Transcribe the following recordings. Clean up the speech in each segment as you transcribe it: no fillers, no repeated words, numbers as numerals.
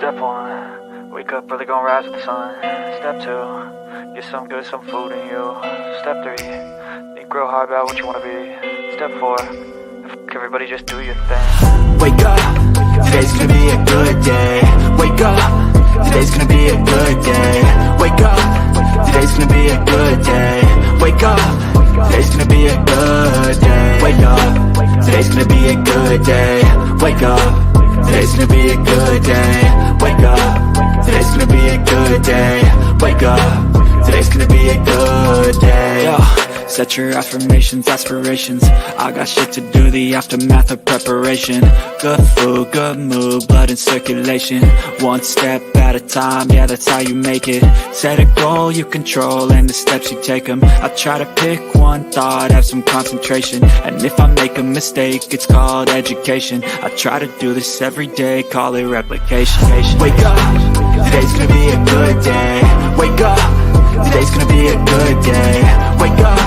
Step 1, wake up early, gonna rise with the sun. Step 2, get some good, some food in you. Step 3, think real hard about what you wanna be. Step 4, everybody just do your thing. Wake up, today's gonna be a good day. Wake up, today's gonna be a good day. Wake up, today's gonna be a good day. Wake up, today's gonna be a good day. Wake up, today's gonna be a good day. Wake up, today's gonna be a good day. Wake up, today's gonna be a good day. Wake up, today's gonna be a good day. Yo, set your affirmations, aspirations. I got shit to do, the aftermath of preparation. Good food, good mood, blood in circulation. One step at a time, yeah, that's how you make it. Set a goal you control and the steps you take them. I try to pick one thought, have some concentration. And if I make a mistake, it's called education. I try to do this every day, call it replication. Wake up, today's gonna be a good day. Wake up, today's gonna be a good day. Wake up,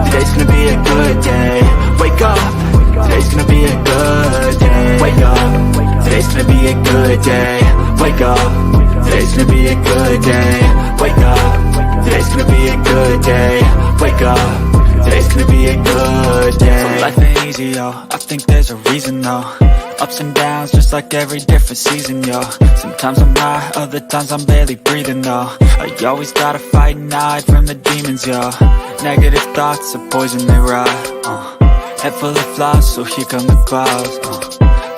today's gonna be a good day. Wake up, today's gonna be a good day. Wake up, today's gonna be a good day. Wake up, today's gonna be a good day. Wake up, today's gonna be a good day. Wake up, today's gonna be a good day. So life ain't easy, yo, I think there's a reason though. Ups and downs, just like every different season, yo. Sometimes I'm high, other times I'm barely breathing, though. I always gotta fight and hide from the demons, yo. Negative thoughts are poison, they rot. Head full of flies, so here come the clouds.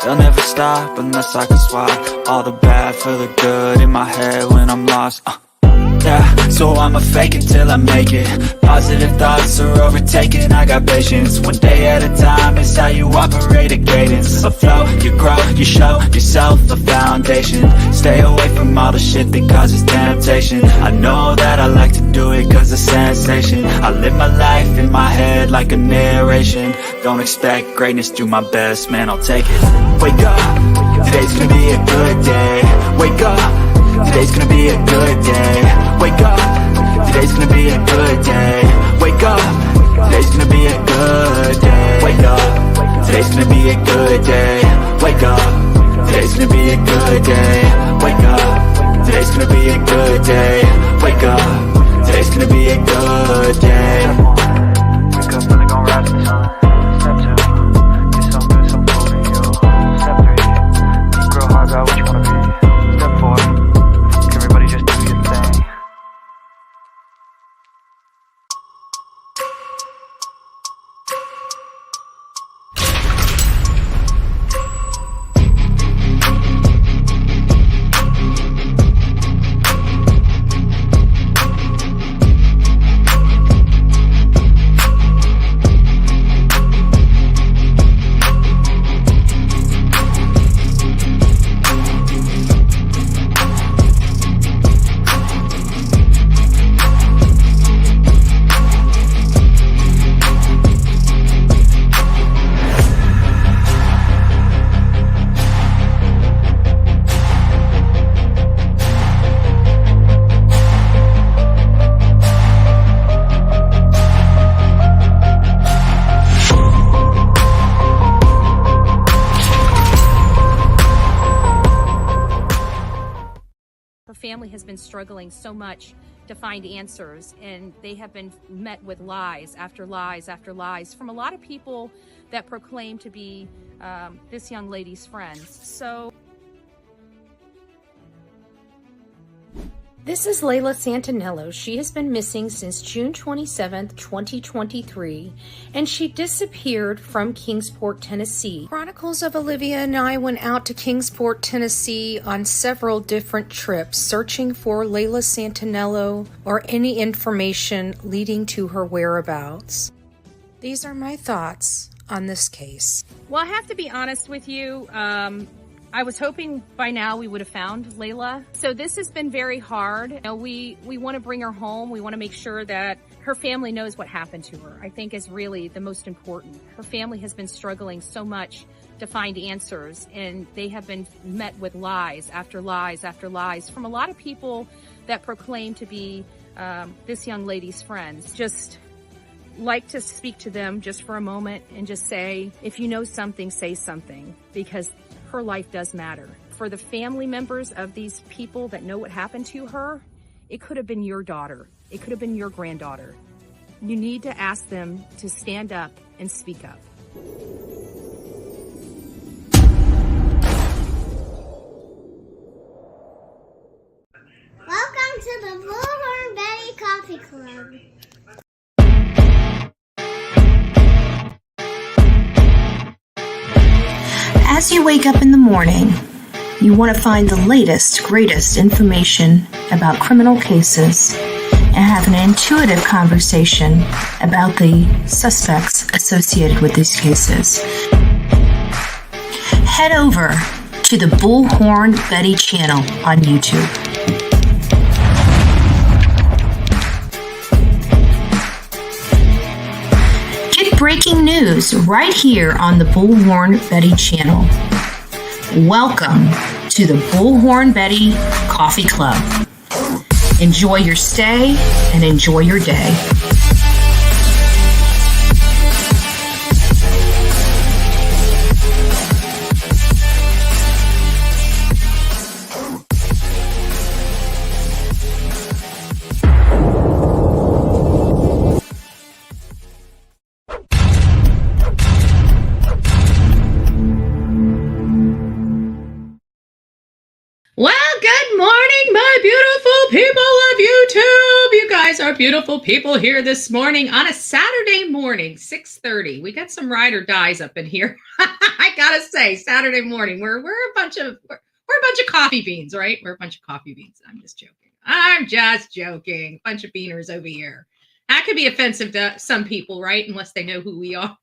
They'll never stop unless I can swap all the bad for the good in my head when I'm lost. Yeah, so I'ma fake it till I make it. Positive thoughts are overtaken, I got patience. One day at a time is how you operate a cadence. A flow, you grow, you show yourself a foundation. Stay away from all the shit that causes temptation. I know that I like to do it cause it's sensation. I live my life in my head like a narration. Don't expect greatness, do my best, man, I'll take it. Wake up, today's gonna be a good day. Wake up, today's gonna be a good day. Wake up, today's gonna be a good day. Wake up, today's gonna be a good day. Wake up, today's gonna be a good day. Wake up, today's gonna be a good day. Wake up, today's gonna be a good day. Wake up, today's gonna be a good day. Wake up early, gonna rise with the sun. Step 2, get some good, some food in you. Step 3, think real hard about what you wanna be. Step 4, everybody just do your thing. Family has been struggling so much to find answers, and they have been met with lies after lies after lies from a lot of people that proclaim to be this young lady's friends. So this is Layla Santinello. She has been missing since June 27th, 2023, and she disappeared from Kingsport, Tennessee. Chronicles of Olivia and I went out to Kingsport, Tennessee on several different trips, searching for Layla Santinello or any information leading to her whereabouts. These are my thoughts on this case. well, I have to be honest with you. I was hoping by now we would have found Layla. So this has been very hard. You know, we want to bring her home. We want to make sure that her family knows what happened to her, I think is really the most important. Her family has been struggling so much to find answers, and they have been met with lies after lies after lies from a lot of people that proclaim to be this young lady's friends. Just like to speak to them just for a moment and just say, if you know something, say something, because her life does matter. for the family members of these people that know what happened to her, it could have been your daughter. It could have been your granddaughter. You need to ask them to stand up and speak up. Welcome to the Bullhorn Betty Coffee Club. As you wake up in the morning, you want to find the latest, greatest information about criminal cases and have an intuitive conversation about the suspects associated with these cases. Head over to the Bullhorn Betty channel on YouTube. Get breaking news right here on the Bullhorn Betty channel. Welcome to the Bullhorn Betty Coffee Club. Enjoy your stay and enjoy your day. Well, good morning, my beautiful people of YouTube. You guys are beautiful people here this morning on a Saturday morning, 6:30. We got some ride or dies up in here. I gotta say, Saturday morning, we're a bunch of coffee beans, right? We're a bunch of coffee beans. I'm just joking. Bunch of beaners over here. That could be offensive to some people, right? Unless they know who we are.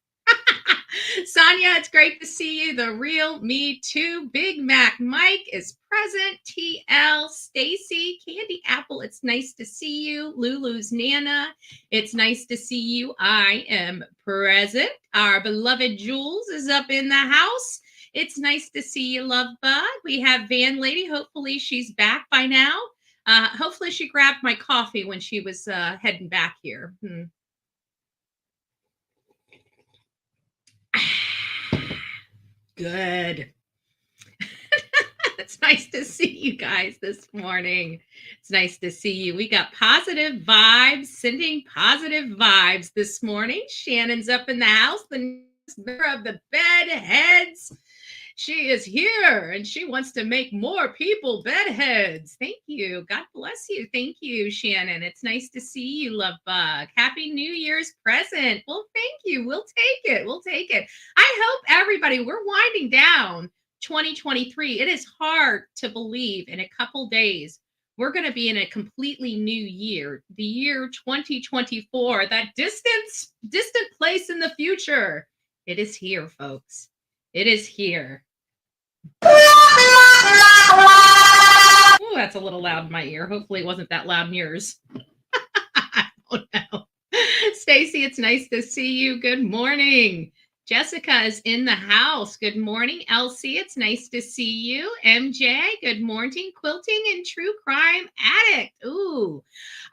Sonia, it's great to see you. The real me too. Big Mac Mike is present. TL, Stacy, Candy Apple, it's nice to see you. Lulu's Nana, it's nice to see you. I am present. Our beloved Jules is up in the house. It's nice to see you, Love Bug. We have Van Lady. Hopefully she's back by now. Hopefully she grabbed my coffee when she was heading back here. Good. It's nice to see you guys this morning. It's nice to see you. We got positive vibes, sending positive vibes this morning. Shannon's up in the house, the member of the bedheads. She is here and she wants to make more people bedheads. Thank you. God bless you. Thank you, Shannon. It's nice to see you, Love Bug. Happy New Year's present. Well, thank you. We'll take it. We'll take it. I hope everybody, we're winding down 2023. It is hard to believe in a couple days we're going to be in a completely new year, the year 2024, that distant place in the future. It is here, folks. It is here. Oh, that's a little loud in my ear. Hopefully it wasn't that loud in yours. I don't know. Stacy, it's nice to see you. Good morning. Jessica is in the house. Good morning, Elsie. It's nice to see you. MJ, good morning. Quilting and True Crime Addict. Ooh,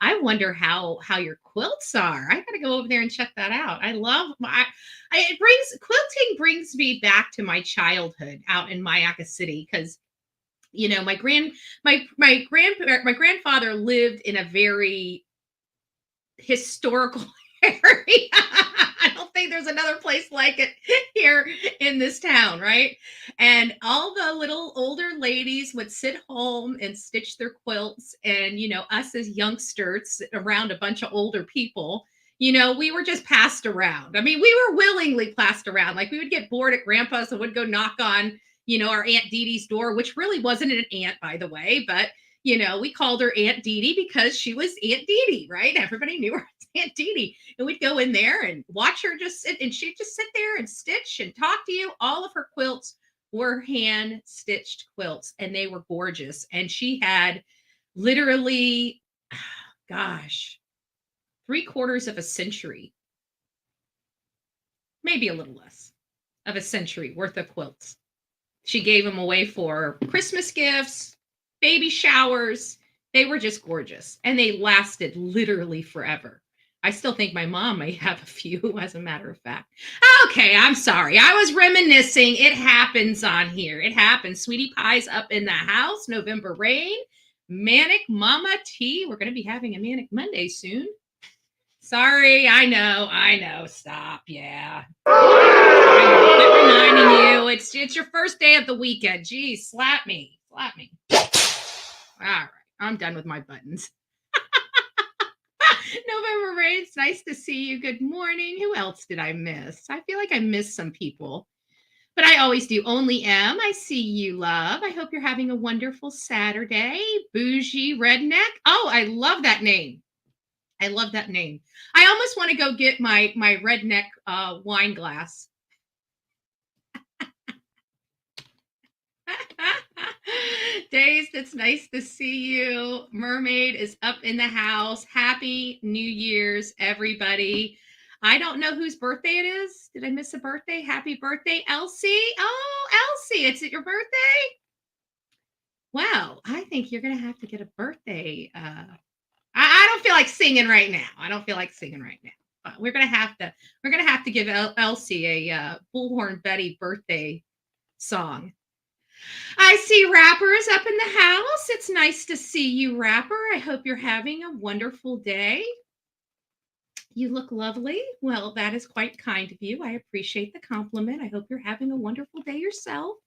I wonder how your quilts are. I got to go over there and check that out. I love quilting brings me back to my childhood out in Mayaca City because my grandfather lived in a very historical area. I don't think there's another place like it here in this town, right? And all the little older ladies would sit home and stitch their quilts. And, us as youngsters around a bunch of older people, we were just passed around. I mean, we were willingly passed around. Like we would get bored at grandpa's and would go knock on, our Aunt Dee Dee's door, which really wasn't an aunt, by the way, but we called her Aunt Dee Dee because she was Aunt Dee Dee, right? Everybody knew her as Aunt Dee Dee. And we'd go in there and watch her just sit, and she'd just sit there and stitch and talk to you. All of her quilts were hand-stitched quilts, and they were gorgeous. And she had literally, 3/4 of a century, maybe a little less, of a century worth of quilts. She gave them away for Christmas gifts, baby showers. They were just gorgeous, and they lasted literally forever. I still think my mom may have a few, as a matter of fact. Okay, I'm sorry. I was reminiscing. It happens on here. It happens. Sweetie Pie's up in the house. November rain. Manic Mama T. We're going to be having a Manic Monday soon. Sorry. I know. Stop. Yeah. I know. Quit reminding you. It's your first day of the weekend. Geez, slap me. All right. I'm done with my buttons. November Rain, it's nice to see you. Good morning. Who else did I miss? I feel like I missed some people, but I always do. Only M, I see you, love. I hope you're having a wonderful Saturday. Bougie Redneck. Oh, I love that name. I almost want to go get my redneck wine glass. Dazed, it's nice to see you. Mermaid is up in the house. Happy New Year's, everybody. I don't know whose birthday it is. Did I miss a birthday? Happy birthday, Elsie. Oh, Elsie, it's your birthday? Well, I think you're going to have to get a birthday. I don't feel like singing right now. But we're going to have to give Elsie a Bullhorn Betty birthday song. I see Rapper's up in the house. It's nice to see you, Rapper. I hope you're having a wonderful day. You look lovely. Well, that is quite kind of you. I appreciate the compliment. I hope you're having a wonderful day yourself.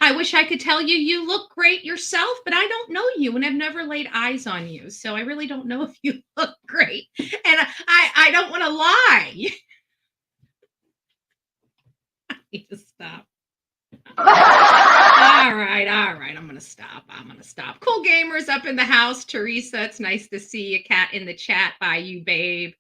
I wish I could tell you look great yourself, but I don't know you and I've never laid eyes on you. So I really don't know if you look great. And I don't want to lie. I need to stop. All right. I'm going to stop. Cool Gamers up in the house. Teresa, it's nice to see you. Cat in the chat by you, babe.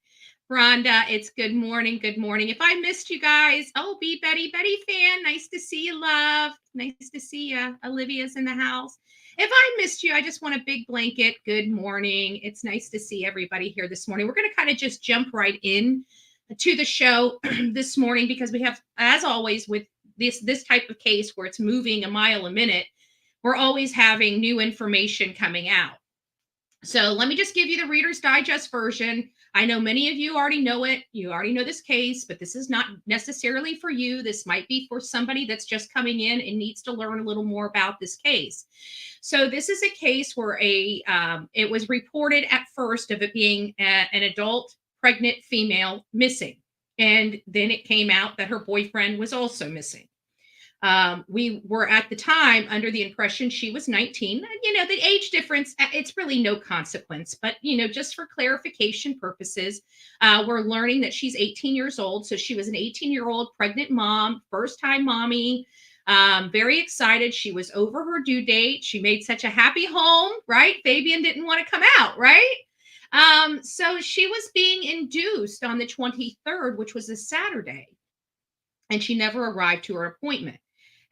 Rhonda, it's good morning. If I missed you guys, Betty fan, nice to see you, love. Nice to see you. Olivia's in the house. If I missed you, I just want a big blanket. Good morning. It's nice to see everybody here this morning. We're going to kind of just jump right in to the show this morning because we have, as always, with this type of case where it's moving a mile a minute, we're always having new information coming out. So let me just give you the Reader's Digest version. I know many of you already know it. You already know this case, but this is not necessarily for you. This might be for somebody that's just coming in and needs to learn a little more about this case. So this is a case where it was reported at first of it being an adult pregnant female missing. And then it came out that her boyfriend was also missing. We were at the time under the impression she was 19. The age difference, it's really no consequence. But, just for clarification purposes, we're learning that she's 18 years old. So she was an 18-year-old pregnant mom, first-time mommy, very excited. She was over her due date. She made such a happy home, right? Fabian didn't want to come out, right? So she was being induced on the 23rd, which was a Saturday, and she never arrived to her appointment.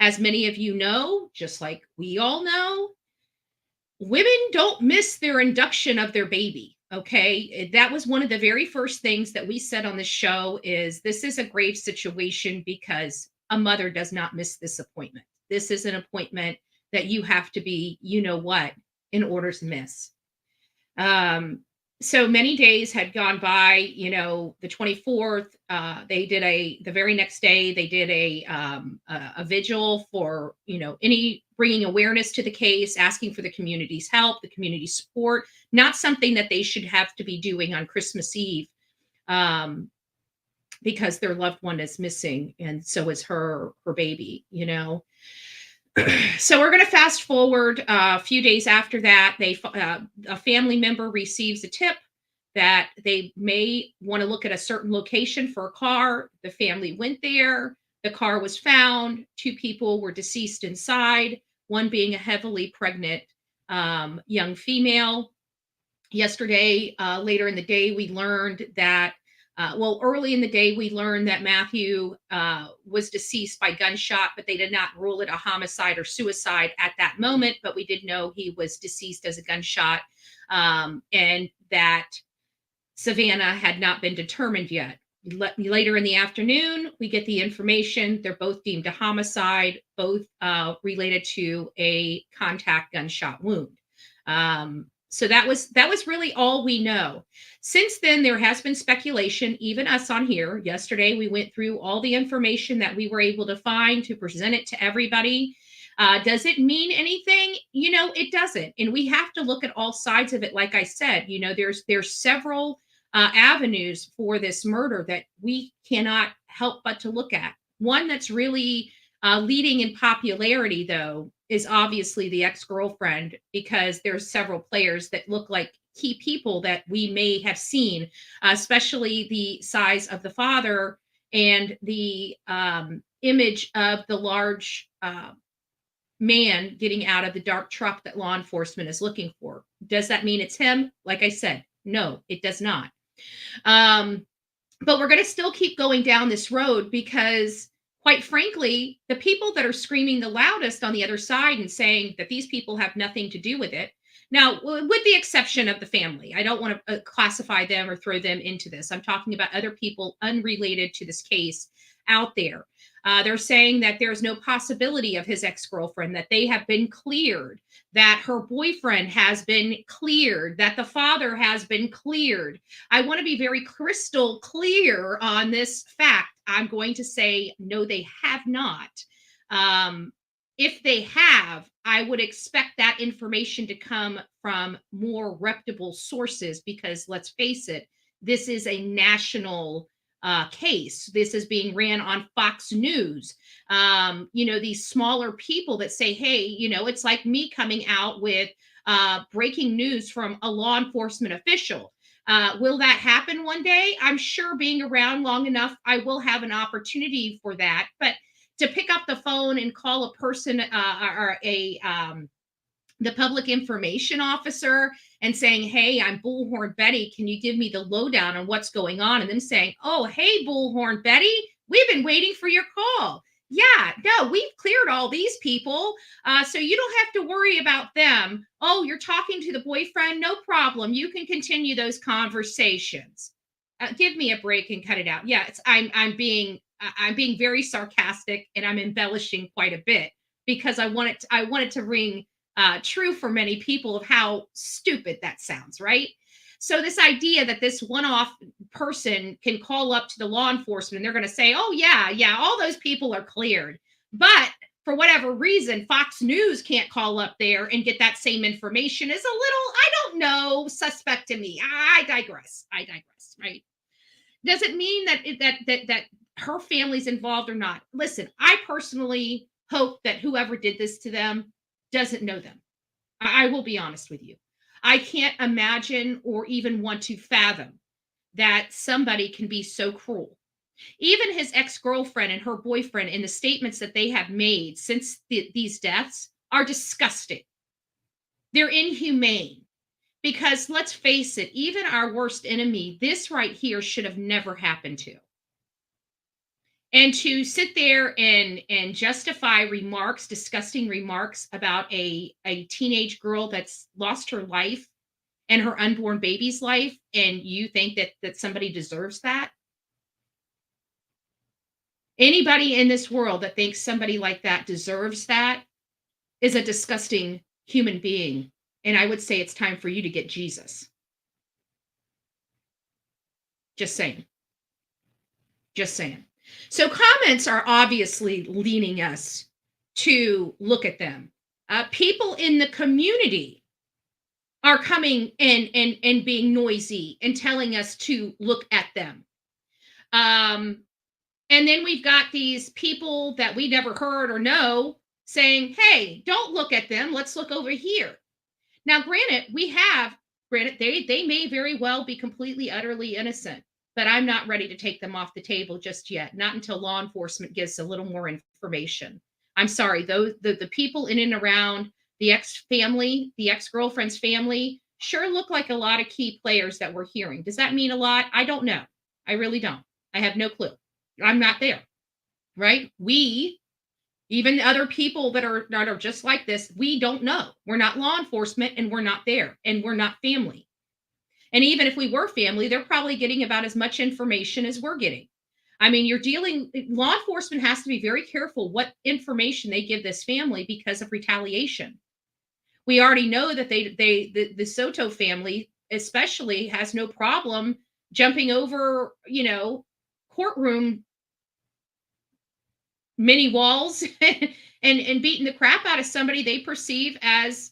As many of you know, just like we all know, women don't miss their induction of their baby. Okay. That was one of the very first things that we said on the show is this is a grave situation because a mother does not miss this appointment. This is an appointment that you have to be, in order to miss. So many days had gone by, the 24th, the very next day, they did a vigil for, bringing awareness to the case, asking for the community's help, the community support, not something that they should have to be doing on Christmas Eve, because their loved one is missing. And so is her baby, So we're going to fast forward a few days after that. A family member receives a tip that they may want to look at a certain location for a car. The family went there. The car was found. 2 people were deceased inside, one being a heavily pregnant young female. Yesterday, later in the day, we learned that early in the day, we learned that Matthew was deceased by gunshot, but they did not rule it a homicide or suicide at that moment. But we did know he was deceased as a gunshot, and that Savanah had not been determined yet. Later in the afternoon, we get the information. They're both deemed a homicide, both related to a contact gunshot wound. So that was really all we know. Since then, there has been speculation, even us on here. Yesterday, we went through all the information that we were able to find to present it to everybody. Does it mean anything? It doesn't. And we have to look at all sides of it. Like I said, there's several avenues for this murder that we cannot help but to look at. One that's really leading in popularity, though, is obviously the ex-girlfriend, because there's several players that look like key people that we may have seen, especially the size of the father and the image of the large man getting out of the dark truck that law enforcement is looking for. Does that mean it's him? Like I said, no, it does not. But we're going to still keep going down this road because, quite frankly, the people that are screaming the loudest on the other side and saying that these people have nothing to do with it. Now, with the exception of the family, I don't want to classify them or throw them into this. I'm talking about other people unrelated to this case out there. They're saying that there's no possibility of his ex-girlfriend, that they have been cleared, that her boyfriend has been cleared, that the father has been cleared. I want to be very crystal clear on this fact. I'm going to say, no, they have not. If they have, I would expect that information to come from more reputable sources because, let's face it, this is a national case. This is being ran on Fox News. These smaller people that say, hey, it's like me coming out with breaking news from a law enforcement official. Will that happen one day? I'm sure being around long enough, I will have an opportunity for that. But to pick up the phone and call a person or the public information officer and saying, hey, I'm Bullhorn Betty, can you give me the lowdown on what's going on? And them saying, oh, hey, Bullhorn Betty, we've been waiting for your call. Yeah, no, we've cleared all these people. So you don't have to worry about them. Oh, you're talking to the boyfriend? No problem. You can continue those conversations. Give me a break and cut it out. Yeah, I'm being very sarcastic, and I'm embellishing quite a bit because I want it to ring true for many people of how stupid that sounds, right? So this idea that this one-off person can call up to the law enforcement and they're going to say, oh, yeah, all those people are cleared. But for whatever reason, Fox News can't call up there and get that same information is a little, I don't know, suspect to me. I digress, right? Does it mean that her family's involved or not? Listen, I personally hope that whoever did this to them doesn't know them. I will be honest with you. I can't imagine or even want to fathom that somebody can be so cruel. Even his ex-girlfriend and her boyfriend, in the statements that they have made since these deaths, are disgusting. They're inhumane. Because let's face it, even our worst enemy, this right here should have never happened to. And to sit there and justify remarks, disgusting remarks about a teenage girl that's lost her life and her unborn baby's life, and you think that somebody deserves that? Anybody in this world that thinks somebody like that deserves that is a disgusting human being. And I would say it's time for you to get Jesus. Just saying. So comments are obviously leading us to look at them. People in the community are coming and being noisy and telling us to look at them. And then we've got these people that we never heard or know saying, hey, don't look at them. Let's look over here. Now, granted, they may very well be completely, utterly innocent. But I'm not ready to take them off the table just yet, not until law enforcement gives a little more information. I'm sorry, the people in and around the ex-family, the ex-girlfriend's family, sure look like a lot of key players that we're hearing. Does that mean a lot? I don't know. I really don't. I have no clue. I'm not there, right? Even other people that are just like this, we don't know. We're not law enforcement, and we're not there, and we're not family. And even if we were family, they're probably getting about as much information as we're getting. I mean, law enforcement has to be very careful what information they give this family because of retaliation. We already know that the Soto family especially has no problem jumping over, courtroom mini walls and beating the crap out of somebody they perceive as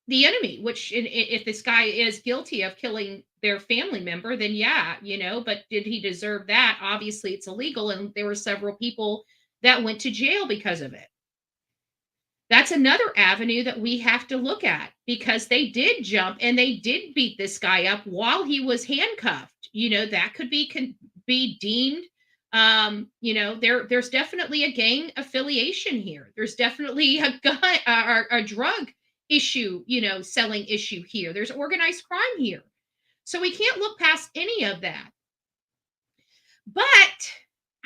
the enemy, which if this guy is guilty of killing their family member, then yeah, but did he deserve that? Obviously it's illegal, and there were several people that went to jail because of it. That's another avenue that we have to look at, because they did jump and they did beat this guy up while he was handcuffed. That could be deemed, there's definitely a gang affiliation here. There's definitely a gun or a drug issue, selling issue here. There's organized crime here. So we can't look past any of that. But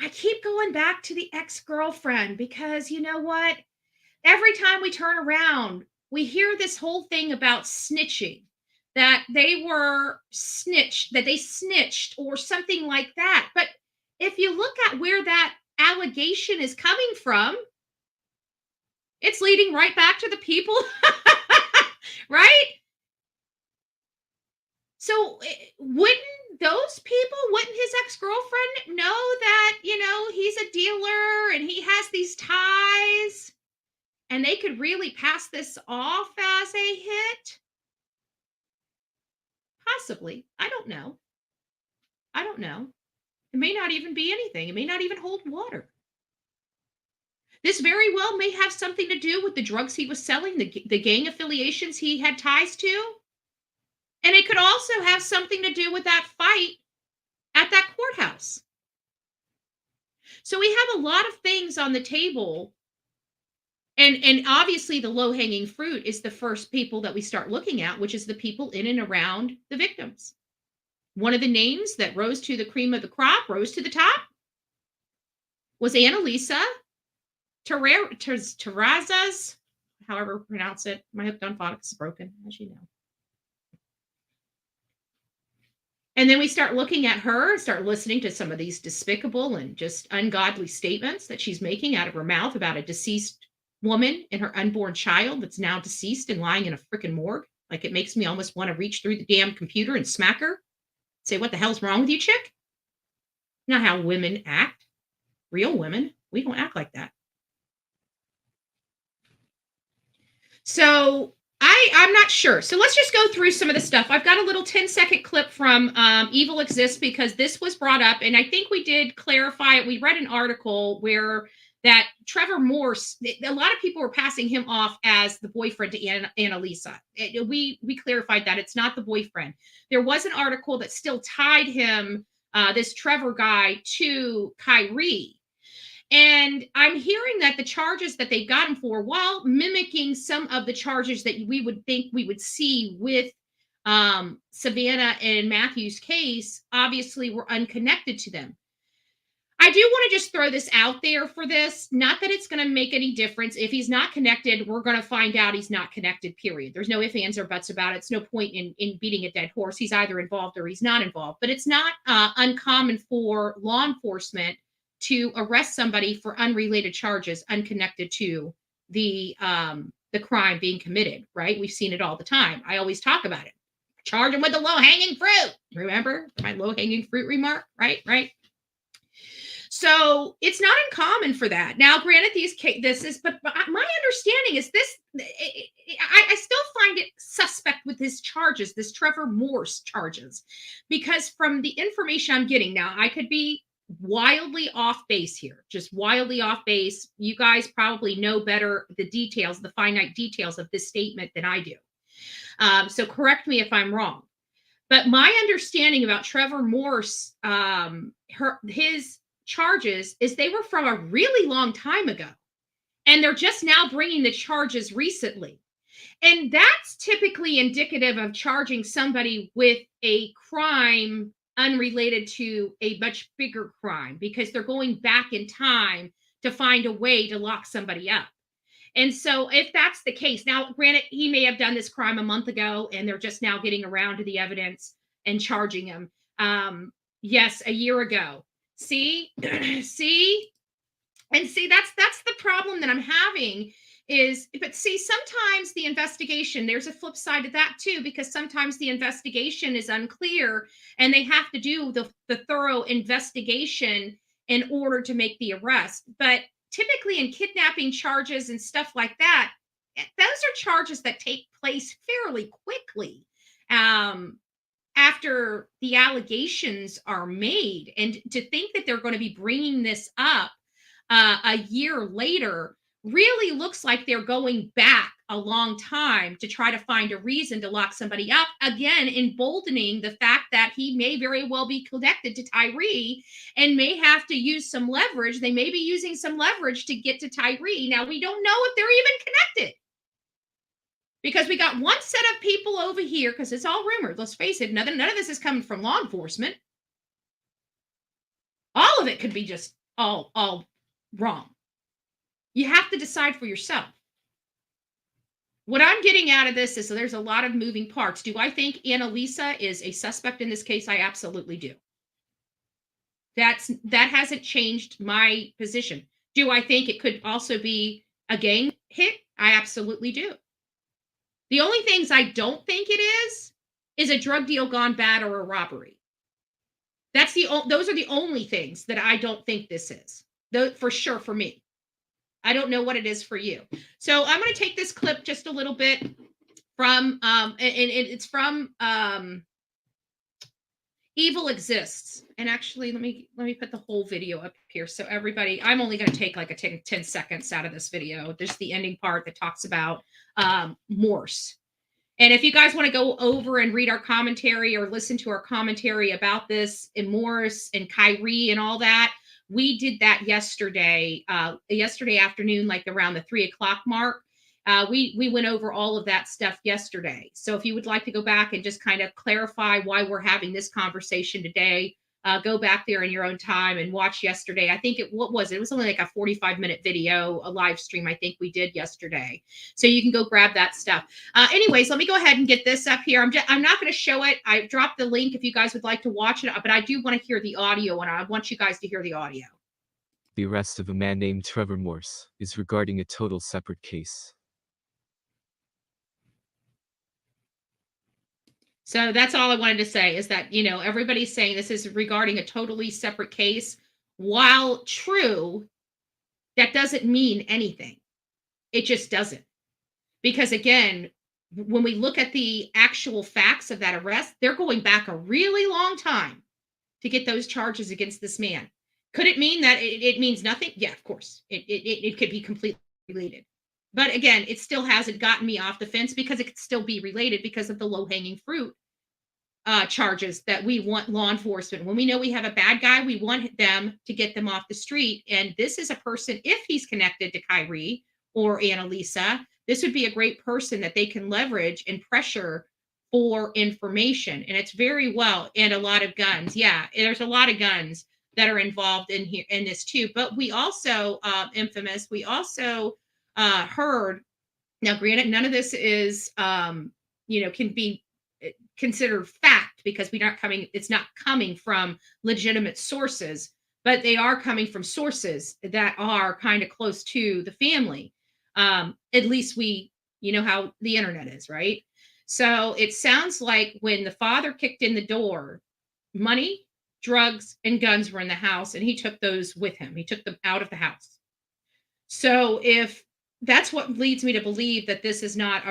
I keep going back to the ex-girlfriend, because you know what? Every time we turn around, we hear this whole thing about snitching, that they snitched or something like that. But if you look at where that allegation is coming from, it's leading right back to the people, right? So wouldn't his ex-girlfriend know that, he's a dealer and he has these ties? And they could really pass this off as a hit? Possibly. I don't know. It may not even be anything. It may not even hold water. This very well may have something to do with the drugs he was selling, the gang affiliations he had ties to. And it could also have something to do with that fight at that courthouse. So we have a lot of things on the table. And obviously the low-hanging fruit is the first people that we start looking at, which is the people in and around the victims. One of the names that rose to the cream of the crop, rose to the top, was Analisa Terrazas, however pronounce it. My hooked on phonics is broken, as you know. And then we start looking at her, start listening to some of these despicable and just ungodly statements that she's making out of her mouth about a deceased woman and her unborn child that's now deceased and lying in a freaking morgue. Like, it makes me almost want to reach through the damn computer and smack her. Say, what the hell's wrong with you, chick? Not how women act. Real women, we don't act like that. So I'm not sure. So let's just go through some of the stuff. I've got a little 10-second clip from Evil Exists, because this was brought up, and I think we did clarify it. We read an article where that Trevor Morse, a lot of people were passing him off as the boyfriend to Analisa. We clarified that it's not the boyfriend. There was an article that still tied him, this Trevor guy, to Kyrie. And I'm hearing that the charges that they've gotten for, while mimicking some of the charges that we would think we would see with Savanah and Matthew's case, obviously were unconnected to them. I do want to just throw this out there for this. Not that it's going to make any difference. If he's not connected, we're going to find out he's not connected, period. There's no ifs, ands, or buts about it. It's no point in beating a dead horse. He's either involved or he's not involved. But it's not uncommon for law enforcement to arrest somebody for unrelated charges unconnected to the crime being committed, right? We've seen it all the time. I always talk about it. Charge them with the low-hanging fruit. Remember my low-hanging fruit remark? Right? So it's not uncommon for that. Now, granted, but my understanding is this, I still find it suspect with his charges, this Trevor Morse charges, because from the information I'm getting now, I could be wildly off base here, just wildly off base. You guys probably know better the details, the finite details of this statement than I do. So correct me if I'm wrong. But my understanding about Trevor Morse, his charges is they were from a really long time ago, and they're just now bringing the charges recently. And that's typically indicative of charging somebody with a crime unrelated to a much bigger crime, because they're going back in time to find a way to lock somebody up. And so if that's the case, now granted, he may have done this crime a month ago and they're just now getting around to the evidence and charging him. Yes, a year ago. See, that's the problem that I'm having, but see, sometimes the investigation, there's a flip side to that too, because sometimes the investigation is unclear and they have to do the thorough investigation in order to make the arrest. But typically in kidnapping charges and stuff like that, those are charges that take place fairly quickly. After the allegations are made, and to think that they're going to be bringing this up a year later really looks like they're going back a long time to try to find a reason to lock somebody up, again emboldening the fact that he may very well be connected to Tyree and may have to use some leverage. They may be using some leverage to get to Tyree. Now, we don't know if they're even connected, because we got one set of people over here, because it's all rumored. Let's face it, none of this is coming from law enforcement. All of it could be just all wrong. You have to decide for yourself. What I'm getting out of this is there's a lot of moving parts. Do I think Analisa is a suspect in this case? I absolutely do. That hasn't changed my position. Do I think it could also be a gang hit? I absolutely do. The only things I don't think it is a drug deal gone bad or a robbery. Those are the only things that I don't think this is. For sure, for me. I don't know what it is for you. So I'm going to take this clip just a little bit from, and it's from Evil Exists. And actually, let me put the whole video up here. So everybody, I'm only going to take like 10 seconds out of this video. There's the ending part that talks about Morse. And if you guys want to go over and read our commentary or listen to our commentary about this and Morse and Kyrie and all that, we did that yesterday afternoon, like around the 3:00 mark. We went over all of that stuff yesterday. So if you would like to go back and just kind of clarify why we're having this conversation today, go back there in your own time and watch yesterday. I think it was only like a 45-minute video, a live stream I think we did yesterday. So you can go grab that stuff. Anyways, let me go ahead and get this up here. I'm not going to show it. I dropped the link if you guys would like to watch it, but I do want to hear the audio, and I want you guys to hear the audio. The arrest of a man named Trevor Morse is regarding a total separate case. So that's all I wanted to say, is that, everybody's saying this is regarding a totally separate case. While true, that doesn't mean anything. It just doesn't. Because again, when we look at the actual facts of that arrest, they're going back a really long time to get those charges against this man. Could it mean that it means nothing? Yeah, of course. It could be completely related. But again, it still hasn't gotten me off the fence, because it could still be related because of the low-hanging fruit charges that we want law enforcement. When we know we have a bad guy, we want them to get them off the street. And this is a person, if he's connected to Kyrie or Analisa, this would be a great person that they can leverage and pressure for information. And it's very well, and a lot of guns. Yeah, there's a lot of guns that are involved in here in this too. But we also, we also heard, now granted, none of this is, can be considered fact, because it's not coming from legitimate sources, but they are coming from sources that are kind of close to the family. At least how the internet is, right? So it sounds like when the father kicked in the door, money, drugs, and guns were in the house, and he took those with him. He took them out of the house. So if that's what leads me to believe that this is not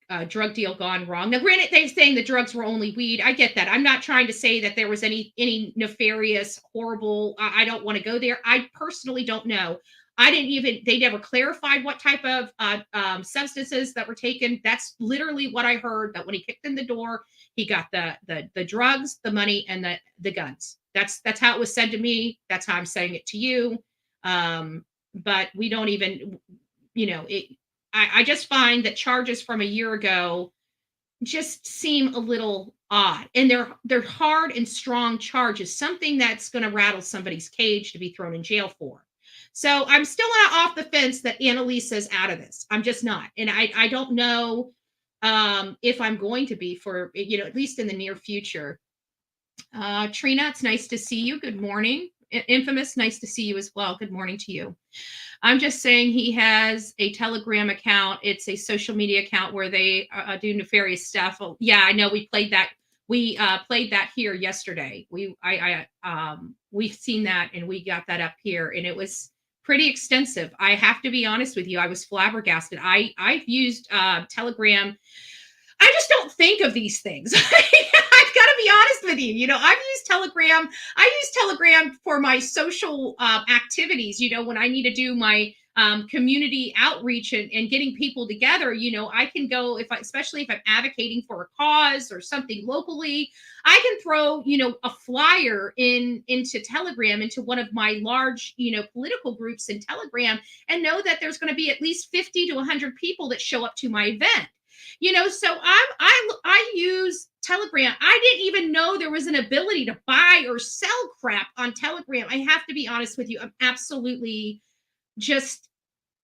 a drug deal gone wrong. Now, granted, they're saying the drugs were only weed. I get that. I'm not trying to say that there was any nefarious, horrible. I don't want to go there. I personally don't know. They never clarified what type of substances that were taken. That's literally what I heard, that when he kicked in the door, he got the drugs, the money, and the guns. That's how it was said to me. That's how I'm saying it to you. But we don't even, I just find that charges from a year ago just seem a little odd, and they're hard and strong charges, something that's going to rattle somebody's cage to be thrown in jail for. So I'm still not off the fence that Analisa is out of this. I'm just not. And I don't know if I'm going to be for, at least in the near future. Trina, it's nice to see you. Good morning. Infamous, nice to see you as well. Good morning to you. I'm just saying he has a Telegram account. It's a social media account where they do nefarious stuff. Oh, yeah, I know. We played that. We played that here yesterday. We've seen that and we got that up here, and it was pretty extensive. I have to be honest with you. I was flabbergasted. I've used Telegram. I just don't think of these things. I've got to be honest with you. I've used Telegram. I use Telegram for my social activities. When I need to do my community outreach and getting people together, I can go especially if I'm advocating for a cause or something locally, I can throw, a flyer into Telegram, into one of my large, political groups in Telegram, and know that there's going to be at least 50 to 100 people that show up to my event. So I use Telegram. I didn't even know there was an ability to buy or sell crap on Telegram. I have to be honest with you. I'm absolutely just,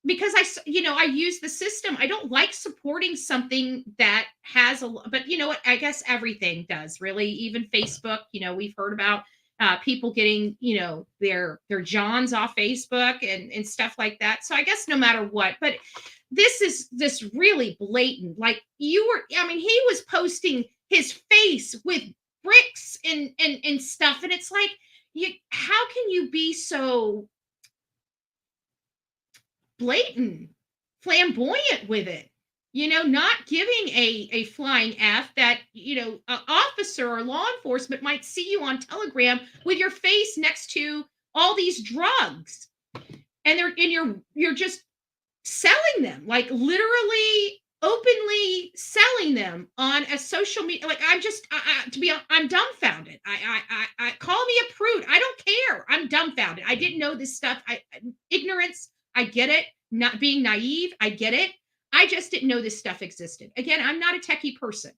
because I use the system. I don't like supporting something that has but you know what? I guess everything does, really. Even Facebook, we've heard about people getting, their Johns off Facebook and stuff like that. So I guess no matter what, but this is this really blatant, like he was posting his face with bricks and stuff. And it's like, how can you be so blatant, flamboyant with it? Not giving a flying F that, an officer or law enforcement might see you on Telegram with your face next to all these drugs. And you're just selling them, like literally openly selling them on a social media. Like, I'm dumbfounded. I call me a prude. I don't care. I'm dumbfounded. I didn't know this stuff. Ignorance. I get it. Not being naive. I get it. I just didn't know this stuff existed. Again, I'm not a techie person.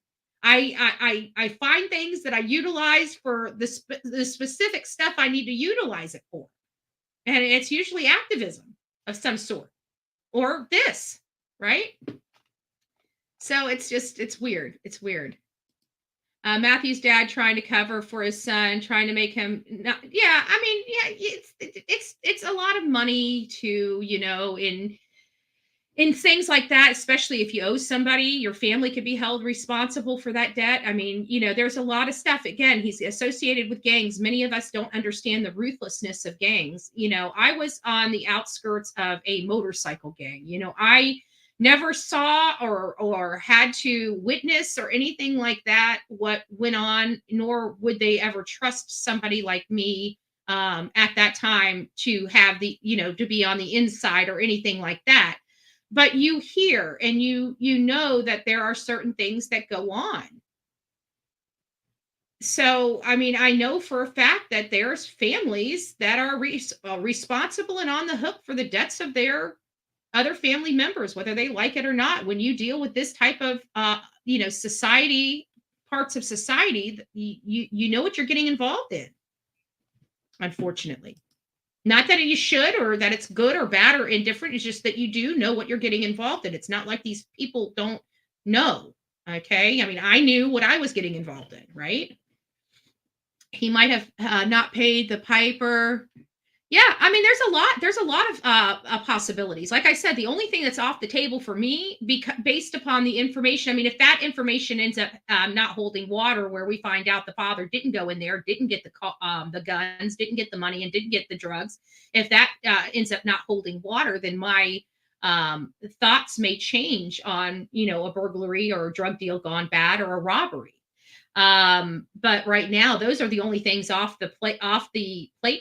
I find things that I utilize for the specific stuff I need to utilize it for. And it's usually activism of some sort. Or this, right? So it's weird. It's weird. Matthew's dad trying to cover for his son, trying to make him it's a lot of money to, in things like that, especially if you owe somebody, your family could be held responsible for that debt. There's a lot of stuff. Again, he's associated with gangs. Many of us don't understand the ruthlessness of gangs. I was on the outskirts of a motorcycle gang. I never saw or had to witness or anything like that, what went on, nor would they ever trust somebody like me at that time to have to be on the inside or anything like that. But you hear and you know that there are certain things that go on. So, I know for a fact that there's families that are responsible and on the hook for the debts of their other family members, whether they like it or not. When you deal with this type of, society, parts of society, you know what you're getting involved in, unfortunately. Not that you should or that it's good or bad or indifferent. It's just that you do know what you're getting involved in. It's not like these people don't know. Okay. I knew what I was getting involved in, right? He might have not paid the piper. Yeah. There's a lot of possibilities. Like I said, the only thing that's off the table for me, based upon the information, if that information ends up not holding water, where we find out the father didn't go in there, didn't get the guns, didn't get the money, and didn't get the drugs. If that ends up not holding water, then my thoughts may change on, a burglary or a drug deal gone bad or a robbery. But right now, those are the only things off the plate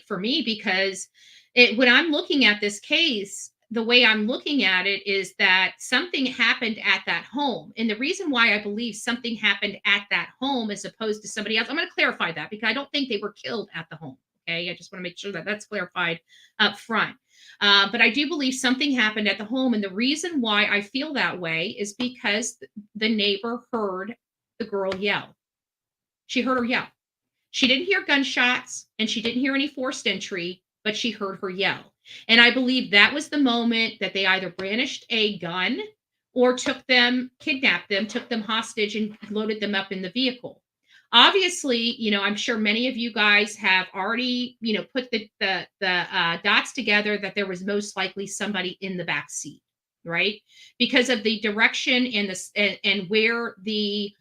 for me, because when I'm looking at this case, the way I'm looking at it is that something happened at that home. And the reason why I believe something happened at that home as opposed to somebody else, I'm going to clarify that, because I don't think they were killed at the home. Okay. I just want to make sure that that's clarified up front. But I do believe something happened at the home. And the reason why I feel that way is because the neighbor heard the girl yell. She heard her yell. She didn't hear gunshots and she didn't hear any forced entry, but she heard her yell. And I believe that was the moment that they either brandished a gun or kidnapped them, took them hostage, and loaded them up in the vehicle. Obviously, I'm sure many of you guys have already, put the dots together that there was most likely somebody in the back seat, right? Because of the direction and where the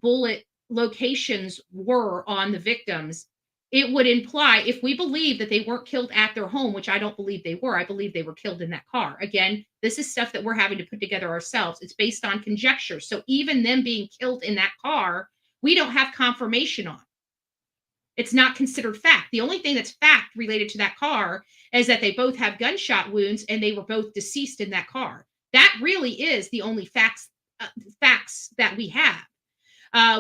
bullet locations were on the victims. It would imply, if we believe that they weren't killed at their home, which I don't believe they were, I believe they were killed in that car. Again, this is stuff that we're having to put together ourselves. It's based on conjecture. So even them being killed in that car, we don't have confirmation on. It's not considered fact. The only thing that's fact related to that car is that they both have gunshot wounds and they were both deceased in that car. That really is the only facts that we have.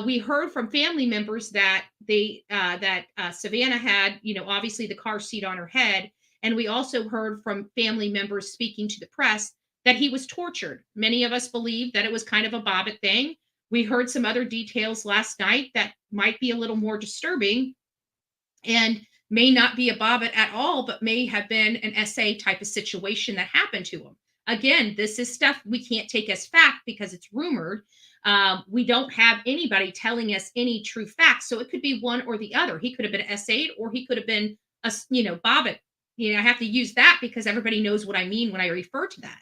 We heard from family members that Savanah had, obviously the car seat on her head, and we also heard from family members speaking to the press that he was tortured. Many of us believe that it was kind of a Bobbitt thing. We heard some other details last night that might be a little more disturbing and may not be a Bobbitt at all, but may have been an SA type of situation that happened to him. Again, this is stuff we can't take as fact because it's rumored. We don't have anybody telling us any true facts. So it could be one or the other. He could have been SA or he could have been Bobbitt. I have to use that because everybody knows what I mean when I refer to that.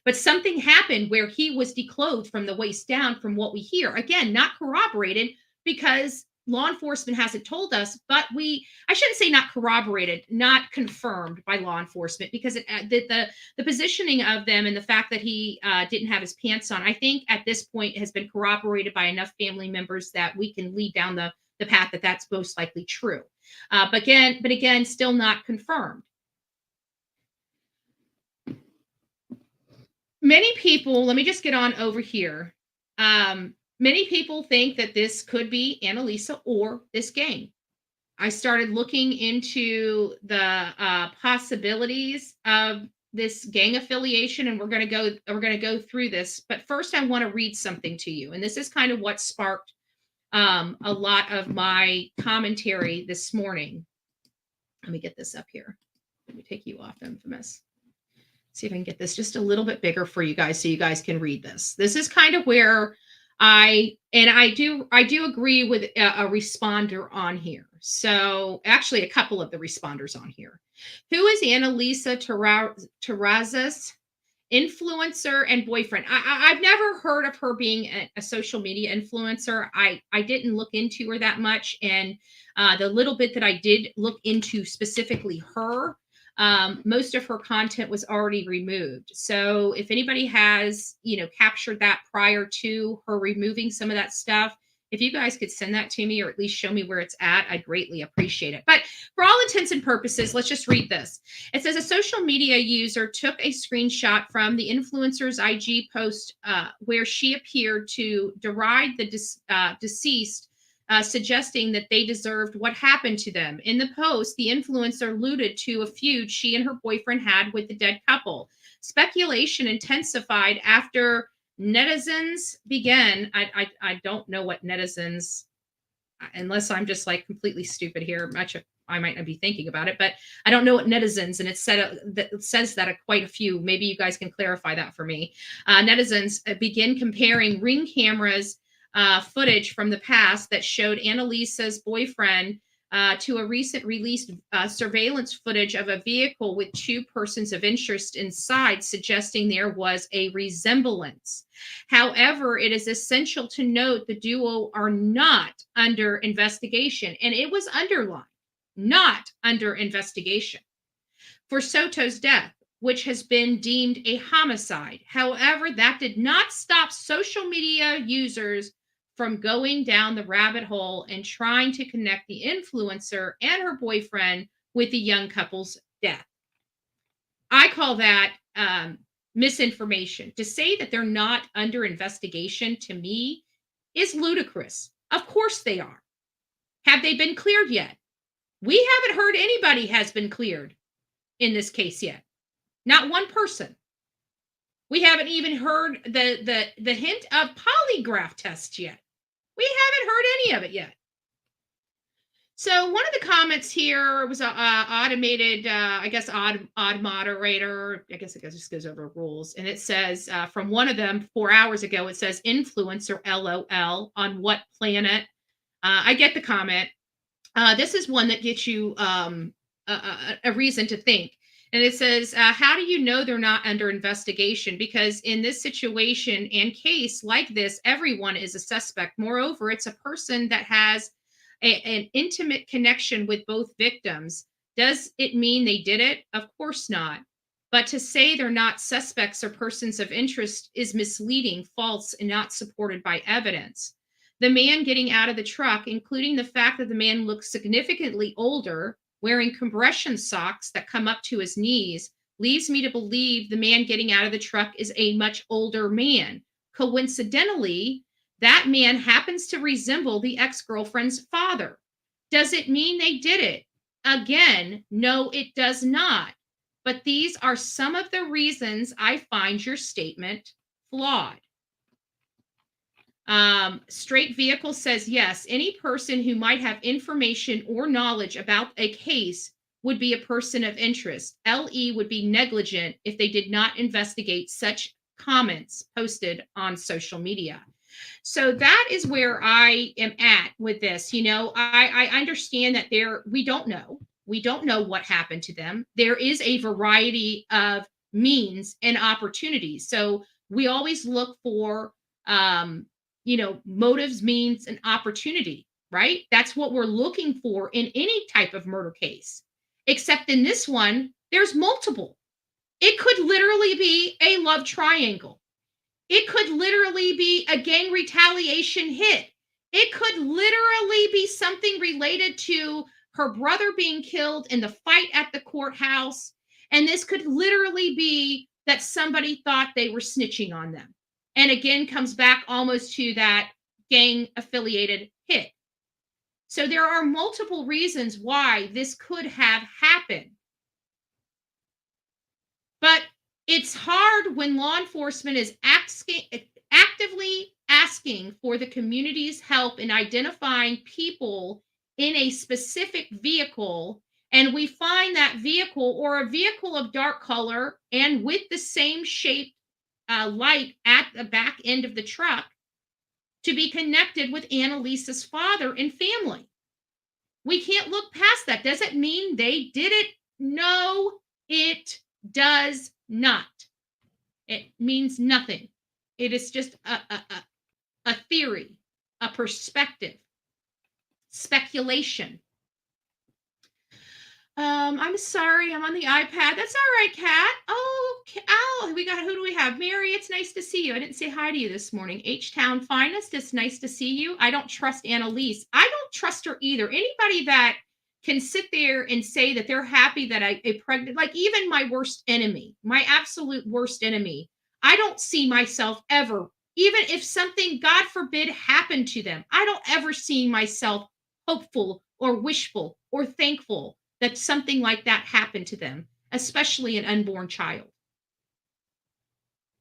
But something happened where he was declothed from the waist down from what we hear. Again, not corroborated because law enforcement hasn't told us, but I shouldn't say not corroborated, not confirmed by law enforcement, because the positioning of them and the fact that he didn't have his pants on, I think at this point has been corroborated by enough family members that we can lead down the path that that's most likely true. But again, still not confirmed. Many people, let me just get on over here. Many people think that this could be Analisa or this gang. I started looking into the possibilities of this gang affiliation, and we're going to go through this. But first, I want to read something to you, and this is kind of what sparked a lot of my commentary this morning. Let me get this up here. Let me take you off, Infamous. See if I can get this just a little bit bigger for you guys so you guys can read this. This is kind of where I do agree with a responder on here. So actually a couple of the responders on here. Who is Analisa Terrazas? Influencer and boyfriend. I've never heard of her being a social media influencer. I didn't look into her that much. And the little bit that I did look into specifically her, most of her content was already removed. So if anybody has, captured that prior to her removing some of that stuff, if you guys could send that to me or at least show me where it's at, I'd greatly appreciate it. But for all intents and purposes, let's just read this. It says a social media user took a screenshot from the influencer's IG post where she appeared to deride the deceased, suggesting that they deserved what happened to them. In the post, the influencer alluded to a feud she and her boyfriend had with the dead couple. Speculation intensified after netizens began. I don't know what netizens, unless I'm just like completely stupid here. I might not be thinking about it, but I don't know what netizens, and it says that quite a few. Maybe you guys can clarify that for me. Netizens begin comparing Ring cameras footage from the past that showed Analisa's boyfriend to a recent released surveillance footage of a vehicle with two persons of interest inside, suggesting there was a resemblance. However, it is essential to note the duo are not under investigation, and it was underlined, not under investigation, for Soto's death, which has been deemed a homicide. However, that did not stop social media users from going down the rabbit hole and trying to connect the influencer and her boyfriend with the young couple's death. I call that misinformation. To say that they're not under investigation, to me, is ludicrous. Of course they are. Have they been cleared yet? We haven't heard anybody has been cleared in this case yet. Not one person. We haven't even heard the hint of polygraph tests yet. We haven't heard any of it yet. So one of the comments here was automated, odd moderator. I guess it just goes over rules. And it says from one of them 4 hours ago, it says influencer LOL on what planet? I get the comment. This is one that gets you a reason to think. And it says, how do you know they're not under investigation? Because in this situation and case like this, everyone is a suspect. Moreover, it's a person that has an intimate connection with both victims. Does it mean they did it? Of course not. But to say they're not suspects or persons of interest is misleading, false, and not supported by evidence. The man getting out of the truck, including the fact that the man looks significantly older, wearing compression socks that come up to his knees, leads me to believe the man getting out of the truck is a much older man. Coincidentally, that man happens to resemble the ex-girlfriend's father. Does it mean they did it? Again, no, it does not. But these are some of the reasons I find your statement flawed. Straight Vehicle says, yes, any person who might have information or knowledge about a case would be a person of interest. LE would be negligent if they did not investigate such comments posted on social media. So that is where I am at with this. You know, I understand that we don't know. We don't know what happened to them. There is a variety of means and opportunities. So we always look for, motives, means, and opportunity, right? That's what we're looking for in any type of murder case. Except in this one, there's multiple. It could literally be a love triangle. It could literally be a gang retaliation hit. It could literally be something related to her brother being killed in the fight at the courthouse. And this could literally be that somebody thought they were snitching on them. And again, comes back almost to that gang affiliated hit. So there are multiple reasons why this could have happened. But it's hard when law enforcement is actively asking for the community's help in identifying people in a specific vehicle, and we find that vehicle or a vehicle of dark color and with the same shape light at the back end of the truck to be connected with Analisa's father and family. We can't look past that. Does it mean they did it? No, it does not. It means nothing. It is just a theory, a perspective, speculation. I'm sorry, I'm on the iPad. That's all right, Kat. Oh, who do we have? Mary, it's nice to see you. I didn't say hi to you this morning. H-Town Finest, it's nice to see you. I don't trust Annalise. I don't trust her either. Anybody that can sit there and say that they're happy that a pregnant, like even my worst enemy, my absolute worst enemy, I don't see myself ever, even if something, God forbid, happened to them, I don't ever see myself hopeful or wishful or thankful that something like that happened to them, especially an unborn child.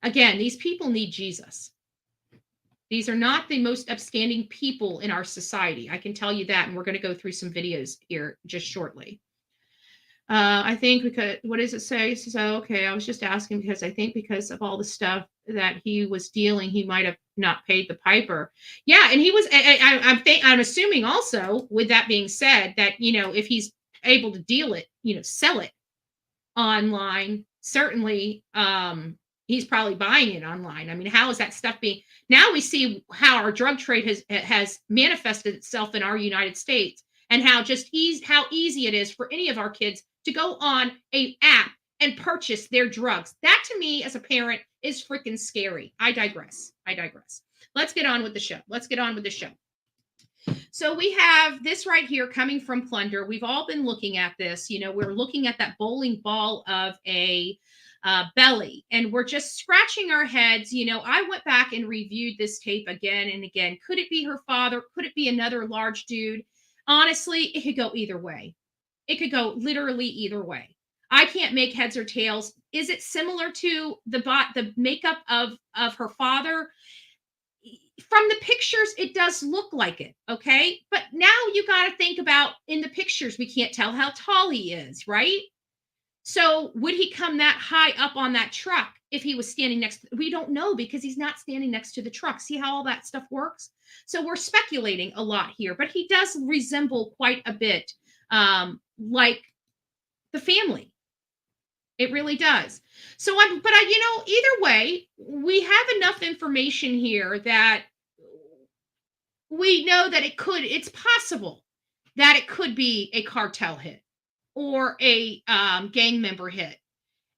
Again, these people need Jesus. These are not the most upstanding people in our society. I can tell you that, and we're going to go through some videos here just shortly. I think because, what does it say? So, okay, I was just asking because I think because of all the stuff that he was dealing, he might have not paid the piper. Yeah, and he was, I'm assuming also, with that being said, that, if he's able to deal it, sell it online, certainly he's probably buying it online. I mean, how is that stuff being, now we see how our drug trade has manifested itself in our United States, and how easy it is for any of our kids to go on a app and purchase their drugs. That to me as a parent is freaking scary. I digress. Let's get on with the show. So we have this right here coming from Plunder. We've all been looking at this. We're looking at that bowling ball of a belly, and we're just scratching our heads. I went back and reviewed this tape again and again. Could it be her father? Could it be another large dude? Honestly, it could go either way. It could go literally either way. I can't make heads or tails. Is it similar to the makeup of her father? From the pictures, it does look like it, okay? But now you got to think about, in the pictures, we can't tell how tall he is, right? So would he come that high up on that truck? if he was standing next, we don't know because he's not standing next to the truck. See how all that stuff works? So we're speculating a lot here, but he does resemble quite a bit like the family. It really does. So either way, we have enough information here that we know that it's possible that it could be a cartel hit or a gang member hit.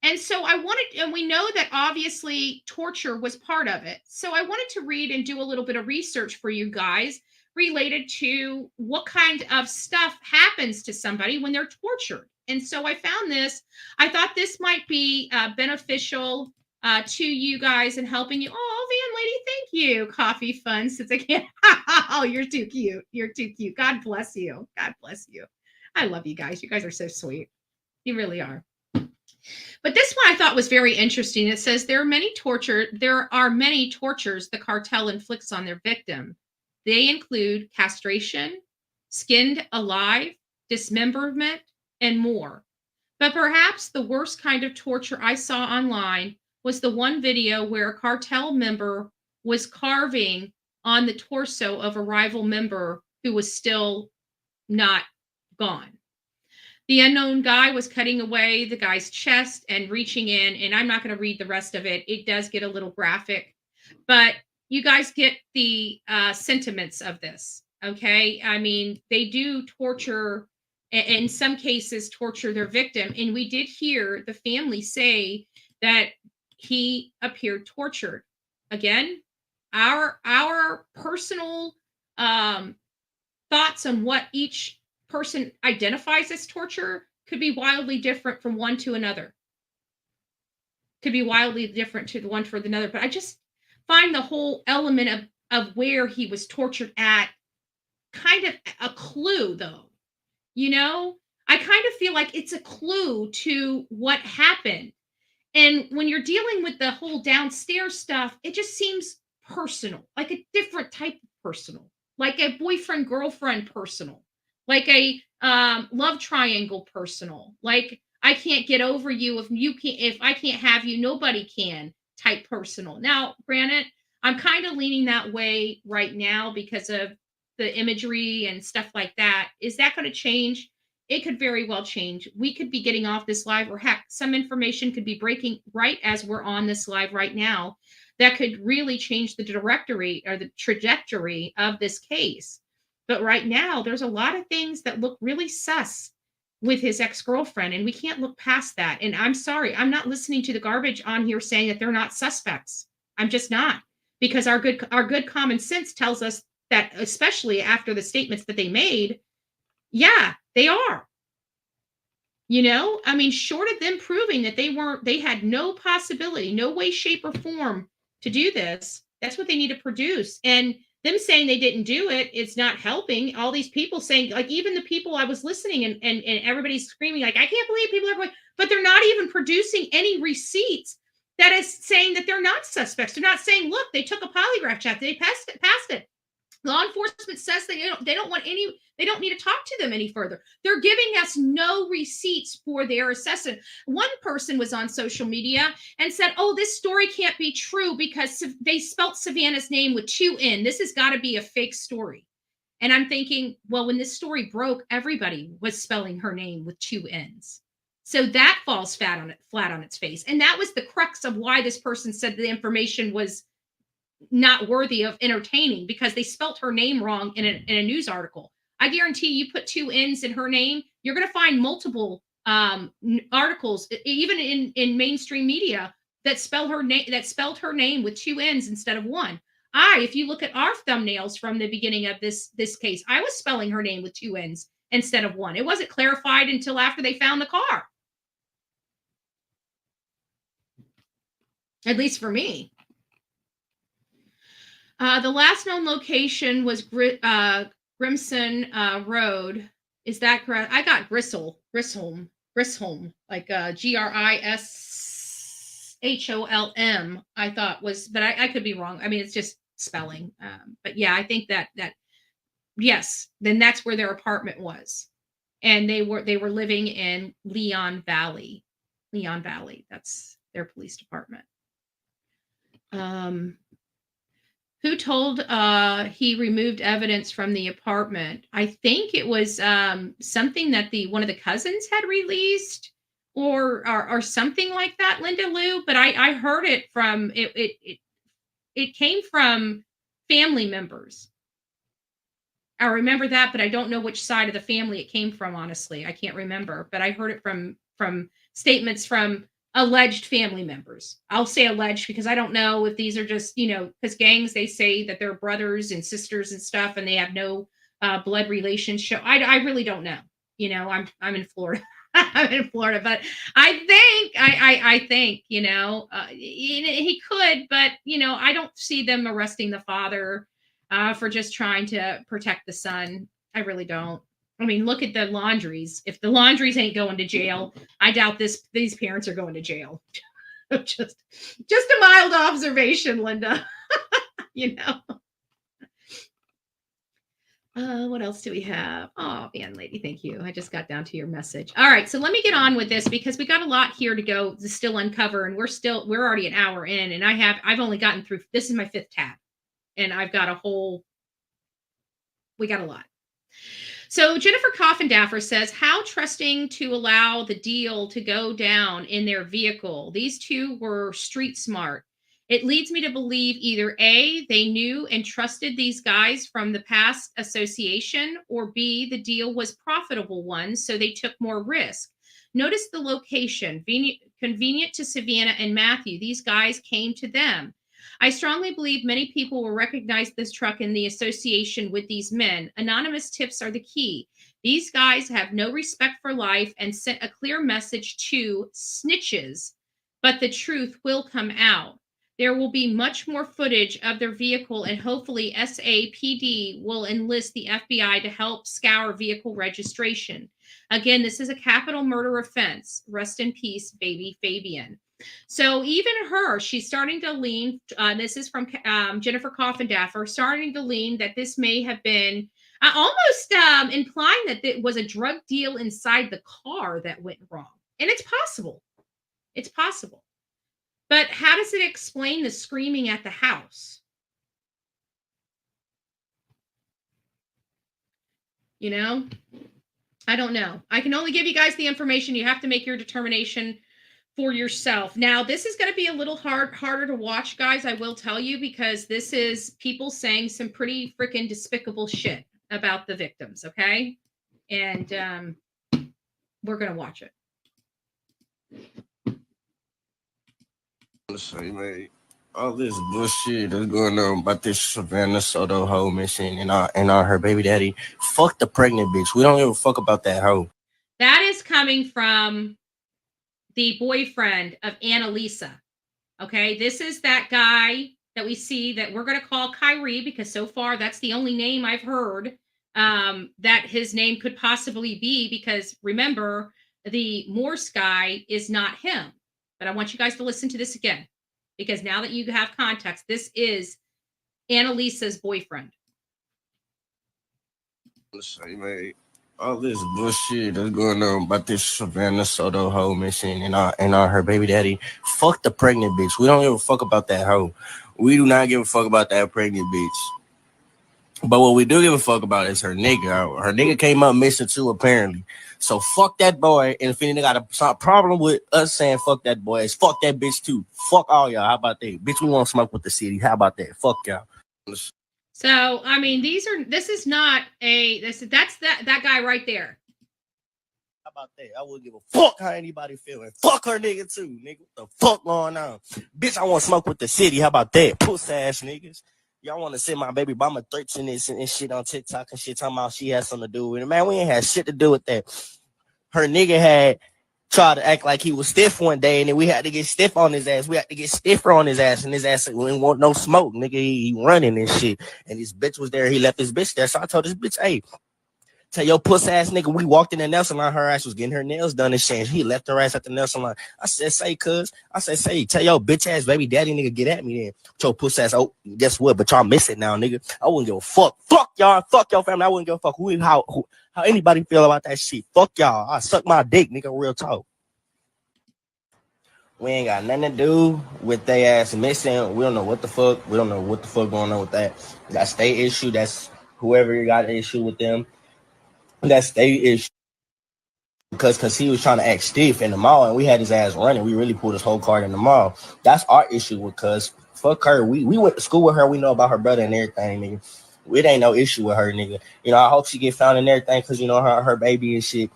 And so and we know that obviously torture was part of it. So I wanted to read and do a little bit of research for you guys related to what kind of stuff happens to somebody when they're tortured. And so I found this. I thought this might be beneficial to you guys and helping you. Oh, Van Lady, thank you. Coffee fun since I can't. Oh, you're too cute. You're too cute. God bless you. God bless you. I love you guys. You guys are so sweet. You really are. But this one I thought was very interesting. It says there are many tortures the cartel inflicts on their victim. They include castration, skinned alive, dismemberment, and more. But perhaps the worst kind of torture I saw online was the one video where a cartel member was carving on the torso of a rival member who was still not gone. The unknown guy was cutting away the guy's chest and reaching in, and I'm not going to read the rest of it. It does get a little graphic, but you guys get the sentiments of this, okay? I mean, they do torture, in some cases, torture their victim, and we did hear the family say that he appeared tortured. Again, our personal thoughts on what each person identifies as torture could be wildly different from one to another. Could be wildly different to the one for another. But I just find the whole element of where he was tortured at kind of a clue, though. You know, I kind of feel like it's a clue to what happened. And when you're dealing with the whole downstairs stuff, it just seems personal, like a different type of personal, like a boyfriend, girlfriend personal. Like a love triangle personal, like I can't get over you if I can't have you, nobody can type personal. Now, granted, I'm kind of leaning that way right now because of the imagery and stuff like that. Is that going to change? It could very well change. We could be getting off this live, or heck, some information could be breaking right as we're on this live right now that could really change the directory or the trajectory of this case. But right now, there's a lot of things that look really sus with his ex-girlfriend, and we can't look past that. And I'm sorry, I'm not listening to the garbage on here saying that they're not suspects. I'm just not, because our good common sense tells us that, especially after the statements that they made, yeah, they are. You know, I mean, short of them proving that they had no possibility, no way, shape, or form to do this, that's what they need to produce. And them saying they didn't do it, it's not helping. All these people saying, like, even the people I was listening and everybody's screaming, like, I can't believe people are going, but they're not even producing any receipts that is saying that they're not suspects. They're not saying, look, they took a polygraph check, they passed it. Law enforcement says they don't need to talk to them any further. They're giving us no receipts for their assessment. One person was on social media and said, oh, this story can't be true because they spelt Savanah's name with 2 N. This has got to be a fake story. And I'm thinking, well, when this story broke, everybody was spelling her name with 2 N's. So that falls flat on its face. And that was the crux of why this person said the information was not worthy of entertaining, because they spelt her name wrong in a news article. I guarantee you put 2 N's in her name, you're going to find multiple articles, even in mainstream media, that spelled her name with 2 N's instead of 1. If you look at our thumbnails from the beginning of this case, I was spelling her name with 2 N's instead of 1. It wasn't clarified until after they found the car. At least for me. The last known location was Grimson Road. Is that correct? I got Grisholm, like Grisholm, I thought was, but I could be wrong. I mean, it's just spelling. But yeah, I think that yes, then that's where their apartment was. And they were living in Leon Valley. That's their police department. Who told he removed evidence from the apartment? I think it was something that one of the cousins had released or something like that, Linda Lou. But I heard it from it came from family members. I remember that, but I don't know which side of the family it came from, honestly. I can't remember, but I heard it from statements from alleged family members. I'll say alleged because I don't know if these are just, because gangs, they say that they're brothers and sisters and stuff, and they have no blood relationship. I really don't know. I'm in Florida. I'm in Florida, but I think, he could, but, I don't see them arresting the father for just trying to protect the son. I really don't. I mean, look at the Laundries. If the Laundries ain't going to jail, I doubt these parents are going to jail. just a mild observation, Linda. What else do we have? Oh, man, lady, thank you. I just got down to your message. All right, so let me get on with this because we got a lot here to go to still uncover, and we're already an hour in, and I've only gotten through. This is my 5th tab, and I've got we got a lot. So Jennifer Coffindaffer says, how trusting to allow the deal to go down in their vehicle. These two were street smart. It leads me to believe either A, they knew and trusted these guys from the past association, or B, the deal was profitable one, so they took more risk. Notice the location, convenient to Savannah and Matthew. These guys came to them. I strongly believe many people will recognize this truck in the association with these men. Anonymous tips are the key. These guys have no respect for life and sent a clear message to snitches, but the truth will come out. There will be much more footage of their vehicle, and hopefully SAPD will enlist the FBI to help scour vehicle registration. Again, this is a capital murder offense. Rest in peace, baby Fabian. So even her, she's starting to lean, this is from Jennifer Coffindaffer, starting to lean that this may have been almost implying that it was a drug deal inside the car that went wrong. And it's possible. It's possible. But how does it explain the screaming at the house? I don't know. I can only give you guys the information. You have to make your determination for yourself. Now, this is going to be a little harder to watch, guys, I will tell you, because this is people saying some pretty freaking despicable shit about the victims, okay? And we're going to watch it. Say, man, all this bullshit that's going on about this Savanah Soto hoe missing and her baby daddy. Fuck the pregnant bitch. We don't give a fuck about that hoe. That is coming from the boyfriend of Analisa. Okay, this is that guy that we see that we're going to call Kyrie, because so far that's the only name I've heard that his name could possibly be, because remember, the Morse guy is not him. But I want you guys to listen to this again, because now that you have context, this is Analisa's boyfriend. Say, man, all this bullshit that's going on about this Savanah Soto hoe missing and her baby daddy. Fuck the pregnant bitch. We don't give a fuck about that hoe. We do not give a fuck about that pregnant bitch. But what we do give a fuck about is her nigga. Her nigga came up missing too, apparently. So fuck that boy. And if any nigga got a problem with us saying fuck that boy, it's fuck that bitch too. Fuck all y'all. How about that? Bitch, we want to smoke with the city. How about that? Fuck y'all. So, I mean, this is not that's that guy right there. How about that? I wouldn't give a fuck how anybody feeling. Fuck her nigga too, nigga. What the fuck going on? Bitch, I want to smoke with the city. How about that? Puss ass niggas. Y'all want to send my baby mama threats and shit on TikTok and shit talking about she has something to do with it. Man, we ain't had shit to do with that. Her nigga had tried to act like he was stiff one day, and then we had to get stiff on his ass. We had to get stiffer on his ass, and his ass didn't want no smoke. Nigga, he running and shit. And his bitch was there. He left his bitch there. So I told this bitch, hey, tell your puss ass nigga, we walked in the nail salon. Her ass was getting her nails done and shit. He left her ass at the nail salon. I said, say, cuz. I said, say, tell your bitch ass baby daddy nigga get at me then. Your puss ass, oh, guess what? But y'all miss it now, nigga. I wouldn't give a fuck. Fuck y'all. Fuck your family. I wouldn't give a fuck how anybody feel about that shit. Fuck y'all. I suck my dick, nigga, real talk. We ain't got nothing to do with they ass missing. We don't know what the fuck. We don't know what the fuck going on with that. That's their issue. That's whoever got an issue with them. That's their issue. Because he was trying to act stiff in the mall and we had his ass running. We really pulled his whole card in the mall. That's our issue with cuz. Fuck her. We went to school with her. We know about her brother and everything, nigga. It ain't no issue with her, nigga. You know, I hope she get found and everything because you know her baby and shit.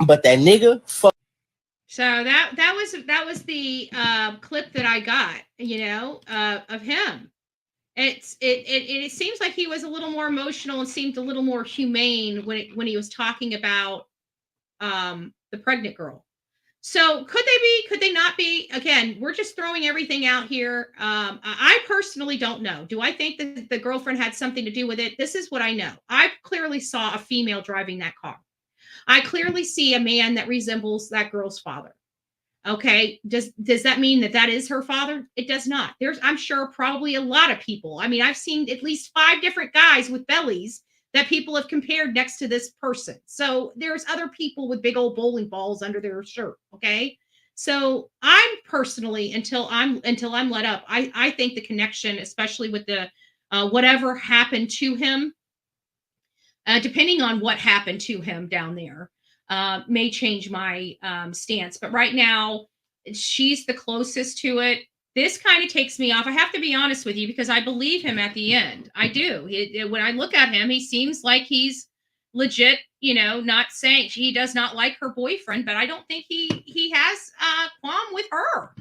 But that nigga, fuck. So that was the clip that I got, of him. It seems like he was a little more emotional and seemed a little more humane when he was talking about the pregnant girl. So could they not be? Again, we're just throwing everything out here. I personally don't know. Do I think that the girlfriend had something to do with it? This is what I know. I clearly saw a female driving that car. I clearly see a man that resembles that girl's father. Okay. Does that mean that is her father? It does not. I'm sure probably a lot of people. I mean, I've seen at least 5 different guys with bellies that people have compared next to this person. So there's other people with big old bowling balls under their shirt. Okay. So I'm personally, until I'm let up, I think the connection, especially with the whatever happened to him, depending on what happened to him down there, may change my stance. But right now, she's the closest to it. This kind of takes me off. I have to be honest with you because I believe him at the end. I do. When I look at him, he seems like he's legit, not saying he does not like her boyfriend, but I don't think he has a qualm with her.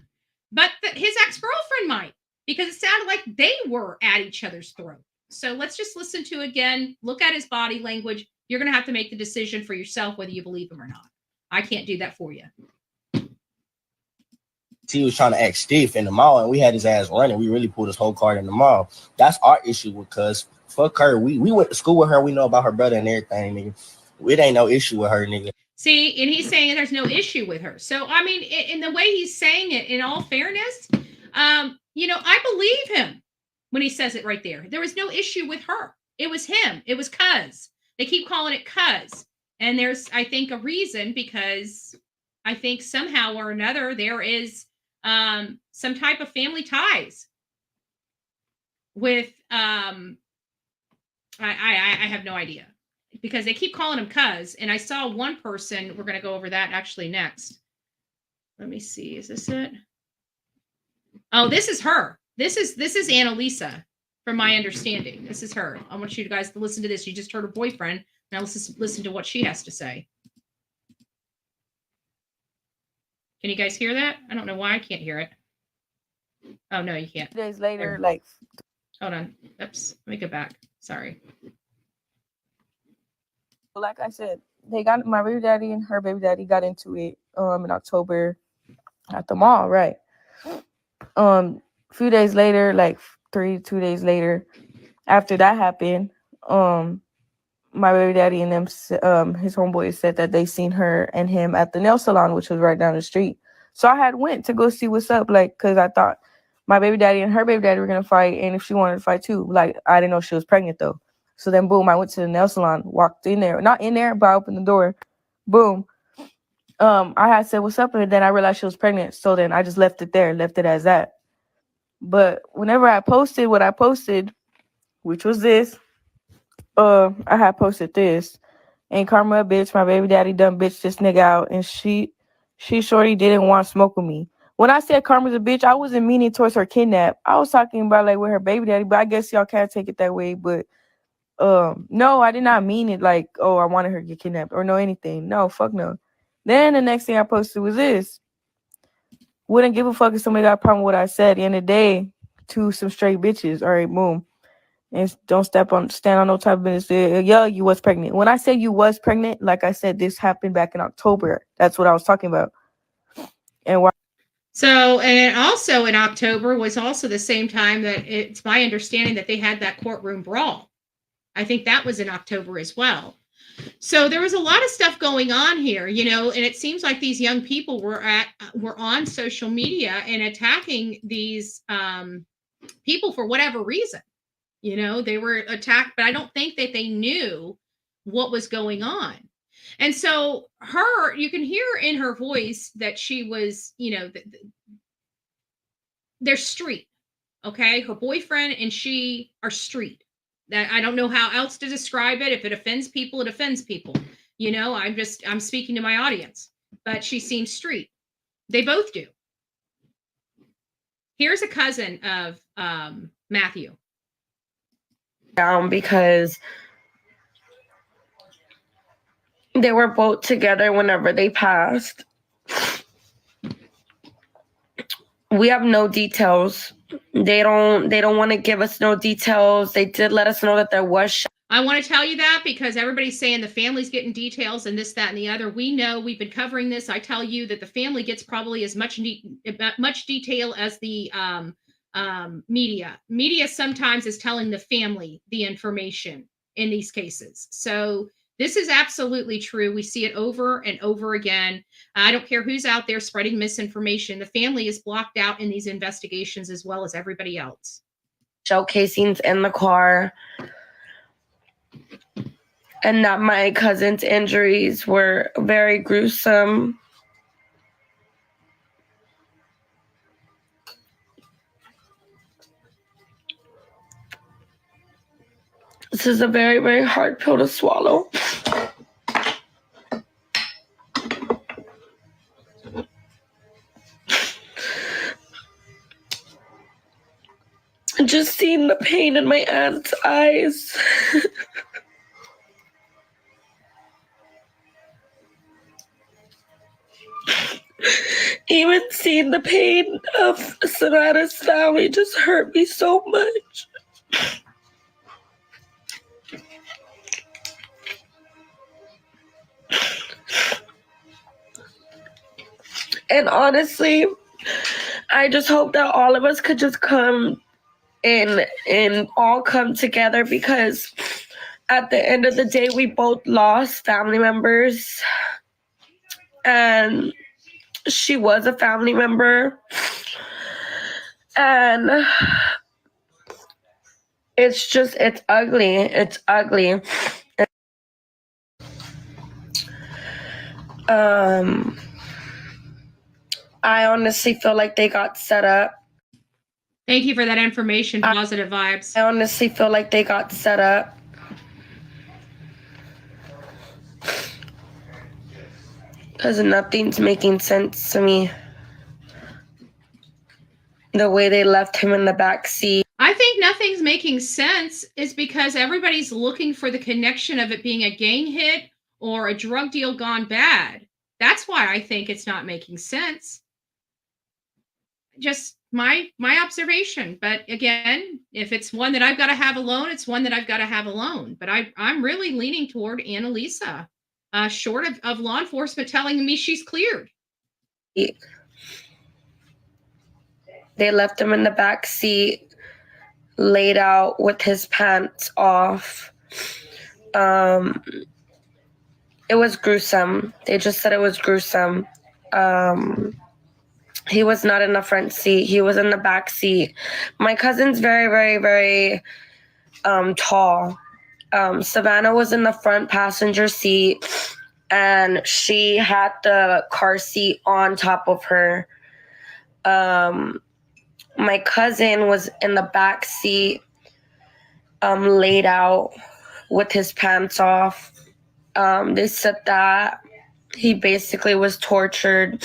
But his ex-girlfriend might, because it sounded like they were at each other's throat. So let's just listen to again, look at his body language. You're going to have to make the decision for yourself whether you believe him or not. I can't do that for you. He was trying to act stiff in the mall and we had his ass running. We really pulled his whole card in the mall. That's our issue with cuz. Fuck her. We went to school with her. We know about her brother and everything, nigga. It ain't no issue with her, nigga. See, and he's saying there's no issue with her. So, I mean, in the way he's saying it, in all fairness, I believe him when he says it right there. There was no issue with her. It was him. It was cuz. They keep calling it cuz. And there's, I think, a reason, because I think somehow or another there is some type of family ties with, I have no idea, because they keep calling him cuz. And I saw one person, we're going to go over that actually next. Let me see. Is this it? Oh, this is her. This is Analisa, from my understanding. This is her. I want you guys to listen to this. You just heard her boyfriend. Now let's listen to what she has to say. Can you guys hear that? I don't know why I can't hear it. Oh, no, you can't. Days later, Hold on. Oops. Let me go back. Sorry. like I said, my baby daddy and her baby daddy got into it in October at the mall, right? A few days later, 2 days later, after that happened, my baby daddy and them, his homeboys said that they seen her and him at the nail salon, which was right down the street. So I had went to go see what's up, because I thought my baby daddy and her baby daddy were gonna fight, and if she wanted to fight too, I didn't know she was pregnant though. So then, boom, I went to the nail salon, walked in there, not in there, but I opened the door. Boom. I had said what's up, and then I realized she was pregnant. So then I just left it there, left it as that. But whenever I posted what I posted, which was this, I had posted this. Ain't karma a bitch? My baby daddy done bitch this nigga out, and she shorty didn't want to smoke with me. When I said karma's a bitch, I wasn't meaning towards her kidnap. I was talking about with her baby daddy, but I guess y'all can't take it that way. But no, I did not mean it I wanted her to get kidnapped or no anything. No, fuck no. Then the next thing I posted was this. Wouldn't give a fuck if somebody got a problem with what I said. At the end of the day, to some straight bitches. All right, boom. And don't stand on no type of business. Yeah, you was pregnant. When I said you was pregnant, like I said, this happened back in October. That's what I was talking about. And why? So, and also in October was also the same time that it's my understanding that they had that courtroom brawl. I think that was in October as well. So there was a lot of stuff going on here, and it seems like these young people were on social media and attacking these people for whatever reason. They were attacked, but I don't think that they knew what was going on. And so you can hear in her voice that she was, they're street. Okay. Her boyfriend and she are street. That I don't know how else to describe it. If it offends people, it offends people. You know, I'm speaking to my audience, but she seems street. They both do. Here's a cousin of Matthew. Down because they were both together whenever they passed. We have no details. They don't want to give us no details. They did let us know that there was. I want to tell you that because everybody's saying the family's getting details and this, that, and the other. We know, we've been covering this. I tell you that the family gets probably as much detail as the media. Media sometimes is telling the family the information in these cases. So this is absolutely true. We see it over and over again. I don't care who's out there spreading misinformation. The family is blocked out in these investigations as well as everybody else. Shell casings in the car. And that my cousin's injuries were very gruesome. This is a very, very hard pill to swallow. Just seeing the pain in my aunt's eyes. Even seeing the pain of Savanah's family just hurt me so much. And honestly, I just hope that all of us could just come and all come together, because at the end of the day, we both lost family members. And she was a family member. And it's ugly. It's ugly. I honestly feel like they got set up. Thank you for that information. Positive vibes. I honestly feel like they got set up. Because nothing's making sense to me. The way they left him in the back seat. I think nothing's making sense is because everybody's looking for the connection of it being a gang hit or a drug deal gone bad. That's why I think it's not making sense. Just my observation. But again, if it's one that I've got to have alone, it's one that I've got to have alone. But I'm really leaning toward Analisa, short of law enforcement telling me she's cleared. They left him in the back seat, laid out with his pants off. It was gruesome. They just said it was gruesome. He was not in the front seat. He was in the back seat. My cousin's very, very, very tall. Savanah was in the front passenger seat, and she had the car seat on top of her. My cousin was in the back seat, laid out with his pants off. They said that he basically was tortured.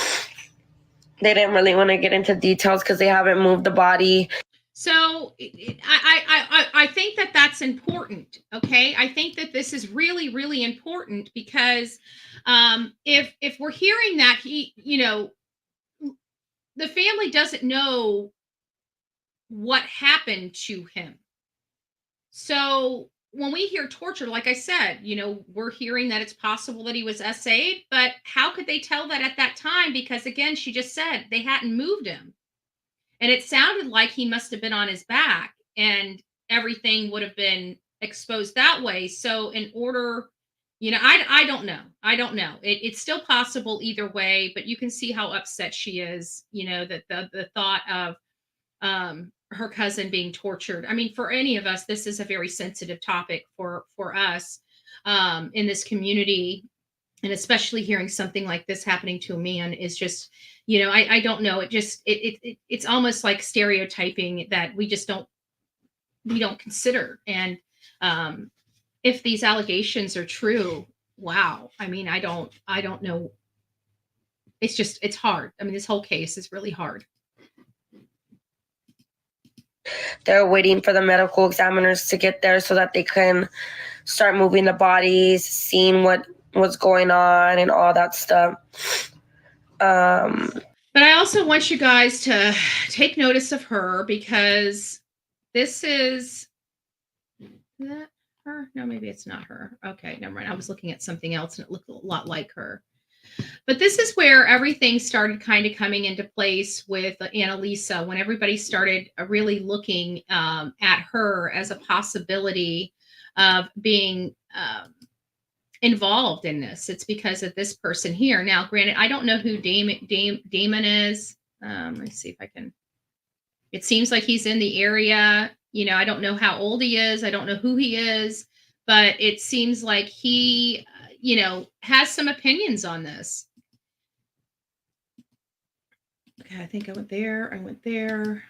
They didn't really want to get into details because they haven't moved the body. So I think that that's important. Okay. I think that this is really, really important because if we're hearing that the family doesn't know what happened to him. So when we hear torture, like I said, we're hearing that it's possible that he was SA'd, but how could they tell that at that time? Because again, she just said they hadn't moved him. And it sounded like he must have been on his back and everything would have been exposed that way. So in order, I don't know. I don't know. It's still possible either way, but you can see how upset she is, that the thought of her cousin being tortured. I mean, for any of us, this is a very sensitive topic for us in this community. And especially hearing something like this happening to a man is just, you know, I don't know. It's almost like stereotyping that we don't consider. And if these allegations are true, wow. I mean, I don't know. It's hard. I mean, this whole case is really hard. They're waiting for the medical examiners to get there so that they can start moving the bodies, seeing what's going on and all that stuff. But I also want you guys to take notice of her, because this is that her? No, maybe it's not her. Okay, never mind. I was looking at something else and it looked a lot like her. But this is where everything started kind of coming into place with Analisa, when everybody started really looking at her as a possibility of being involved in this. It's because of this person here. Now, granted, I don't know who Damon is. Let me see if I can. It seems like he's in the area. You know, I don't know how old he is. I don't know who he is, but it seems like he, you know, has some opinions on this. Okay, I think I went there.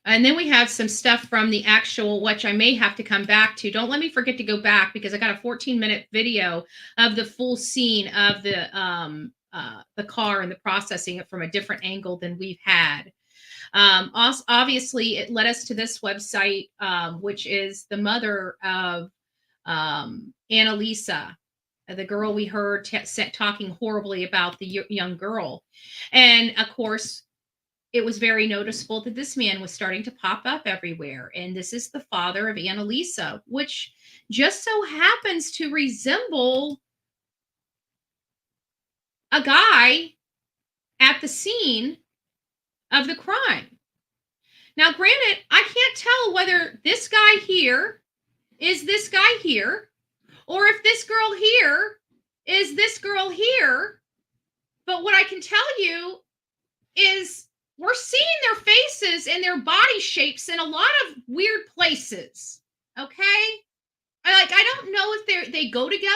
And then we have some stuff from the actual, which I may have to come back to. Don't let me forget to go back, because I got a 14-minute video of the full scene of the car and the processing it from a different angle than we've had. Also, obviously, it led us to this website, which is the mother of Analisa, the girl we heard talking horribly about the young girl. And of course, it was very noticeable that this man was starting to pop up everywhere. And this is the father of Analisa, which just so happens to resemble a guy at the scene of the crime. Now, granted, I can't tell whether this guy here is this guy here, or if this girl here is this girl here. But what I can tell you is we're seeing their faces and their body shapes in a lot of weird places. Okay? I don't know if they go together.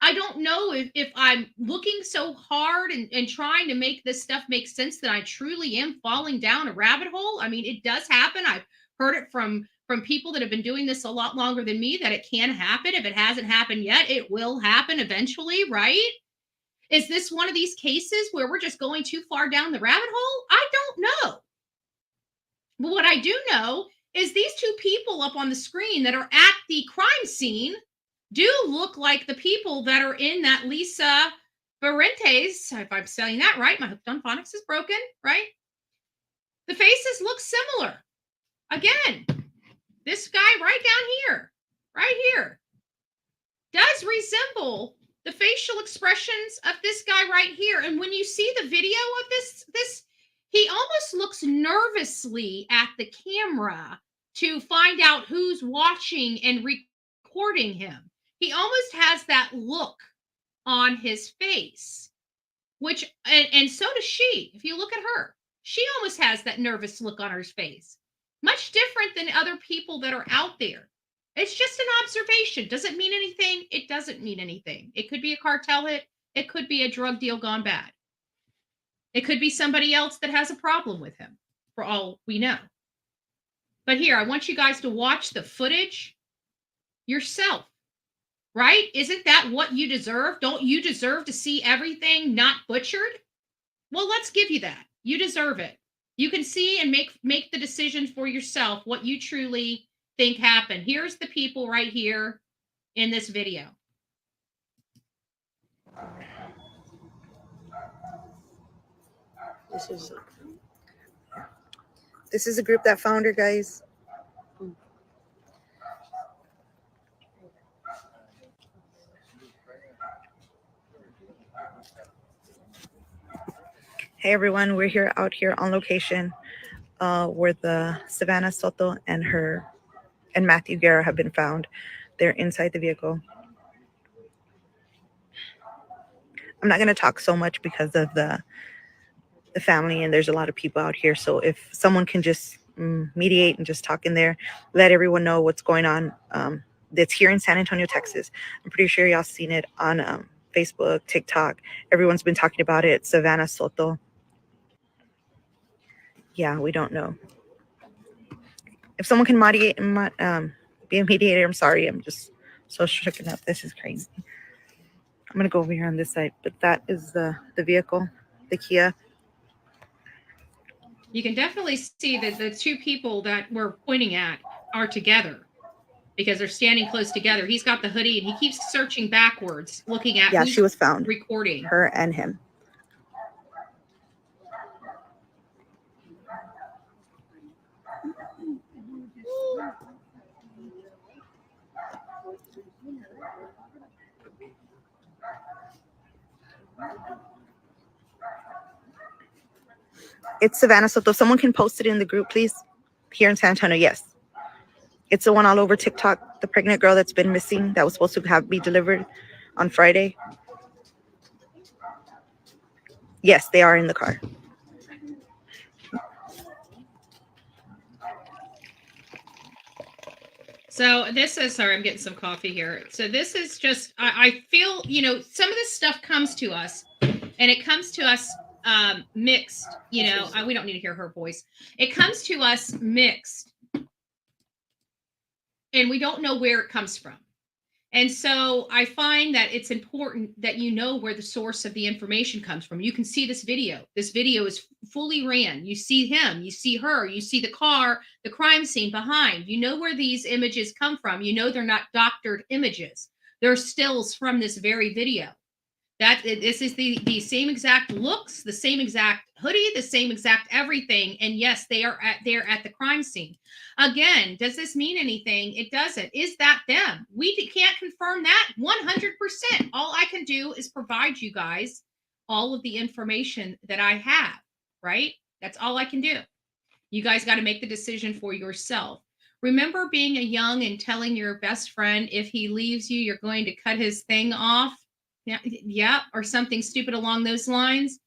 I don't know if I'm looking so hard and trying to make this stuff make sense that I truly am falling down a rabbit hole. I mean, it does happen. I've heard it from people that have been doing this a lot longer than me, that it can happen. If it hasn't happened yet, it will happen eventually, right? Is this one of these cases where we're just going too far down the rabbit hole? I don't know. But what I do know is these two people up on the screen that are at the crime scene do look like the people that are in that Lisa Barrentes, if I'm saying that right, my hooked on phonics is broken, right? The faces look similar. Again, this guy right here, does resemble the facial expressions of this guy right here. And when you see the video of this, he almost looks nervously at the camera to find out who's watching and recording him. He almost has that look on his face, which, and so does she. If you look at her, she almost has that nervous look on her face. Much different than other people that are out there. It's just an observation. Does it mean anything? It doesn't mean anything. It could be a cartel hit. It could be a drug deal gone bad. It could be somebody else that has a problem with him, for all we know. But here, I want you guys to watch the footage yourself, right? Isn't that what you deserve? Don't you deserve to see everything not butchered? Well, let's give you that. You deserve it. You can see and make the decision for yourself what you truly think happened. Here's the people right here in this video. This is a group that found her, guys. Hey everyone, we're out here on location where the Savanah Soto and Matthew Guerra have been found. They're inside the vehicle. I'm not going to talk so much because of the family, and there's a lot of people out here. So if someone can just mediate and just talk in there, let everyone know what's going on. That's here in San Antonio, Texas. I'm pretty sure y'all seen it on Facebook, TikTok. Everyone's been talking about it. Savanah Soto. Yeah, we don't know. If someone can be a mediator, I'm sorry. I'm just so shooken up. This is crazy. I'm going to go over here on this side. But that is the vehicle, the Kia. You can definitely see that the two people that we're pointing at are together because they're standing close together. He's got the hoodie and he keeps searching backwards, looking at Yeah, who's she was found. recording. Her and him. It's Savanah Soto. If someone can post it in the group, please. Here in San Antonio, yes. It's the one all over TikTok, the pregnant girl that's been missing, that was supposed to be delivered on Friday. Yes, they are in the car. So this is, sorry, I'm getting some coffee here. So this is just, I feel, some of this stuff comes to us and it comes to us mixed, we don't need to hear her voice. It comes to us mixed and we don't know where it comes from. And so I find that it's important that you know where the source of the information comes from. You can see this video. This video is fully ran. You see him, you see her, you see the car, the crime scene behind. You know where these images come from. You know they're not doctored images. They're stills from this very video. This is the same exact looks, the same exact hoodie, the same exact everything. And yes, they're at the crime scene. Again, does this mean anything? It doesn't. Is that them? We can't confirm that 100%. All I can do is provide you guys all of the information that I have, right? That's all I can do. You guys got to make the decision for yourself. Remember being a young and telling your best friend if he leaves you, you're going to cut his thing off? Yeah, or something stupid along those lines.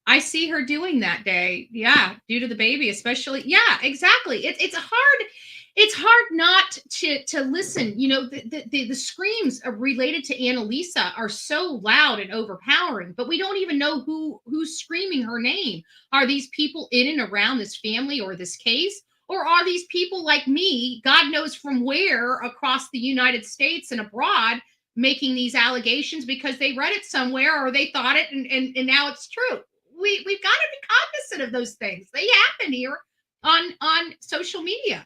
I see her doing that day. Yeah, due to the baby, especially. Yeah, exactly. It's hard not to listen. The screams related to Analisa are so loud and overpowering, but we don't even know who's screaming her name. Are these people in and around this family or this case? Or are these people like me, God knows from where across the United States and abroad, making these allegations because they read it somewhere or they thought it and now it's true? We've got to be cognizant of those things. They happen here on social media.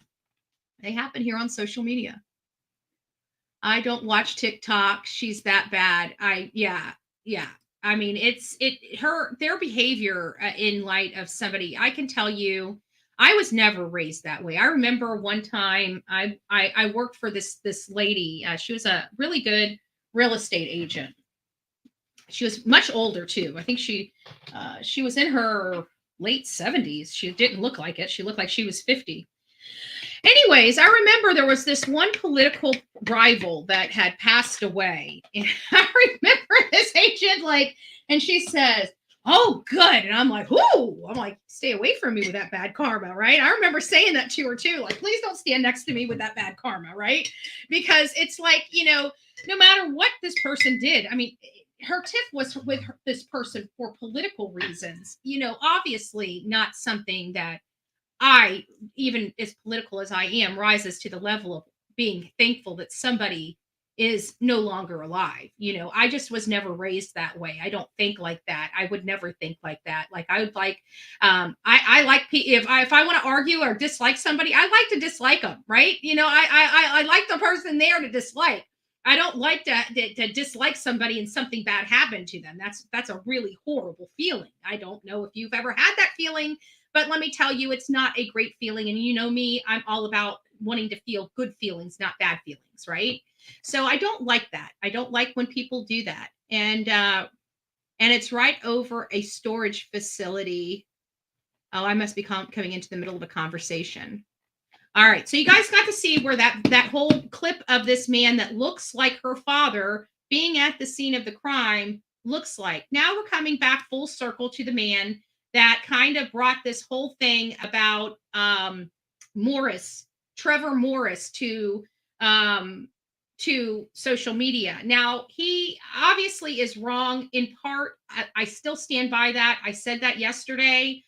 They happen here on social media. I don't watch TikTok. She's that bad. Yeah. I mean, their behavior in light of somebody. I can tell you, I was never raised that way. I remember one time I worked for this lady. She was a really good real estate agent. She was much older too. I think she was in her late 70s. She didn't look like it. She looked like she was 50. Anyways, I remember there was this one political rival that had passed away. And I remember this agent and she says, "Oh, good." And I'm like, "Ooh," I'm like, "Stay away from me with that bad karma," right? I remember saying that to her too. Like, please don't stand next to me with that bad karma, right? Because it's like, no matter what this person did, I mean, her tiff was with this person for political reasons, obviously not something that I, even as political as I am, rises to the level of being thankful that somebody is no longer alive. I just was never raised that way. I don't think like that. I would never think like that. Like I would like, I like, if I want to argue or dislike somebody, I like to dislike them, right? I like the person there to dislike. I don't like to dislike somebody and something bad happened to them. That's a really horrible feeling. I don't know if you've ever had that feeling, but let me tell you, it's not a great feeling. And you know me, I'm all about wanting to feel good feelings, not bad feelings, right? So I don't like that. I don't like when people do that. And it's right over a storage facility. Oh, I must be coming into the middle of a conversation. All right. So you guys got to see where that whole clip of this man that looks like her father being at the scene of the crime looks like. Now we're coming back full circle to the man that kind of brought this whole thing about Trevor Morris to to social media. Now, he obviously is wrong in part. I still stand by that. I said that yesterday.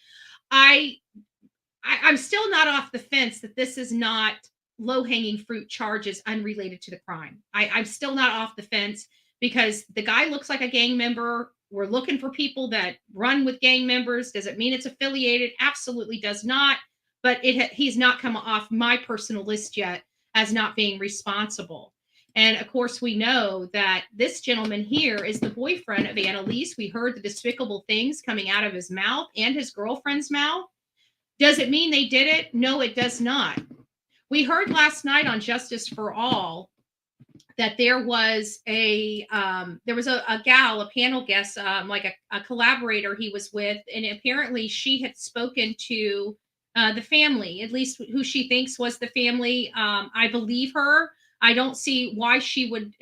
I'm still not off the fence that this is not low-hanging fruit charges unrelated to the crime. I'm still not off the fence because the guy looks like a gang member. We're looking for people that run with gang members. Does it mean it's affiliated? Absolutely does not. But he's not come off my personal list yet as not being responsible. And of course, we know that this gentleman here is the boyfriend of Annalise. We heard the despicable things coming out of his mouth and his girlfriend's mouth. Does it mean they did it? No, it does not. We heard last night on Justice for All that there was a gal, a panel guest, like a collaborator he was with, and apparently she had spoken to the family, at least who she thinks was the family. I believe her. I don't see why she would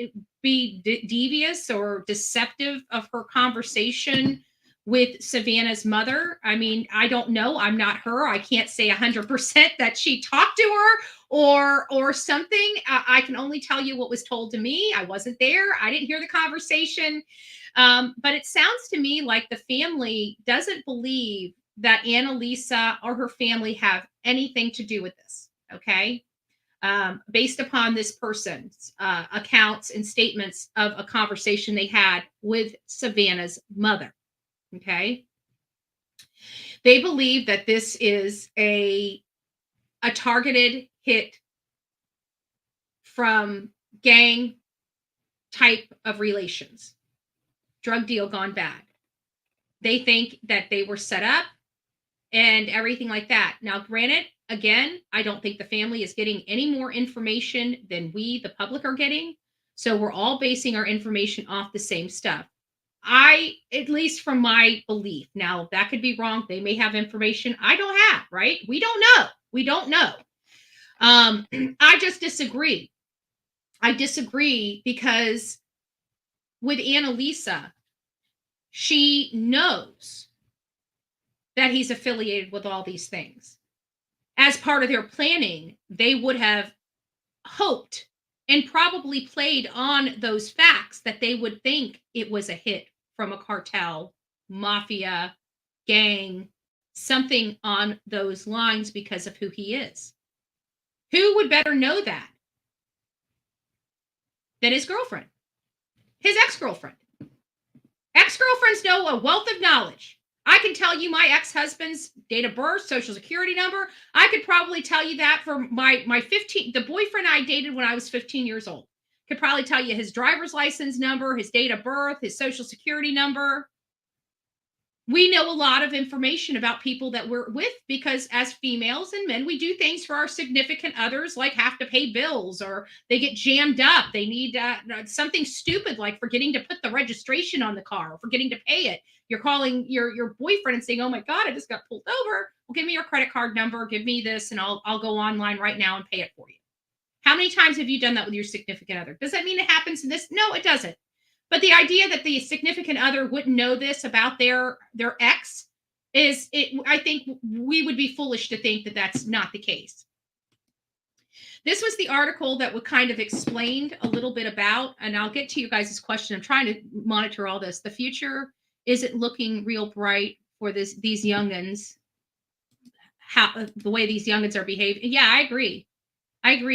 be devious or deceptive of her conversation with Savanah's mother. I mean, I don't know. I'm not her. I can't say 100% that she talked to her or something. I can only tell you what was told to me. I wasn't there. I didn't hear the conversation. But it sounds to me like the family doesn't believe that Analisa or her family have anything to do with this. Okay. Based upon this person's accounts and statements of a conversation they had with Savanah's mother. Okay. They believe that this is a targeted hit from gang type of relations, drug deal gone bad. They think that they were set up and everything like that. Now, granted, again, I don't think the family is getting any more information than we, the public, are getting. So we're all basing our information off the same stuff. At least from my belief. Now, that could be wrong. They may have information I don't have, right? We don't know. We don't know. I just disagree. I disagree because with Analisa, she knows that he's affiliated with all these things. As part of their planning, they would have hoped and probably played on those facts that they would think it was a hit from a cartel, mafia, gang, something on those lines because of who he is. Who would better know that than his girlfriend, his ex-girlfriend? Ex-girlfriends know a wealth of knowledge. I can tell you my ex-husband's date of birth, social security number. I could probably tell you that for the boyfriend I dated when I was 15 years old. Could probably tell you his driver's license number, his date of birth, his social security number. We know a lot of information about people that we're with because as females and men, we do things for our significant others, like have to pay bills or they get jammed up. They need something stupid like forgetting to put the registration on the car or forgetting to pay it. You're calling your boyfriend and saying, "Oh my God, I just got pulled over. Well, give me your credit card number, give me this, and I'll go online right now and pay it for you." How many times have you done that with your significant other? Does that mean it happens in this? No, it doesn't. But the idea that the significant other wouldn't know this about their ex I think we would be foolish to think that that's not the case. This was the article that would kind of explained a little bit about, and I'll get to you guys' question. I'm trying to monitor all this. The future isn't looking real bright for these youngins, the way these youngins are behaving. Yeah, I agree.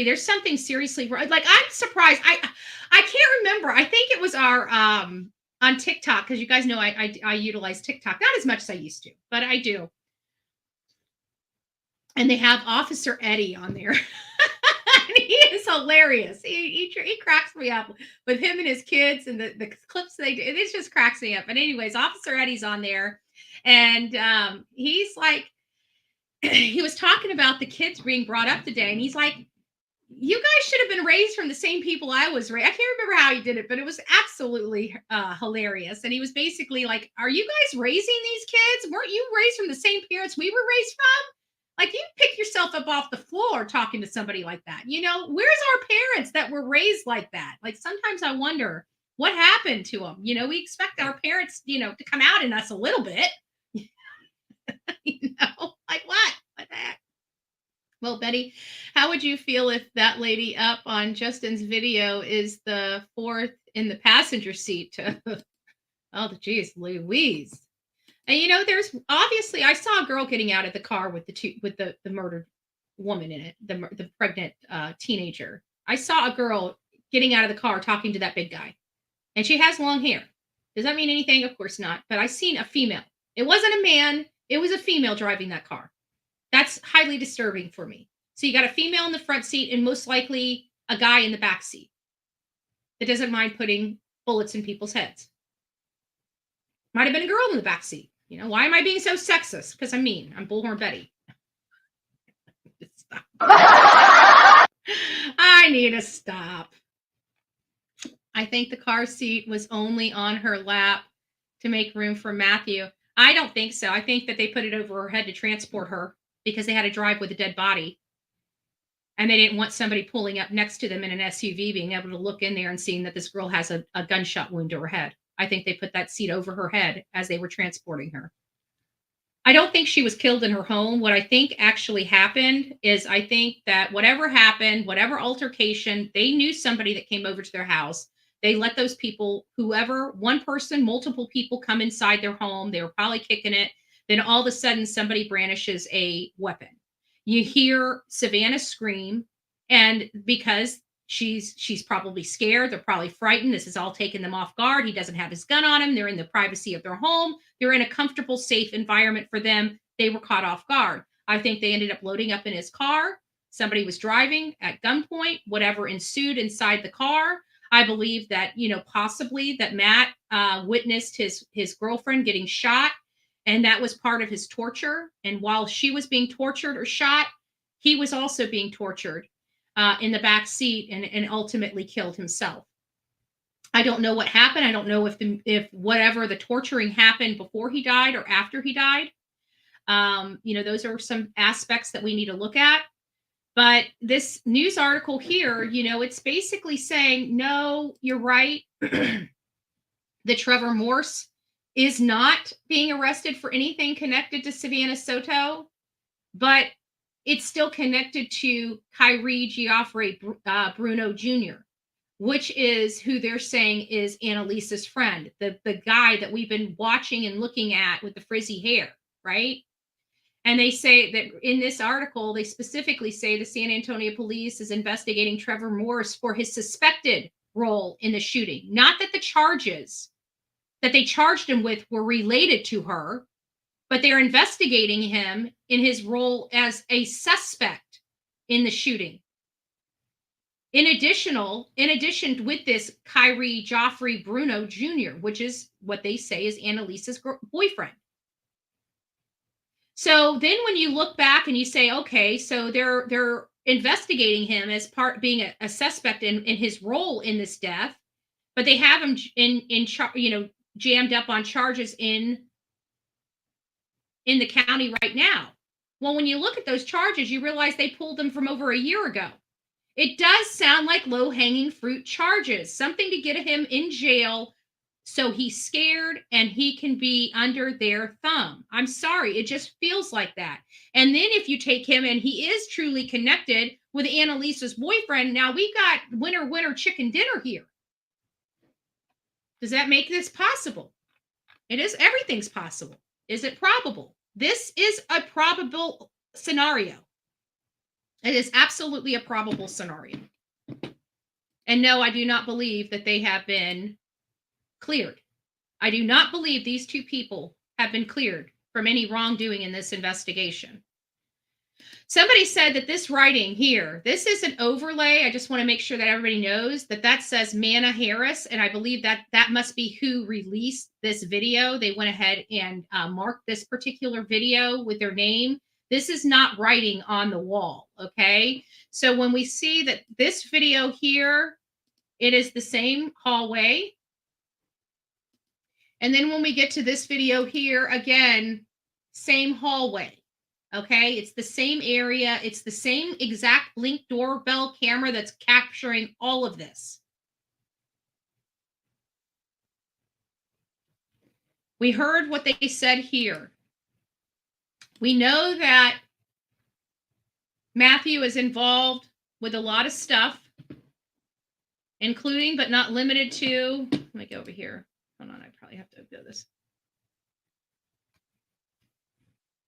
There's something seriously wrong. Like, I'm surprised. I can't remember. I think it was our on TikTok, because you guys know I utilize TikTok, not as much as I used to, but I do. And they have Officer Eddie on there. And he is hilarious. He cracks me up with him and his kids and the clips they do. It just cracks me up. But anyways, Officer Eddie's on there, and he's like, he was talking about the kids being brought up today, and he's like, "You guys should have been raised from the same people I was raised." I can't remember how he did it, but it was absolutely hilarious. And he was basically like, "Are you guys raising these kids? Weren't you raised from the same parents we were raised from? Like, you pick yourself up off the floor talking to somebody like that. You know, where's our parents that were raised like that?" Like, sometimes I wonder what happened to them. You know, we expect our parents, to come out in us a little bit. Like what? What the heck? Well, Betty, how would you feel if that lady up on Justin's video is the fourth in the passenger seat? Oh, geez, Louise. And you know, there's obviously I saw a girl getting out of the car with the murdered woman in it, the pregnant teenager. I saw a girl getting out of the car talking to that big guy, and she has long hair. Does that mean anything? Of course not. But I seen a female. It wasn't a man. It was a female driving that car. That's highly disturbing for me. So you got a female in the front seat and most likely a guy in the back seat that doesn't mind putting bullets in people's heads. Might have been a girl in the back seat. You know, why am I being so sexist? Because I'm mean. I'm Bullhorn Betty. I need to stop. I think the car seat was only on her lap to make room for Matthew. I don't think so. I think that they put it over her head to transport her because they had to drive with a dead body. And they didn't want somebody pulling up next to them in an SUV being able to look in there and seeing that this girl has a gunshot wound to her head. I think they put that seat over her head as they were transporting her. I don't think she was killed in her home. What I think actually happened is I think that whatever happened, whatever altercation, they knew somebody that came over to their house. They let those people, whoever, one person, multiple people come inside their home. They were probably kicking it. Then all of a sudden, somebody brandishes a weapon. You hear Savanah scream, and because she's probably scared, they're probably frightened. This is all taking them off guard. He doesn't have his gun on him. They're in the privacy of their home. They're in a comfortable, safe environment for them. They were caught off guard. I think they ended up loading up in his car. Somebody was driving at gunpoint, whatever ensued inside the car. I believe that, you know, possibly that Matt witnessed his girlfriend getting shot, and that was part of his torture. And while she was being tortured or shot, he was also being tortured in the back seat and ultimately killed himself. I don't know what happened. I don't know if whatever the torturing happened before he died or after he died. You know, those are some aspects that we need to look at. But this news article here, you know, it's basically saying, no, you're right. That Trevor Morse is not being arrested for anything connected to Savanah Soto, but it's still connected to Kyrie Geoffrey Bruno Jr., which is who they're saying is Analisa's friend, the guy that we've been watching and looking at with the frizzy hair, right? And they say that in this article, they specifically say the San Antonio police is investigating Trevor Morse for his suspected role in the shooting. Not that the charges that they charged him with were related to her, but they're investigating him in his role as a suspect in the shooting. In addition with this Kyrie Geoffrey Bruno Jr., which is what they say is Analisa's boyfriend. So then when you look back and you say, okay, so they're investigating him as being a suspect in his role in this death, but they have him jammed up on charges in the county right now. Well, when you look at those charges, you realize they pulled them from over a year ago. It does sound like low-hanging fruit charges, something to get him in jail so he's scared and he can be under their thumb. I'm sorry, it just feels like that. And then if you take him and he is truly connected with Analisa's boyfriend, now we got winner chicken dinner here. Does that make this possible? It is. Everything's possible. Is it probable? This is a probable scenario. It is absolutely a probable scenario. And no, I do not believe that they have been cleared. I do not believe these two people have been cleared from any wrongdoing in this investigation. Somebody said that this writing here, this is an overlay. I just want to make sure that everybody knows that says Mana Harris, and I believe that must be who released this video. They went ahead and marked this particular video with their name. This is not writing on the wall, okay? So when we see that this video here, it is the same hallway. And then when we get to this video here, again, same hallway. Okay, it's the same area. It's the same exact Blink doorbell camera that's capturing all of this. We heard what they said here. We know that Matthew is involved with a lot of stuff, including but not limited to, let me go over here. Hold on, I probably have to do this.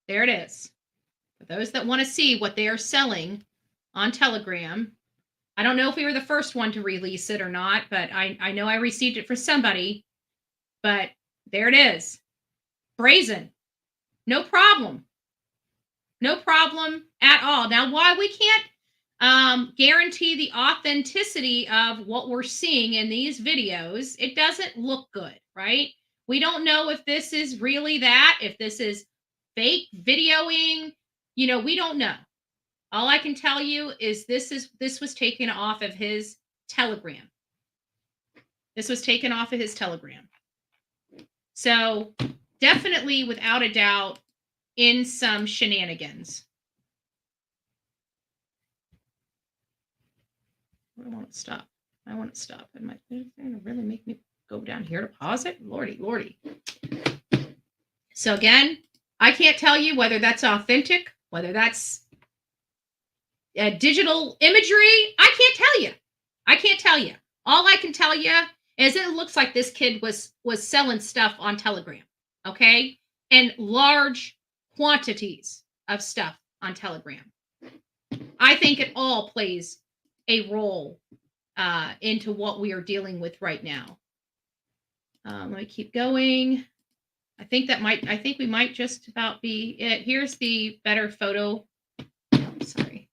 There it is. For those that want to see what they are selling on Telegram, I don't know if we were the first one to release it or not, but I know I received it for somebody. But there it is. Brazen. No problem. No problem at all. Now, why we can't guarantee the authenticity of what we're seeing in these videos, it doesn't look good, right? We don't know if this is really that, if this is fake videoing, we don't know. All I can tell you is this was taken off of his Telegram. This was taken off of his Telegram. So definitely, without a doubt, in some shenanigans. I want to stop. I want to stop. Am I going to really make me go down here to pause it? Lordy, lordy. So again, I can't tell you whether that's authentic, whether that's digital imagery. I can't tell you. I can't tell you. All I can tell you is it looks like this kid was selling stuff on Telegram, okay? And large quantities of stuff on Telegram. I think it all plays a role into what we are dealing with right now. Let me keep going. I think we might just about be it. Here's the better photo. Sorry.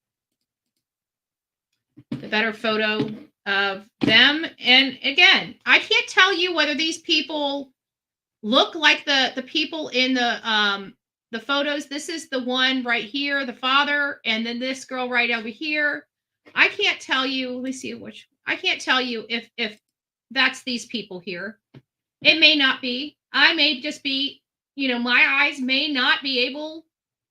The better photo of them. And again, I can't tell you whether these people look like the people in the photos. This is the one right here, the father, and then this girl right over here. I can't tell you. Let me see which. I can't tell you if that's these people here. It may not be. I may just be, my eyes may not be able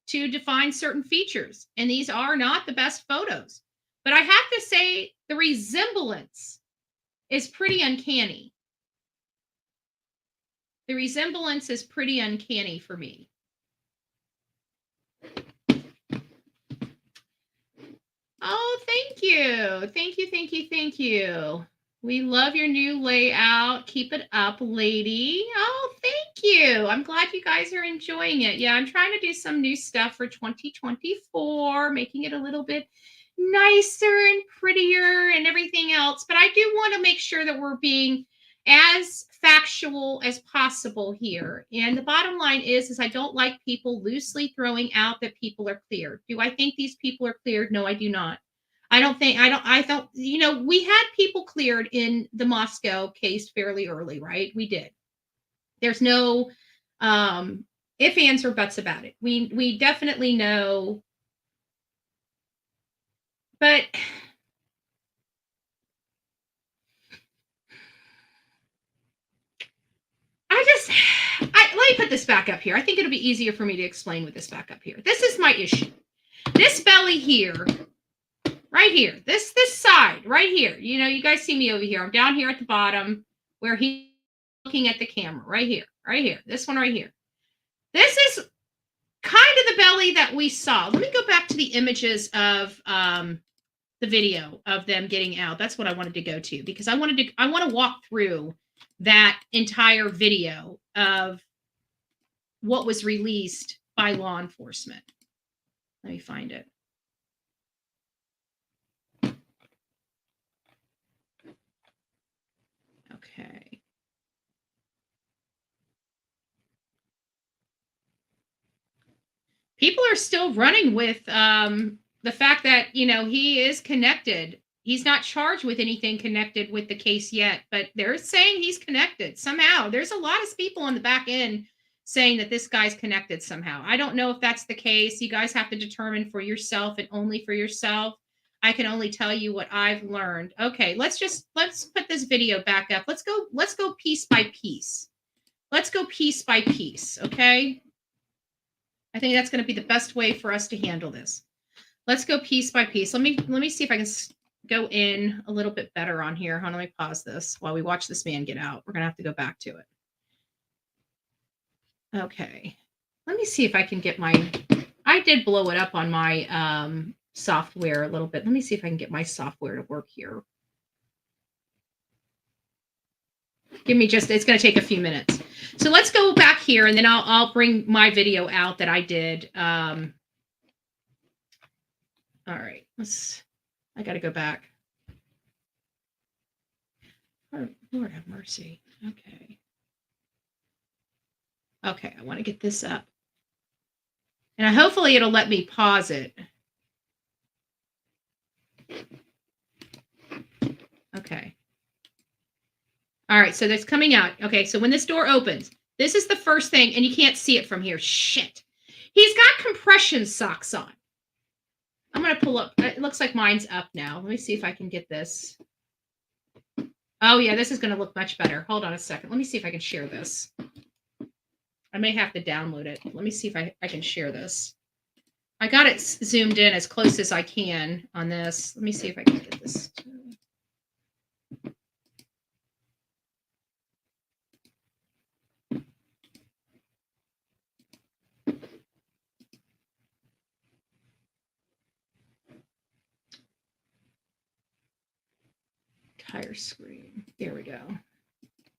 to define certain features, and these are not the best photos. But I have to say the resemblance is pretty uncanny. The resemblance is pretty uncanny for me. Oh, thank you. Thank you, thank you, thank you. We love your new layout. Keep it up, lady. Oh, thank you. I'm glad you guys are enjoying it. Yeah, I'm trying to do some new stuff for 2024, making it a little bit nicer and prettier and everything else. But I do want to make sure that we're being as factual as possible here. And the bottom line is I don't like people loosely throwing out that people are cleared. Do I think these people are cleared? No, I do not. I don't, we had people cleared in the Moscow case fairly early, right? We did. There's no ifs, ands, or buts about it. We definitely know. But let me put this back up here. I think it'll be easier for me to explain with this back up here. This is my issue. This belly here, right here, this side, right here. You guys see me over here. I'm down here at the bottom where he's looking at the camera, right here, this one right here. This is kind of the belly that we saw. Let me go back to the images of the video of them getting out. That's what I wanted to go to because I want to walk through that entire video of what was released by law enforcement. Let me find it. Okay. People are still running with the fact that, he is connected. He's not charged with anything connected with the case yet, but they're saying he's connected somehow. There's a lot of people on the back end saying that this guy's connected somehow. I don't know if that's the case. You guys have to determine for yourself and only for yourself. I can only tell you what I've learned. Okay, let's put this video back up. Let's go piece by piece. Let's go piece by piece, okay? I think that's going to be the best way for us to handle this. Let's go piece by piece. Let me see if I can go in a little bit better on here. Hold on, let me pause this while we watch this man get out. We're going to have to go back to it. Okay. Let me see if I can get I did blow it up on my software a little bit. Let me see if I can get my software to work here. Give me just, it's going to take a few minutes. So let's go back here and then I'll bring my video out that I did. All right, I got to go back. Oh, Lord have mercy. Okay. Okay, I want to get this up. And hopefully it'll let me pause it. Okay. All right, so that's coming out. Okay, so when this door opens, this is the first thing, and you can't see it from here. Shit. He's got compression socks on. I'm going to pull up. It looks like mine's up now. Let me see if I can get this. Oh, yeah, this is going to look much better. Hold on a second. Let me see if I can share this. I may have to download it. Let me see if I can share this. I got it zoomed in as close as I can on this. Let me see if I can get this. Entire screen. There we go.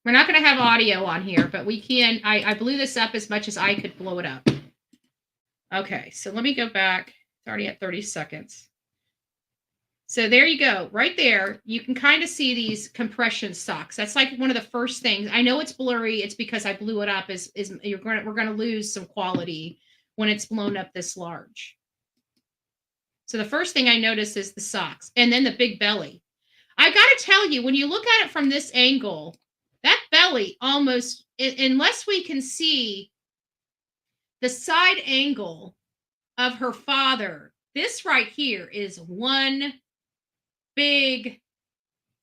We're not going to have audio on here, but we can. I blew this up as much as I could blow it up. Okay, so let me go back. It's already at 30 seconds. So there you go. Right there, you can kind of see these compression socks. That's like one of the first things. I know it's blurry. It's because I blew it up. We're going to lose some quality when it's blown up this large. So the first thing I notice is the socks and then the big belly. I got to tell you, when you look at it from this angle, that belly almost, unless we can see the side angle of her father, this right here is one big,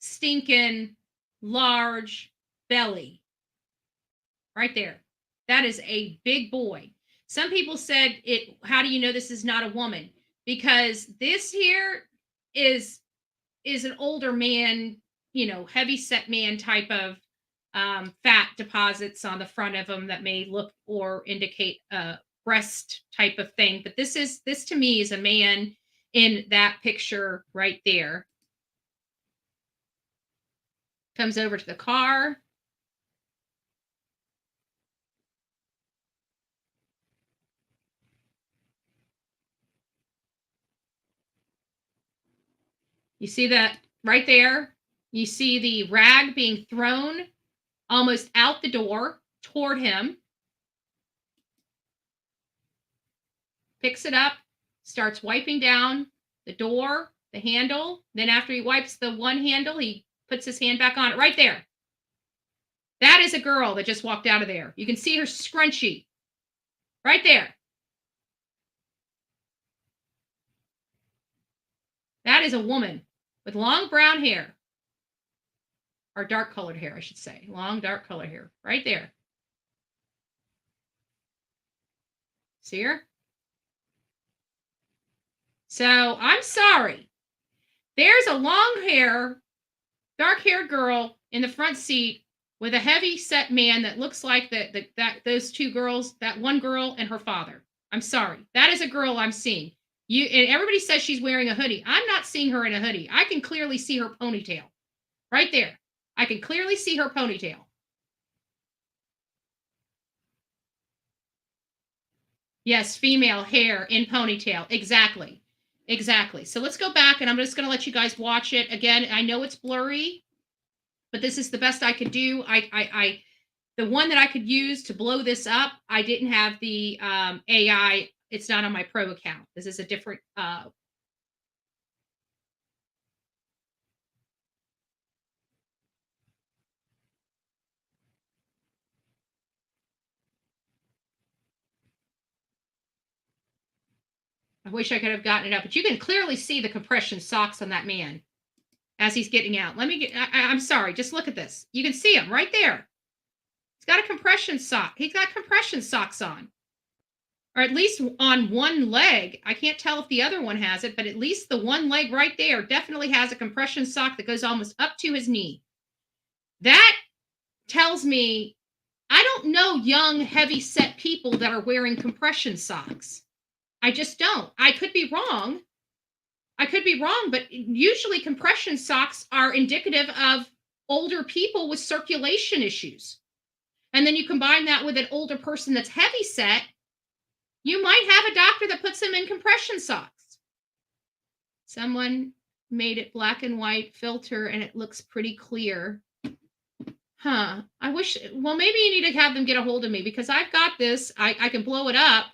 stinking, large belly. Right there. That is a big boy. Some people said, how do you know this is not a woman? Because this here is an older man, heavy set man type of fat deposits on the front of them that may look or indicate a breast type of thing. But this to me is a man in that picture right there. Comes over to the car. You see that right there? You see the rag being thrown almost out the door toward him. Picks it up, starts wiping down the door, the handle. Then after he wipes the one handle, he puts his hand back on it right there. That is a girl that just walked out of there. You can see her scrunchie right there. That is a woman with long brown hair, or dark colored hair, I should say. Long, dark colored hair right there. See her? So I'm sorry. There's a long hair, dark haired girl in the front seat with a heavy set man that looks like those two girls, that one girl and her father. I'm sorry. That is a girl I'm seeing. And everybody says she's wearing a hoodie. I'm not seeing her in a hoodie. I can clearly see her ponytail. Right there. I can clearly see her ponytail. Yes, female hair in ponytail. Exactly. Exactly. So let's go back, and I'm just going to let you guys watch it. Again, I know it's blurry, but this is the best I could do. The one that I could use to blow this up, I didn't have the AI. It's not on my pro account. This is a different I wish I could have gotten it up, but you can clearly see the compression socks on that man as he's getting out. I'm sorry. Just look at this. You can see him right there. He's got a compression sock. He's got compression socks on. Or at least on one leg. I can't tell if the other one has it, but at least the one leg right there definitely has a compression sock that goes almost up to his knee. That tells me I don't know young, heavy set people that are wearing compression socks. I just don't. I could be wrong, I could be wrong, but usually compression socks are indicative of older people with circulation issues. And then you combine that with an older person that's heavy set, you might have a doctor that puts them in compression socks. Someone made it black and white filter and it looks pretty clear. Huh. I wish, well, maybe you need to have them get a hold of me because I've got this. I can blow it up,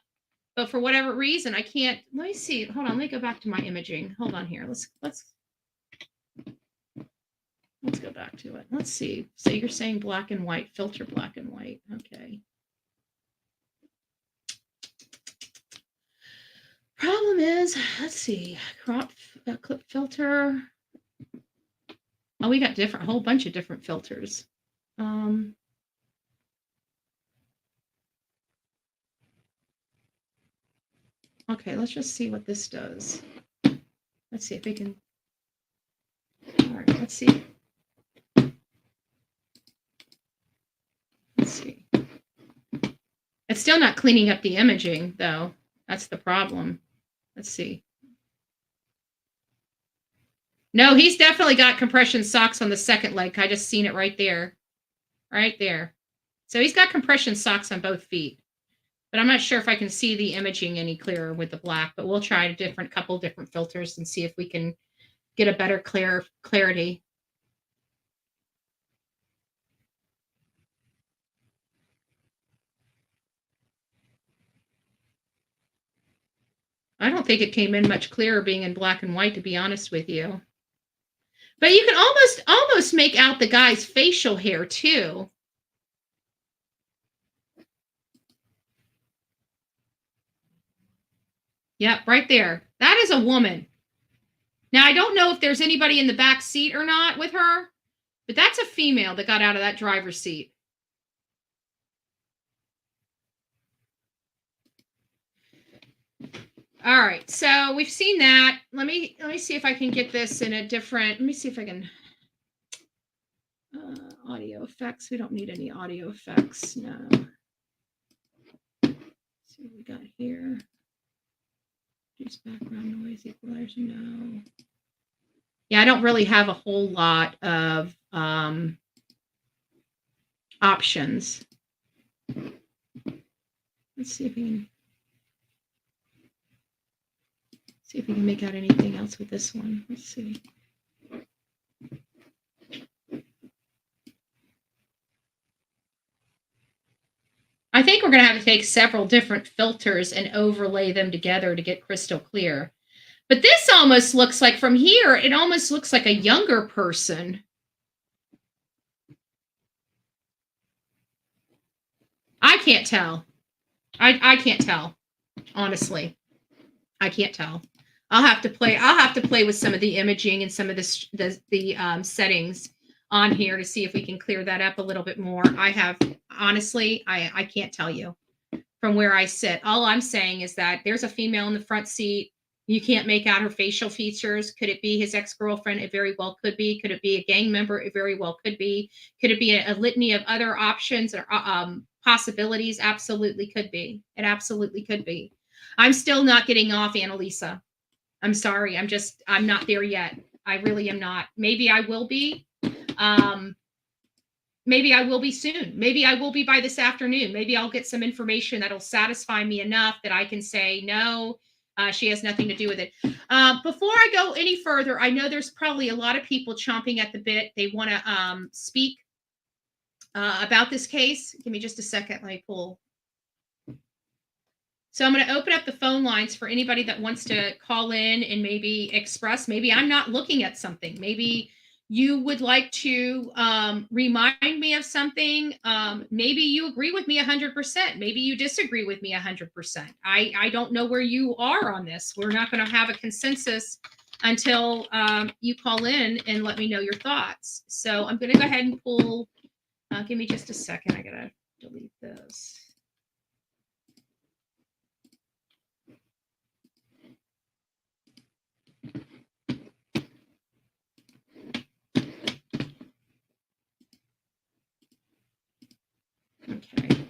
but for whatever reason, I can't. Let me see. Hold on. Let me go back to my imaging. Hold on here. Let's go back to it. Let's see. So you're saying black and white, filter black and white. Okay. Problem is, let's see, crop clip filter. Oh, we got a whole bunch of different filters. Okay, let's just see what this does. Let's see if we can. All right, let's see. Let's see. It's still not cleaning up the imaging, though. That's the problem. Let's see. No, he's definitely got compression socks on the second leg. I just seen it right there. Right there. So he's got compression socks on both feet. But I'm not sure if I can see the imaging any clearer with the black, but we'll try a couple different filters and see if we can get a better clarity. I don't think it came in much clearer being in black and white, to be honest with you. But you can almost make out the guy's facial hair too. Yep, right there. That is a woman. Now, I don't know if there's anybody in the back seat or not with her, but that's a female that got out of that driver's seat. All right, so we've seen that. Let me see if I can get this in a different. Let me see if I can. Audio effects. We don't need any audio effects. No. Let's see what we got here. Reduce background noise, equalizer. No. Yeah, I don't really have a whole lot of options. Let's see if we can make out anything else with this one. Let's see. I think we're going to have to take several different filters and overlay them together to get crystal clear. But this almost looks like, from here, it almost looks like a younger person. I can't tell. I can't tell. Honestly. I can't tell. I'll have to play with some of the imaging and some of the settings on here to see if we can clear that up a little bit more. Honestly, I can't tell you from where I sit. All I'm saying is that there's a female in the front seat. You can't make out her facial features. Could it be his ex-girlfriend? It very well could be. Could it be a gang member? It very well could be. Could it be a litany of other options or possibilities? Absolutely could be. It absolutely could be. I'm still not getting off Analisa. I'm sorry. I'm not there yet. I really am not. Maybe I will be. Maybe I will be soon. Maybe I will be by this afternoon. Maybe I'll get some information that'll satisfy me enough that I can say, no, she has nothing to do with it. Before I go any further, I know there's probably a lot of people chomping at the bit. They want to speak about this case. Give me just a second. Let me pull. So I'm going to open up the phone lines for anybody that wants to call in and maybe express. Maybe I'm not looking at something. Maybe you would like to remind me of something. Maybe you agree with me 100%. Maybe you disagree with me 100%. I don't know where you are on this. We're not going to have a consensus until you call in and let me know your thoughts. So I'm going to go ahead and pull. Give me just a second. I got to delete this. Okay.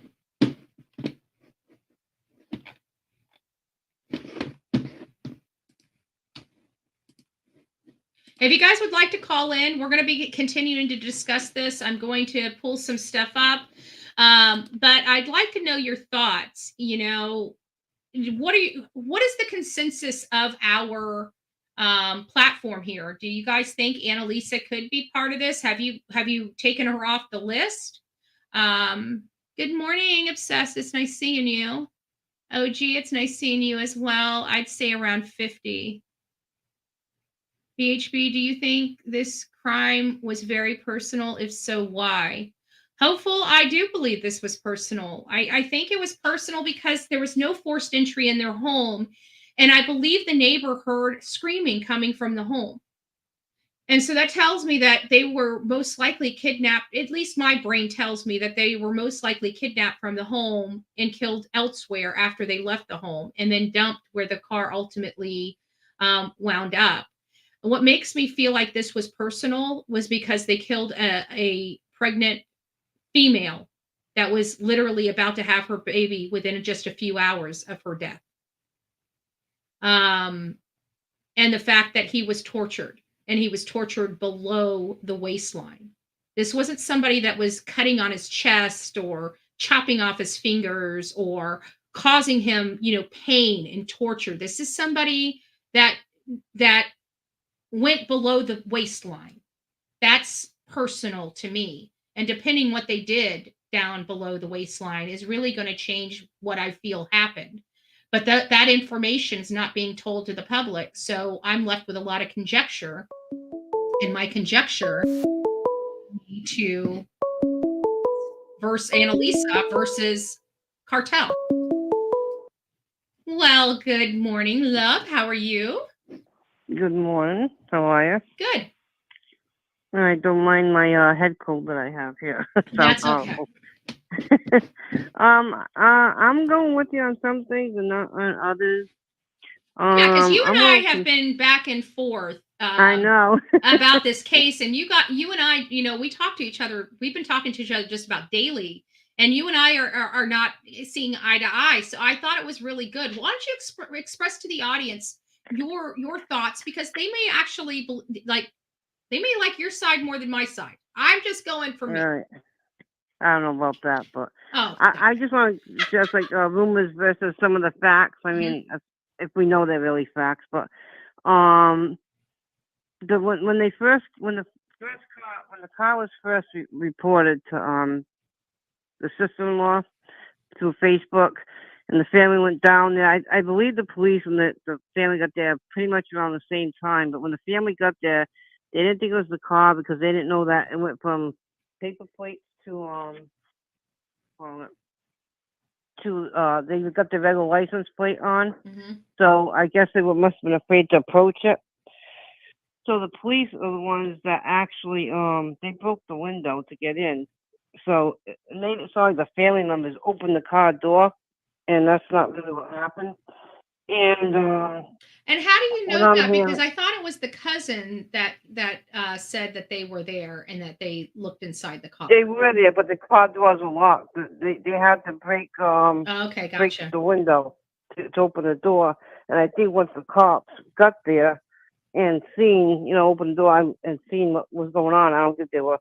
If you guys would like to call in, we're going to be continuing to discuss this. I'm going to pull some stuff up. But I'd like to know your thoughts. You know, what is the consensus of our platform here? Do you guys think Analisa could be part of this? Have you taken her off the list? Good morning, Obsessed. It's nice seeing you. OG, it's nice seeing you as well. I'd say around 50. BHB, do you think this crime was very personal? If so, why? Hopeful, I do believe this was personal. I think it was personal because there was no forced entry in their home. And I believe the neighbor heard screaming coming from the home. And so that tells me that they were most likely kidnapped. At least my brain tells me that they were most likely kidnapped from the home and killed elsewhere after they left the home and then dumped where the car ultimately wound up. What makes me feel like this was personal was because they killed a pregnant female that was literally about to have her baby within just a few hours of her death. And the fact that he was tortured, and he was tortured below the waistline. This wasn't somebody that was cutting on his chest or chopping off his fingers or causing him, pain and torture. This is somebody that went below the waistline. That's personal to me. And depending what they did down below the waistline is really going to change what I feel happened. But that information is not being told to the public. So I'm left with a lot of conjecture. And my conjecture to versus Analisa versus Cartel. Well, good morning, love. How are you? Good morning. How are you? Good. I don't mind my head cold that I have here. That's okay. I'm going with you on some things and not on others. Yeah, because you and I have been back and forth. I know about this case, and you and I, we talk to each other. We've been talking to each other just about daily, and you and I are not seeing eye to eye. So I thought it was really good. Why don't you express to the audience your thoughts, because they may actually like your side more than my side. I'm just going for me. Right. I don't know about that, but I just want to just like rumors versus some of the facts. I mean, if we know they're really facts, but when the car was first reported to the sister-in-law through Facebook, and the family went down there. I believe the police and the family got there pretty much around the same time. But when the family got there, they didn't think it was the car because they didn't know that it went from paper plates to they got the regular license plate on. So I guess they must have been afraid to approach it. So the police are the ones that actually they broke the window to get in. So they saw the family members open the car door, and that's not really what happened. And how do you know that? Because I thought it was the cousin that said that they were there and that they looked inside the car. They were there, but the car doors were locked. They had to break okay, gotcha. break the window to open the door. And I think once the cops got there and seen, open the door and seen what was going on, I don't think they were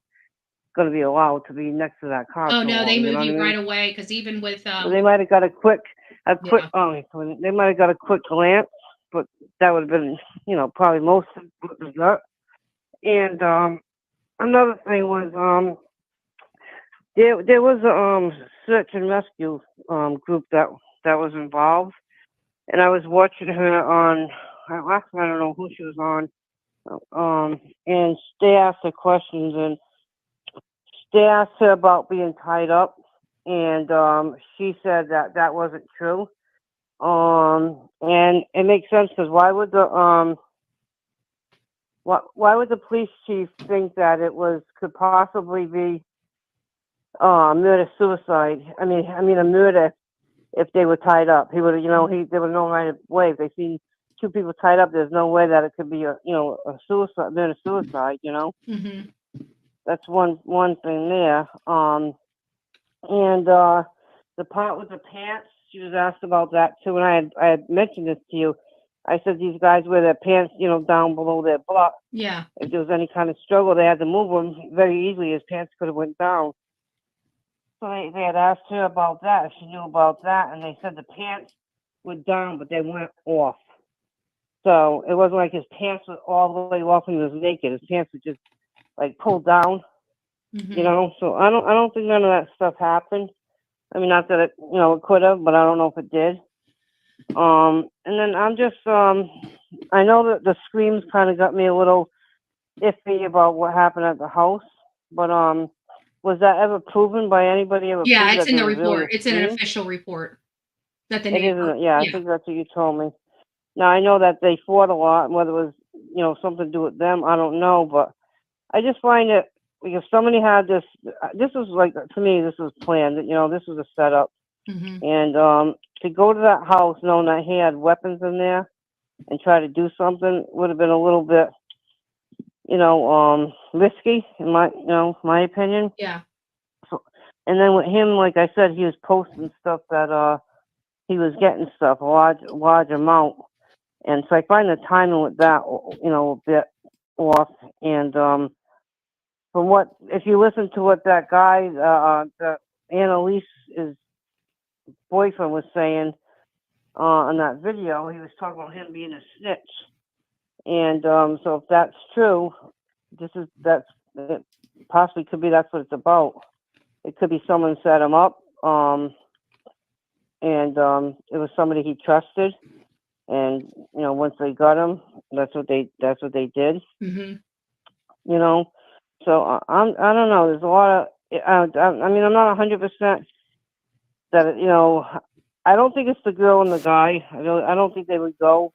going to be allowed to be next to that car. Oh no, they moved you right away, because even with so they might have got a quick they might have got a quick glance, but that would have been probably most of what they got. And another thing was there was a search and rescue group that was involved, and I was watching her on. I don't know who she was on, and they asked her questions, and they asked her about being tied up, and she said that wasn't true. And it makes sense, because why would the police chief think that it could possibly be murder suicide? I mean a murder if they were tied up. He would there was no right way. If they see two people tied up, there's no way that it could be a suicide, murder suicide. That's one thing there. And the part with the pants, she was asked about that too, and I had mentioned this to you. I said these guys wear their pants, down below their butt. Yeah. If there was any kind of struggle, they had to move them very easily. His pants could have went down. So they had asked her about that, if she knew about that, and they said the pants were down, but they went off. So it wasn't like his pants were all the way off when he was naked. His pants were just like pulled down, So I don't think none of that stuff happened. I mean, not that it could have, but I don't know if it did. And then I'm just I know that the screams kind of got me a little iffy about what happened at the house, but was that ever proven by anybody? Yeah, proved it's that in the there was really report. a It's in an scream? official report that the It neighbor. isn't. Yeah, I think that's what you told me. Now I know that they fought a lot, and whether it was something to do with them, I don't know. But I just find it if somebody had this. This was like to me, this was planned. This was a setup, and to go to that house knowing that he had weapons in there and try to do something would have been a little bit, risky in my opinion. Yeah. So, and then with him, like I said, he was posting stuff that he was getting stuff, a large amount. And so I find the timing with that, a bit off. And if you listen to what that guy, the Annalise's boyfriend was saying on that video, he was talking about him being a snitch. And so if that's true, it possibly could be that's what it's about. It could be someone set him up, and it was somebody he trusted. And once they got him, that's what they did. So I don't know. There's a lot of. I mean, I'm not 100% that I don't think it's the girl and the guy. I don't think they would go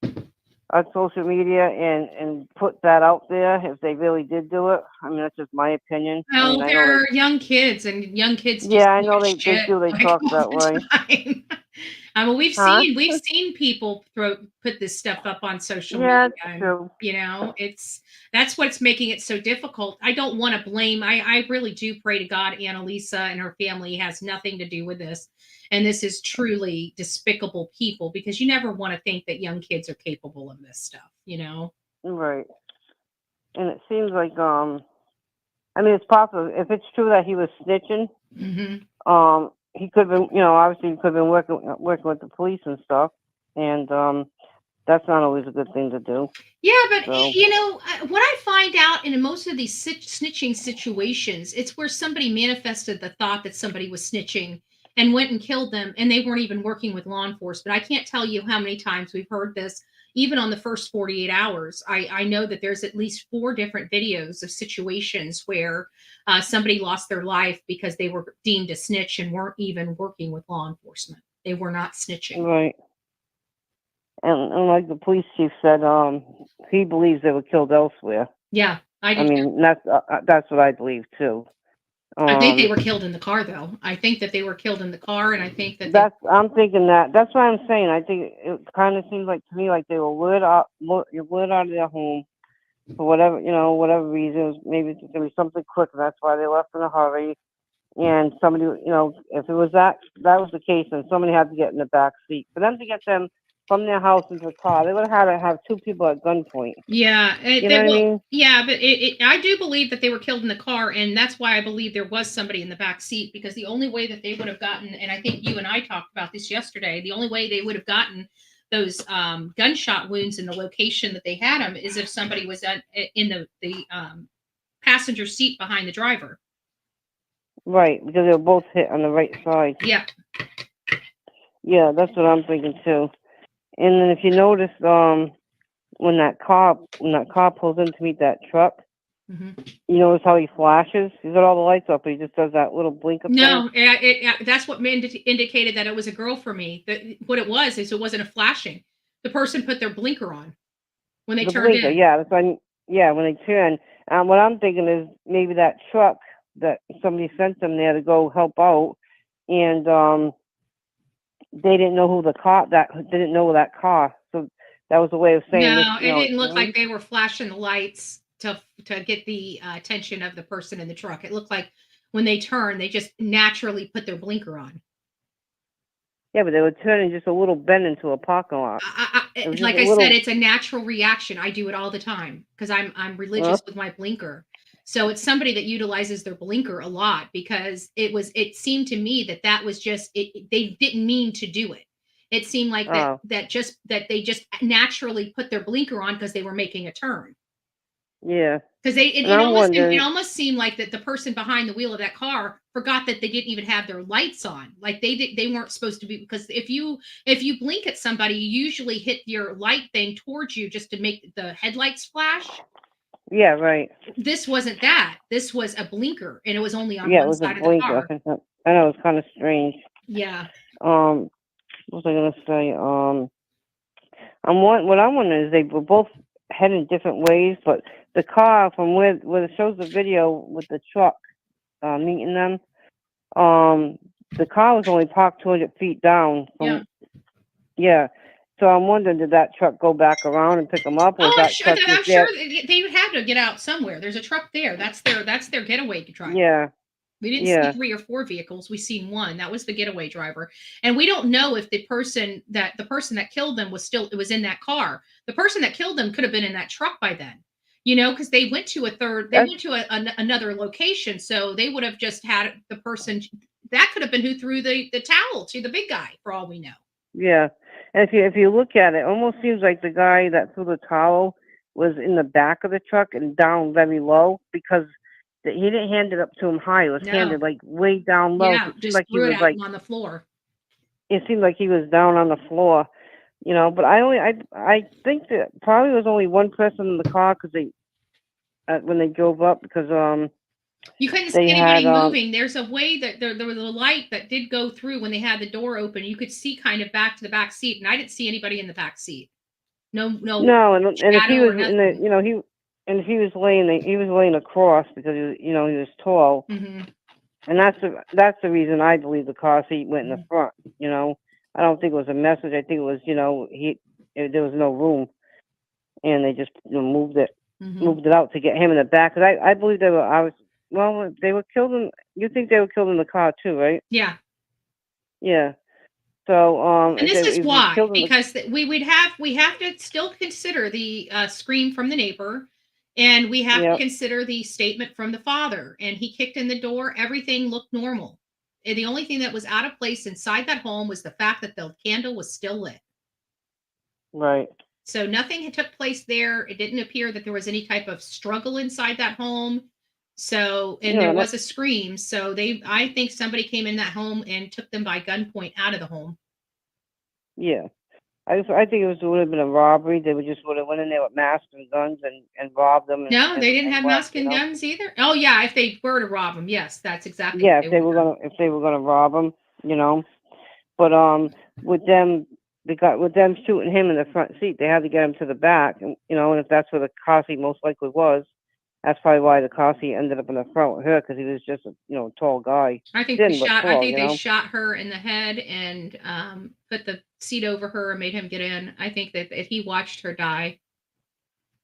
on social media and put that out there if they really did do it. I mean, that's just my opinion. Well, I they're young kids, and young kids. Yeah, I know they do. They talk that way. I mean, we've seen people put this stuff up on social media. Yeah, true. That's what's making it so difficult. I don't want to blame. I really do pray to God Annalisa and her family has nothing to do with this. And this is truly despicable people because you never want to think that young kids are capable of this stuff, Right. And it seems like I mean, it's possible if it's true that he was snitching. He could have been, obviously he could have been working with the police and stuff, and that's not always a good thing to do. Yeah, but what I find out in most of these snitching situations, it's where somebody manifested the thought that somebody was snitching and went and killed them, and they weren't even working with law enforcement. I can't tell you how many times we've heard this. Even on the first 48 hours, I know that there's at least 4 different videos of situations where somebody lost their life because they were deemed a snitch and weren't even working with law enforcement. They were not snitching. Right. And like the police chief said, he believes they were killed elsewhere. Yeah, I do. I mean, that's what I believe too. I think they were killed in the car, though. I think that they were killed in the car, and I think that I'm thinking that. That's what I'm saying. I think it kind of seems like to me like they were lured out of their home for whatever reasons. Maybe it's going to be something quick, and that's why they left in a hurry. And somebody, if it was that was the case, then somebody had to get in the back seat for them to get them from their house into the car. They would have had to have 2 people at gunpoint. Yeah, what I mean? Yeah, but I do believe that they were killed in the car, and that's why I believe there was somebody in the back seat, because the only way that they would have gotten, and I think you and I talked about this yesterday, the only way they would have gotten those gunshot wounds in the location that they had them is if somebody was in the passenger seat behind the driver. Right, because they were both hit on the right side. Yeah. Yeah, that's what I'm thinking too. And then if you notice, when that car pulls in to meet that truck, you notice how he flashes? He's got all the lights up, but he just does that little blink of No, that's what indicated that it was a girl for me. What it was is it wasn't a flashing. The person put their blinker on when they turned in. Yeah, that's when they turn. What I'm thinking is maybe that truck that somebody sent them there to go help out, and they didn't know who that car. So that was a way of saying. No, it didn't look like they were flashing the lights to get the attention of the person in the truck. It looked like when they turned, they just naturally put their blinker on. Yeah, but they were turning just a little bend into a parking lot. Like I said, it's a natural reaction. I do it all the time because I'm religious with my blinker. So it's somebody that utilizes their blinker a lot because it seemed to me that was just they didn't mean to do it. It seemed like that they just naturally put their blinker on because they were making a turn. Yeah. Because it almost seemed like that the person behind the wheel of that car forgot that they didn't even have their lights on. Like they weren't supposed to be, because if you blink at somebody, you usually hit your light thing towards you just to make the headlights flash. Yeah, right. This wasn't that. This was a blinker, and it was only on one side of the car. I know, it's kind of strange. Yeah. What was I gonna say? What I'm wondering is they were both heading different ways, but the car from where it shows the video with the truck meeting them, the car was only parked 200 feet down. Yeah. So I'm wondering, did that truck go back around and pick them up? Or I'm sure they would have to get out somewhere. There's a truck there. That's their getaway driver. Yeah. We didn't see 3 or 4 vehicles. We seen one. That was the getaway driver. And we don't know if the person that killed them was in that car. The person that killed them could have been in that truck by then. Because they went to another location. So they would have just had the person that could have been who threw the towel to the big guy, for all we know. Yeah. And if you look at it, it almost seems like the guy that threw the towel was in the back of the truck and down very low, because he didn't hand it up to him high. It was handed like way down low. Yeah, it seemed like he was on the floor. It seemed like he was down on the floor, But I think that probably was only one person in the car because when they drove up, because you couldn't see anybody moving. There's a way that there was a light that did go through when they had the door open. You could see kind of back to the back seat, and I didn't see anybody in the back seat. No. And if he was if he was laying across because he was tall, and that's the reason I believe the car seat went in the front. I don't think it was a message. I think it was there was no room, and they just moved it out to get him in the back. Because I believe they were killed in. You think they were killed in the car too, right? Yeah. Yeah. So and this is why, because we have to still consider the scream from the neighbor, and we have to consider the statement from the father. And he kicked in the door. Everything looked normal. And the only thing that was out of place inside that home was the fact that the candle was still lit. Right. So nothing had took place there. It didn't appear that there was any type of struggle inside that home. So, and there was a scream. So I think somebody came in that home and took them by gunpoint out of the home. Yeah. I think it would have been a robbery. They would have went in there with masks and guns and robbed them. No, they didn't have masks and guns either. Oh yeah, if they were to rob them, yes, that's exactly. Yeah, if they were gonna rob them, But with them shooting him in the front seat, they had to get him to the back, and and if that's where the car seat most likely was, that's probably why the car seat ended up in the front with her, because he was just a tall guy. I think they shot her in the head and put the seat over her and made him get in. I think that he watched her die.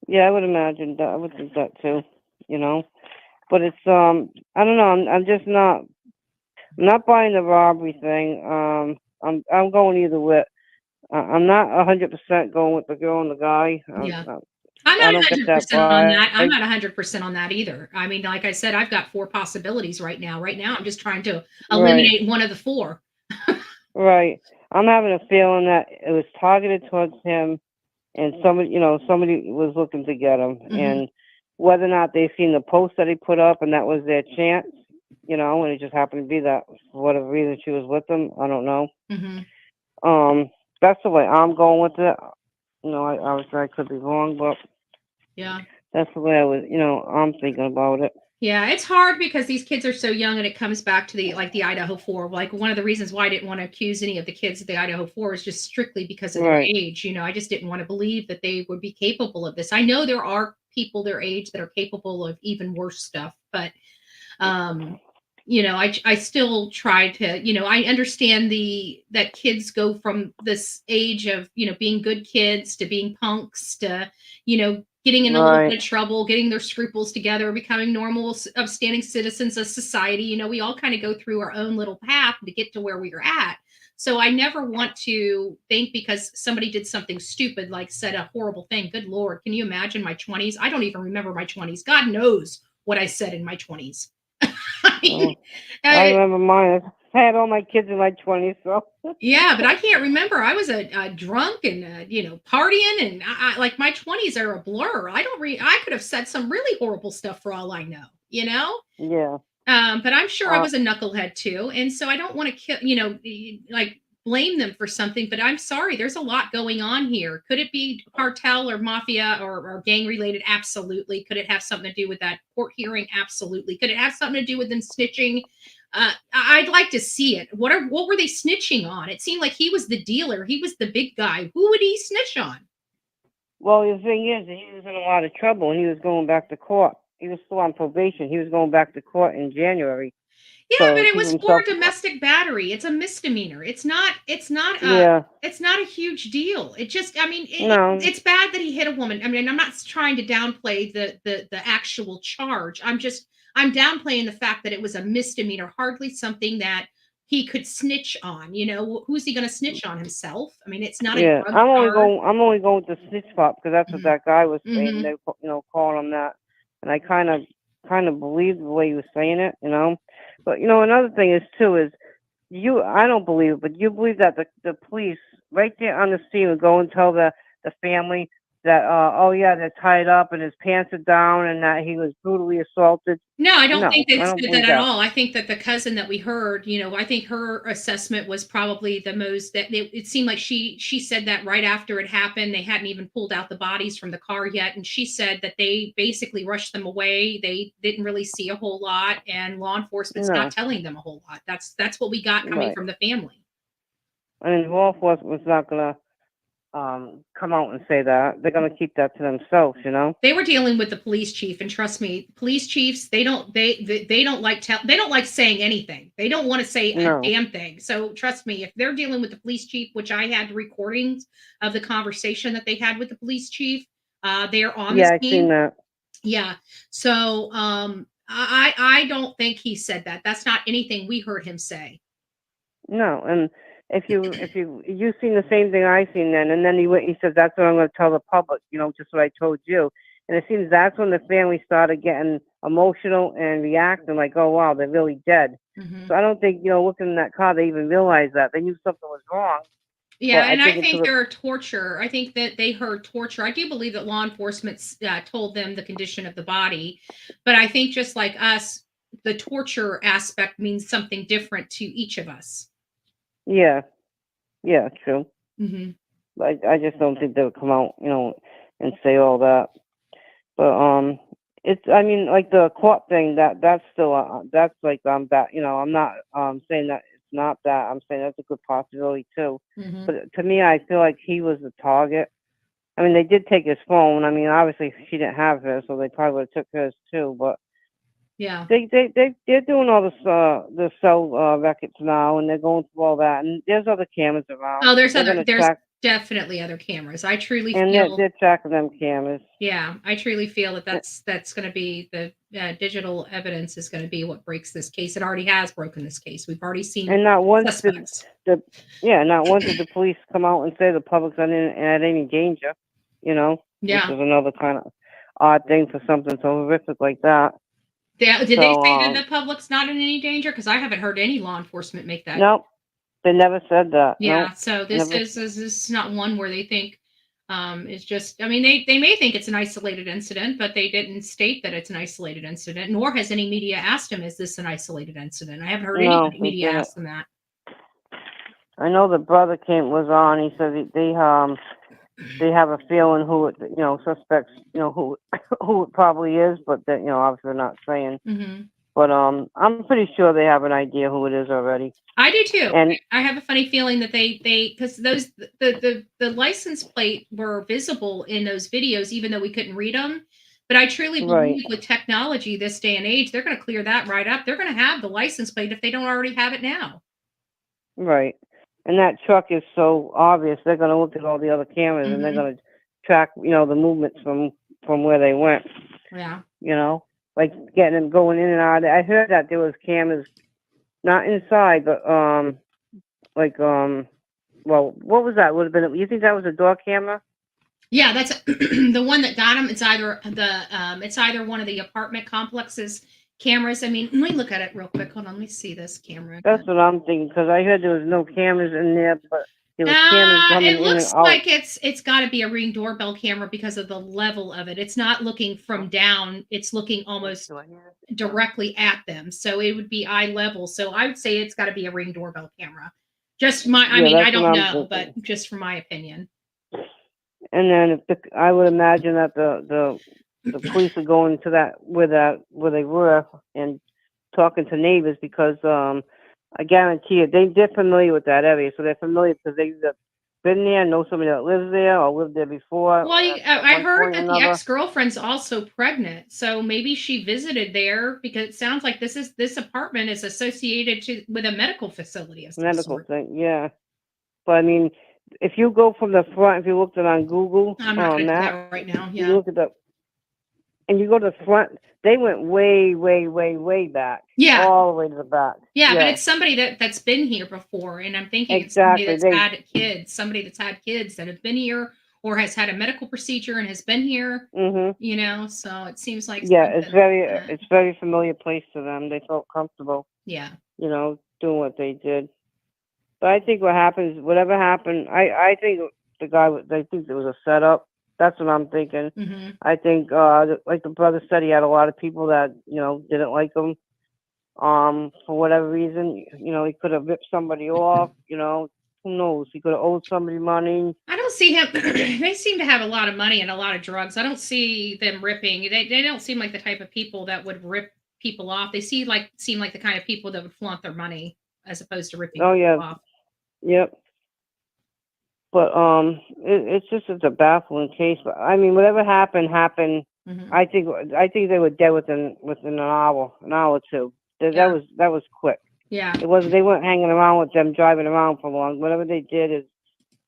Yeah, I would imagine that. I would think that too. But it's I don't know. I'm just not. I'm not buying the robbery thing. I'm going either way. I'm not 100% going with the girl and the guy. Yeah. I'm not 100% on that. I'm not 100% on that either. I mean, like I said, I've got 4 possibilities right now. Right now, I'm just trying to eliminate one of the 4. Right. I'm having a feeling that it was targeted towards him, and somebody was looking to get him. And whether or not they've seen the post that he put up and that was their chance, and it just happened to be that for whatever reason she was with him, I don't know. That's the way I'm going with it. I could be wrong, but yeah, that's the way I'm thinking about it. Yeah, it's hard because these kids are so young, and it comes back to the Idaho 4. Like, one of the reasons why I didn't want to accuse any of the kids of the Idaho 4 is just strictly because of their age. I just didn't want to believe that they would be capable of this. I know there are people their age that are capable of even worse stuff, but I still try to, I understand that kids go from this age of, being good kids to being punks to, getting in a little bit of trouble, getting their scruples together, becoming normal, upstanding citizens of society. You know, we all kind of go through our own little path to get to where we are at. So I never want to think because somebody did something stupid, like said a horrible thing. Good Lord, can you imagine my 20s? I don't even remember my 20s. God knows what I said in my 20s. I remember mine. I had all my kids in my 20s, so. Yeah, but I can't remember. I was a drunk and you know, partying, and I like my 20s are a blur. I could have said some really horrible stuff for all I know, you know? Yeah. But I'm sure I was a knucklehead too, and so I don't want to kill, you know, like blame them for something. But I'm sorry, there's a lot going on here. Could it be cartel or mafia or gang related? Absolutely. Could it have something to do with that court hearing? Absolutely. Could it have something to do with them snitching? I'd like to see it. What were they snitching on? It seemed like he was the dealer. He was the big guy. Who would he snitch on? Well, the thing is, he was in a lot of trouble, and he was going back to court. He was still on probation. He was going back to court in January. Yeah, So but it keep was for himself. domestic battery. It's a misdemeanor. It's not Yeah. it's not a huge deal. It just, I mean, No. it's bad that he hit a woman. I mean, I'm not trying to downplay the actual charge. I'm downplaying the fact that it was a misdemeanor, hardly something that he could snitch on. You know, who's he going to snitch on, himself? I mean, it's not a Yeah, drug I'm only charge. going. I'm only going with the snitch pop because that's what that guy was saying. Mhm. They, calling him that, and I kind of believed the way he was saying it, you know. But another thing is too is I don't believe it, but you believe that the police right there on the scene would go and tell the family that oh yeah, they're tied up and his pants are down and that he was brutally assaulted. No, I don't think they I don't said that believe at that. all. I think that the cousin that we heard, you know, I think her assessment was probably the most that it seemed like she said that right after it happened. They hadn't even pulled out the bodies from the car yet. And she said that they basically rushed them away. They didn't really see a whole lot, and law enforcement's not No, telling them a whole lot. That's what we got coming right. from the family. I mean, law enforcement was not gonna come out and say that. They're gonna keep that to themselves, you know. They were dealing with the police chief, and trust me, police chiefs, they don't they don't like saying anything. They don't want to say a No. damn thing. So trust me, if they're dealing with the police chief, which I had recordings of the conversation that they had with the police chief, they're on Yeah, the I seen scene. that. Yeah. So I don't think he said that. That's not anything we heard him say. No, and if you seen the same thing I seen then, and then he said that's what I'm going to tell the public, just what I told you, and it seems that's when the family started getting emotional and reacting like, oh wow, they're really dead. Mhm. So I don't think looking in that car they even realized that they knew something was wrong. Yeah, But I and I think think until there are torture. I think that they heard torture. I do believe that law enforcement told them the condition of the body, but I think just like us, the torture aspect means something different to each of us. yeah, true. Hmm. I just don't think they would come out, and say all that. But it's I mean like the court thing that's still that's like that I'm not saying that it's not that. I'm saying that's a good possibility too. Hmm. But to me, I feel like he was the target. I mean, they did take his phone. I mean, obviously she didn't have hers, so they probably would have took hers too. But Yeah. they're doing all this the cell records now, and they're going through all that. And there's other cameras around. Oh, They're gonna there's track, definitely other cameras. I truly and feel, they're tracking them cameras. yeah, I truly feel that that's going to be the digital evidence is going to be what breaks this case. It already has broken this case. We've already seen And not once did suspects. not once did the police come out and say the public's not at any danger, which Yeah. is another kind of odd thing for something so horrific like that. Did they So, say that the public's not in any danger? Because I haven't heard any law enforcement make that. nope, they never said that. Yeah, Nope, so this never. is not one where they think it's just, I mean, they may think it's an isolated incident, but they didn't state that it's an isolated incident, nor has any media asked him, is this an isolated incident? I haven't heard any No, they media didn't. ask them that. I know the brother was on. He said they have a feeling who it, suspects, who who it probably is, but that obviously they're not saying. Hmm. But I'm pretty sure they have an idea who it is already. I do too. And I have a funny feeling that they because those the license plate were visible in those videos, even though we couldn't read them. But I truly right, believe with technology this day and age, they're going to clear that right up. They're going to have the license plate if they don't already have it now. right. And that truck is so obvious. They're going to look at all the other cameras and they're Hmm. going to track, the movements from from where they went. Yeah. You know, like getting them going in and out. I heard that there was cameras, not inside, but well, what was that? Would have been. You think that was a door camera? Yeah, that's the one that got him. It's either one of the apartment complexes cameras. I mean, let me look at it real quick. Hold on, let me see this camera. That's what I'm thinking, because I heard there was no cameras in there, but there was cameras coming It in and looks out. like it's got to be a Ring doorbell camera because of the level of it. It's not looking from down. It's looking almost directly at them. So it would be eye level. So I would say it's got to be a Ring doorbell camera. I mean, I don't know, but just from my opinion. And then I would imagine that the police are going to that where they were and talking to neighbors, because I guarantee you they're familiar with that area, so they're familiar because they've either been there, know somebody that lives there, or lived there before. Well, I heard that the ex-girlfriend's also pregnant, so maybe she visited there, because it sounds like this apartment is associated with a medical facility of some medical sort. thing, yeah. But I mean, if you go from the front, if you looked it on Google, I'm not going to do that right now. Yeah. You look at and you go to the front. They went way, way, way, way back. Yeah. All the way to the back. Yeah, but it's somebody that's been here before, and I'm thinking it's somebody that's had kids, that have been here, or has had a medical procedure and has been here. Mm-hmm. You know, so it seems like it's very familiar place to them. They felt comfortable. Yeah. You know, doing what they did. But I think whatever happened, I think they think it was a setup. That's what I'm thinking. Mm-hmm. I think, like the brother said, he had a lot of people that, didn't like him. For whatever reason, he could have ripped somebody off, who knows? He could have owed somebody money. I don't see him. They seem to have a lot of money and a lot of drugs. I don't see them ripping. They don't seem like the type of people that would rip people off. They seem like the kind of people that would flaunt their money as opposed to ripping people off. Yep. But it's a baffling case. But I mean, whatever happened. Mm-hmm. I think they were dead within an hour or two. That was quick. Yeah. It wasn't. They weren't hanging around with them, driving around for long. Whatever they did is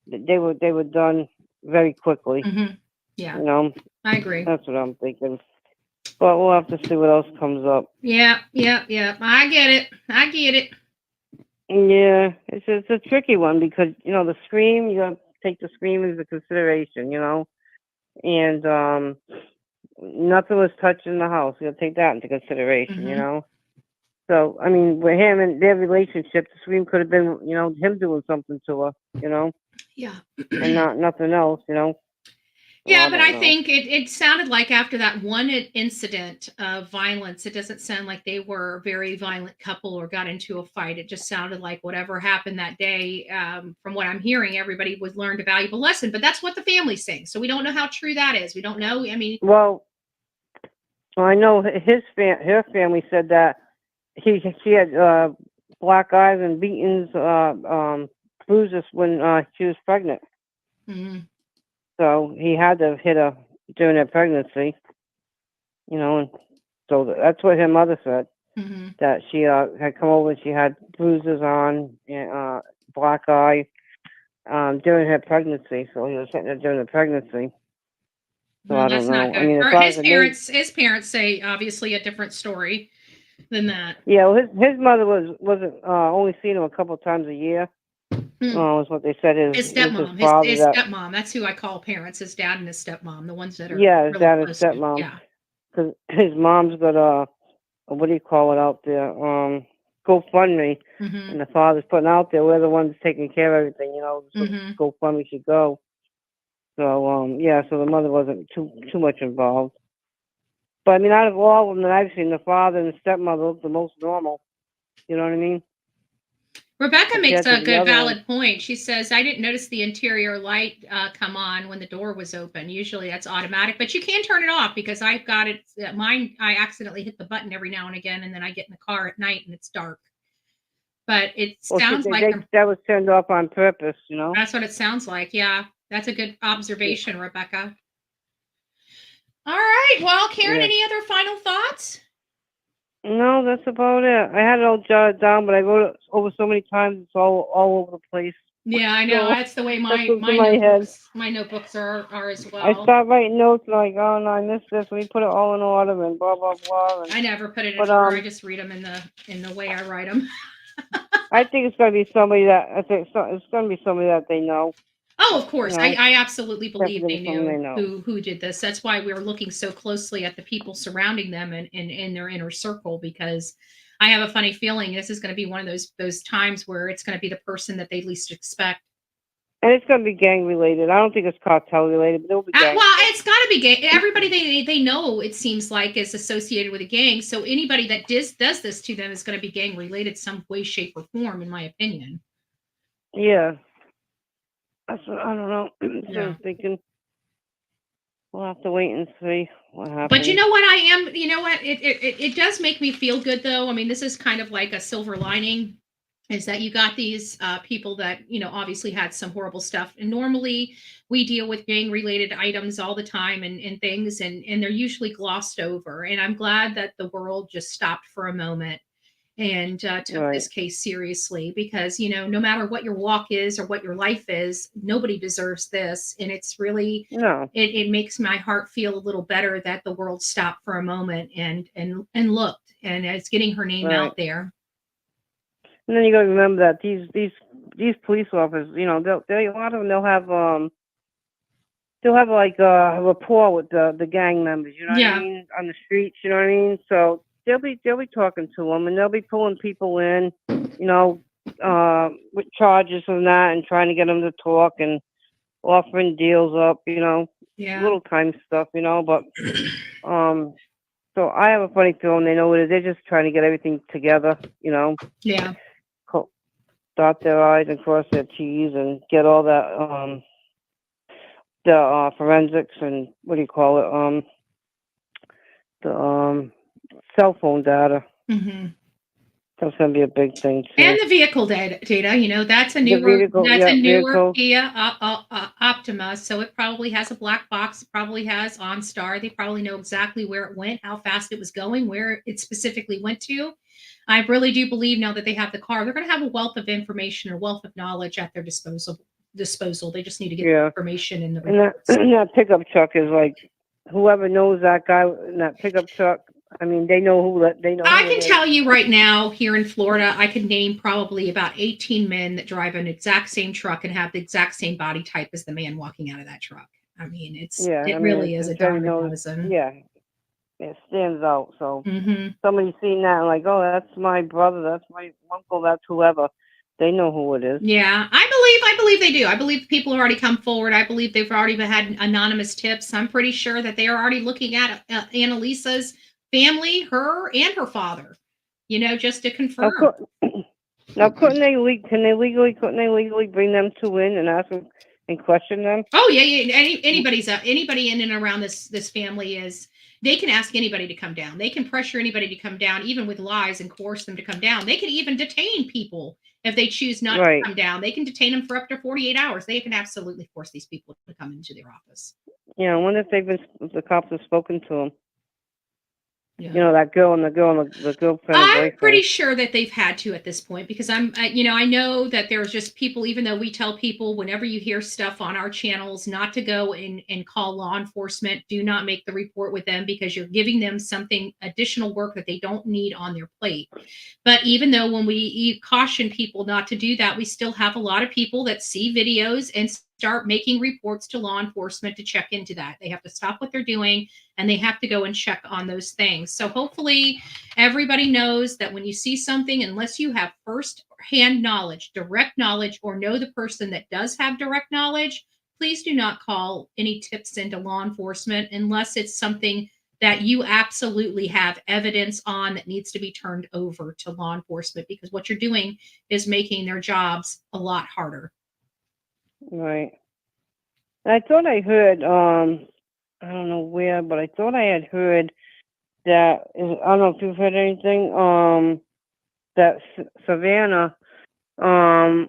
they were done very quickly. Mm-hmm. Yeah. I agree. That's what I'm thinking. But we'll have to see what else comes up. Yeah. I get it. Yeah, it's a tricky one, because the scream, you have to take the scream into consideration, and nothing was touching the house. You got to take that into consideration, Mm-hmm. So I mean, with him and their relationship, the scream could have been, him doing something to her, Yeah, and not nothing else, Yeah, but I think it sounded like after that one incident of violence, it doesn't sound like they were a very violent couple or got into a fight. It just sounded like whatever happened that day, from what I'm hearing, everybody was learned a valuable lesson. But that's what the family's saying. So we don't know how true that is. We don't know. I mean, well, I know her family said that she had black eyes and beatings, bruises when she was pregnant. Mm-hmm. So he had to hit her during her pregnancy, and so that's what her mother said, mm-hmm. that she had come over and she had bruises on, black eye, during her pregnancy. So he was hitting her during the pregnancy. So I don't know. I mean, his parents say obviously a different story than that. Yeah, well, his mother wasn't only seen him a couple of times a year. Is what they said. His stepmom. His stepmom. That's who I call parents. His dad and his stepmom. The ones that are his dad and stepmom. Yeah. Because his mom's got what do you call it out there? GoFundMe, mm-hmm. and the father's putting out there. We're the ones taking care of everything. So mm-hmm. GoFundMe should go. So so the mother wasn't too much involved. But I mean, out of all of them that I've seen, the father and the stepmother look the most normal. You know what I mean? Rebecca makes a good, valid point. She says, I didn't notice the interior light come on when the door was open. Usually that's automatic, but you can turn it off, because I've got it. Mine, I accidentally hit the button every now and again, and then I get in the car at night and it's dark. But it sounds like that was turned off on purpose, That's what it sounds like. Yeah, that's a good observation, Rebecca. All right. Well, Karen, any other final thoughts? No, that's about it. I had it all jotted down, but I wrote it over so many times, it's all over the place. Yeah, I know. So That's the way that's my what's in my head. notebooks are as I well. start writing notes like, oh no, I missed this. We put it all in order and blah blah blah. And, I never put it in but order. I just read them in the way I write them. I think it's gonna be somebody that it's gonna be somebody that they know. Oh, of course. You know, I absolutely believe they definitely someone they knew know. who did this. That's why we're looking so closely at the people surrounding them and in their inner circle, because I have a funny feeling this is going to be one of those times where it's going to be the person that they least expect. And it's gonna be gang related. I don't think it's cartel related, but it'll be gang. Well, it's got to be gang. Everybody they know, it seems like, is associated with a gang. So anybody that does this to them is going to be gang related some way, shape, or form, in my opinion. Yeah. That's what, I don't know. So Yeah. I'm thinking we'll have to wait and see what happens. But you know what? You know what? It does make me feel good, though. I mean, this is kind of like a silver lining, is that you got these people that, obviously had some horrible stuff. And normally we deal with gang related items all the time and things, and they're usually glossed over. And I'm glad that the world just stopped for a moment and took this case seriously, because no matter what your walk is or what your life is, nobody deserves this. And it's really it makes my heart feel a little better that the world stopped for a moment and looked, and it's getting her name out there. And then you got to remember that these police officers, a lot of them they'll have like a rapport with the gang members, you know what I mean, on the streets, you know what I mean. So they'll be talking to them, and they'll be pulling people in, with charges and that, and trying to get them to talk and offering deals up, little time stuff, But so I have a funny feeling they know what it is. They're just trying to get everything together, Yeah. Dot their I's and cross their T's and get all that the forensics and what do you call it, the cell phone data. Mm-hmm. That's going to be a big thing too. And the vehicle data, that's a newer Kia Optima, so it probably has a black box, it probably has OnStar. They probably know exactly where it went, how fast it was going, where it specifically went to. I really do believe now that they have the car, they're going to have a wealth of information or wealth of knowledge at their disposal. They just need to get the information in the reports. And that pickup truck is like, whoever knows that guy in that pickup truck, I mean, they know who they know. I can tell you right now, here in Florida, I can name probably about 18 men that drive an exact same truck and have the exact same body type as the man walking out of that truck. I mean, it really is a dime a dozen. Yeah, it stands out. So somebody's seen that and like, oh, that's my brother, that's my uncle, that's whoever. They know who it is. Yeah, I believe they do. I believe people have already come forward. I believe they've already had anonymous tips. I'm pretty sure that they are already looking at Analisa's family, her and her father, just to confirm. Now, couldn't they legally bring them two in and ask them and question them? Oh yeah. Anybody in and around this family they can ask anybody to come down. They can pressure anybody to come down, even with lies, and coerce them to come down. They can even detain people if they choose not to come down. They can detain them for up to 48 hours. They can absolutely force these people to come into their office. Yeah, I wonder if the cops have spoken to them. Yeah. That girl and the girlfriend. I'm pretty sure that they've had to at this point, because I know that there's just people, even though we tell people whenever you hear stuff on our channels not to go and call law enforcement, do not make the report with them, because you're giving them something additional work that they don't need on their plate. But even though when we caution people not to do that, we still have a lot of people that see videos and start making reports to law enforcement to check into that. They have to stop what they're doing and they have to go and check on those things. So hopefully everybody knows that when you see something, unless you have first-hand knowledge, direct knowledge, or know the person that does have direct knowledge, please do not call any tips into law enforcement unless it's something that you absolutely have evidence on that needs to be turned over to law enforcement, because what you're doing is making their jobs a lot harder. Right. I thought I heard, I don't know where, but I thought I had heard that, I don't know if you've heard anything, that Savanah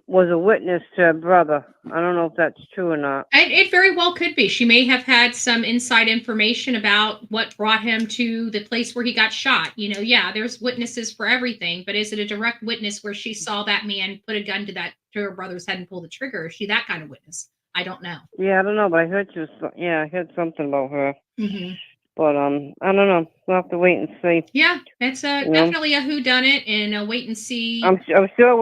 was a witness to her brother. I don't know if that's true or not. It very well could be. She may have had some inside information about what brought him to the place where he got shot. There's witnesses for everything, but is it a direct witness where she saw that man put a gun to her brothers hadn't pulled the trigger. Is she that kind of witness? I don't know. Yeah, I don't know, but I heard I heard something about her. Mm-hmm. But I don't know. We'll have to wait and see. Yeah, it's definitely a whodunit, and a wait and see. I'm sure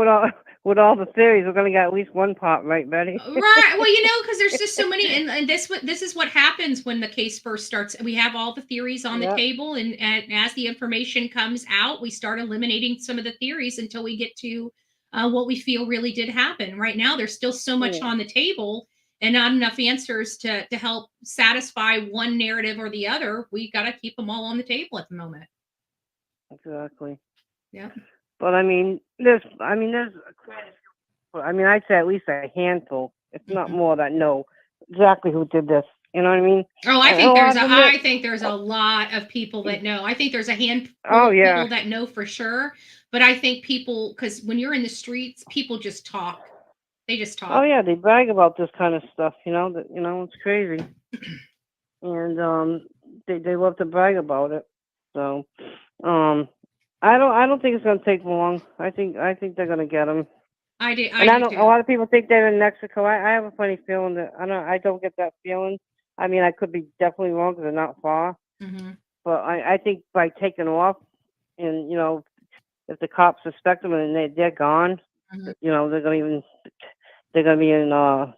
with all the theories, we're gonna get at least one part right, Betty. Right. Well, because there's just so many, and this is what happens when the case first starts. We have all the theories on the table, and as the information comes out, we start eliminating some of the theories until we get to what we feel really did happen. Right now, there's still so much on the table, and not enough answers to help satisfy one narrative or the other. We got to keep them all on the table at the moment. Exactly. Yeah. But there's I'd say at least a handful, if not more, that know exactly who did this. You know what I mean? Oh, I think there's a lot of people that know. I think there's a handful of people that know for sure. But I think people, because when you're in the streets, people just talk. They just talk. Oh yeah, they brag about this kind of stuff. It's crazy, and they love to brag about it. So, I don't think it's gonna take long. I think they're gonna get them. I do. A lot of people think they're in Mexico. I have a funny feeling that I don't get that feeling. I could be definitely wrong because they're not far. Mm-hmm. But I think by taking off, and if the cops suspect them and they're gone, mm-hmm. They're gonna be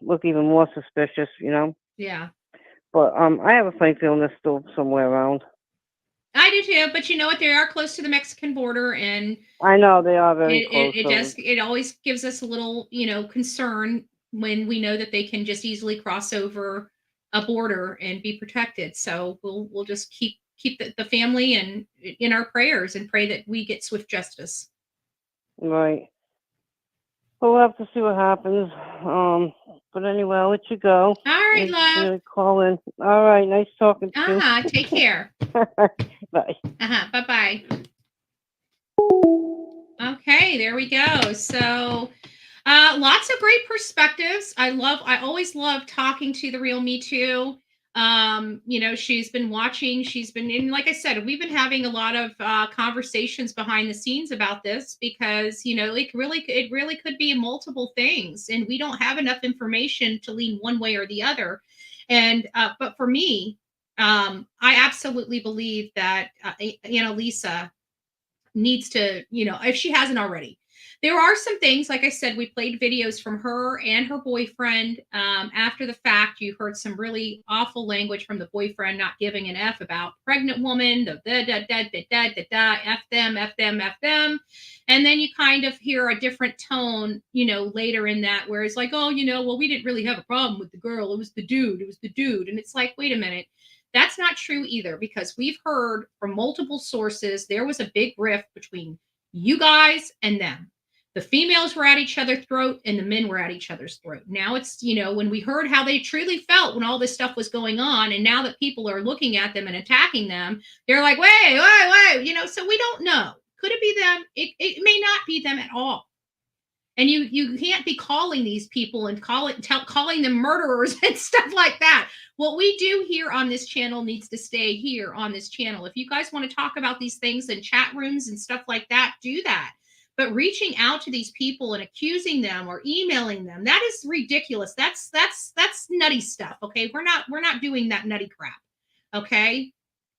look even more suspicious. Yeah. But I have a funny feeling they're still somewhere around. I do too, but you know what? They are close to the Mexican border, and I know they are very close. It always gives us a little, concern when we know that they can just easily cross over a border and be protected. So we'll just keep the family and in our prayers and pray that we get swift justice. Right. Well, we'll have to see what happens. But anyway, I'll let you go. All right, love. Call in. All right. Nice talking to you. Take care. Bye. Bye-bye. Okay, there we go. So lots of great perspectives. I always love talking to the real Me Too. She's been watching, and like I said, we've been having a lot of conversations behind the scenes about this because, it really could be multiple things, and we don't have enough information to lean one way or the other. And, but for me, I absolutely believe that Analisa needs to, if she hasn't already. There are some things, like I said, we played videos from her and her boyfriend. After the fact, you heard some really awful language from the boyfriend, not giving an F about pregnant woman, F them. And then you kind of hear a different tone, later in that, where it's like, oh, well, we didn't really have a problem with the girl. It was the dude. And it's like, wait a minute. That's not true either, because we've heard from multiple sources there was a big rift between you guys and them. The females were at each other's throat and the men were at each other's throat. Now it's, when we heard how they truly felt when all this stuff was going on, and now that people are looking at them and attacking them, they're like, wait, so we don't know. Could it be them? It may not be them at all. And you can't be calling these people and calling them murderers and stuff like that. What we do here on this channel needs to stay here on this channel. If you guys want to talk about these things in chat rooms and stuff like that, do that. But reaching out to these people and accusing them or emailing them, that is ridiculous. That's nutty stuff. Okay. We're not doing that nutty crap. Okay.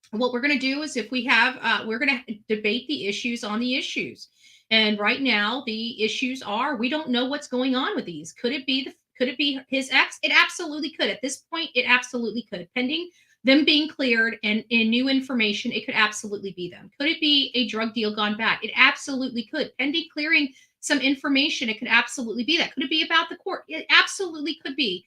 What we're going to do is, if we have, we're going to debate the issues on the issues. And right now the issues are, we don't know what's going on with these. Could it be his ex? It absolutely could. At this point, it absolutely could. Pending them being cleared and new information, it could absolutely be them. Could it be a drug deal gone bad? It absolutely could. Pending clearing some information, it could absolutely be that. Could it be about the court? It absolutely could be.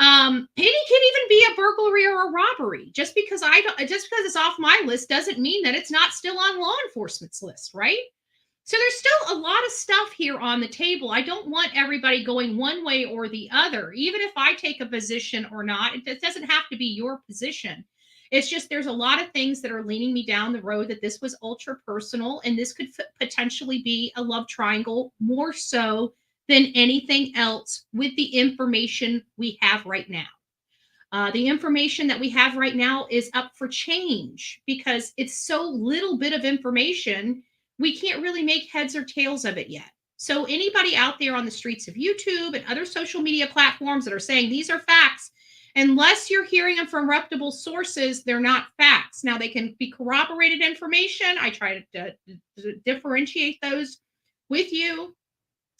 It can even be a burglary or a robbery. Just because it's off my list doesn't mean that it's not still on law enforcement's list, right? So there's still a lot of stuff here on the table. I don't want everybody going one way or the other. Even if I take a position or not, it doesn't have to be your position. It's just there's a lot of things that are leaning me down the road that this was ultra personal, and this could potentially be a love triangle more so than anything else with the information we have right now. The information that we have right now is up for change because it's so little bit of information. We can't really make heads or tails of it yet. So anybody out there on the streets of YouTube and other social media platforms that are saying these are facts, unless you're hearing them from reputable sources, they're not facts. Now, they can be corroborated information. I try to differentiate those with you.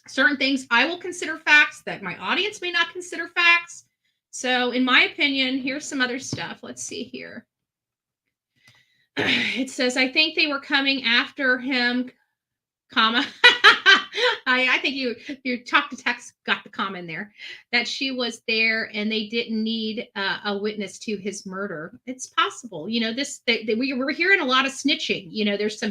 Certain things I will consider facts that my audience may not consider facts. So in my opinion, here's some other stuff. Let's see here. It says, I think they were coming after him, comma. I think you talk to text got the comma in there, that she was there and they didn't need a witness to his murder. It's possible, you know, we're hearing a lot of snitching. You know, there's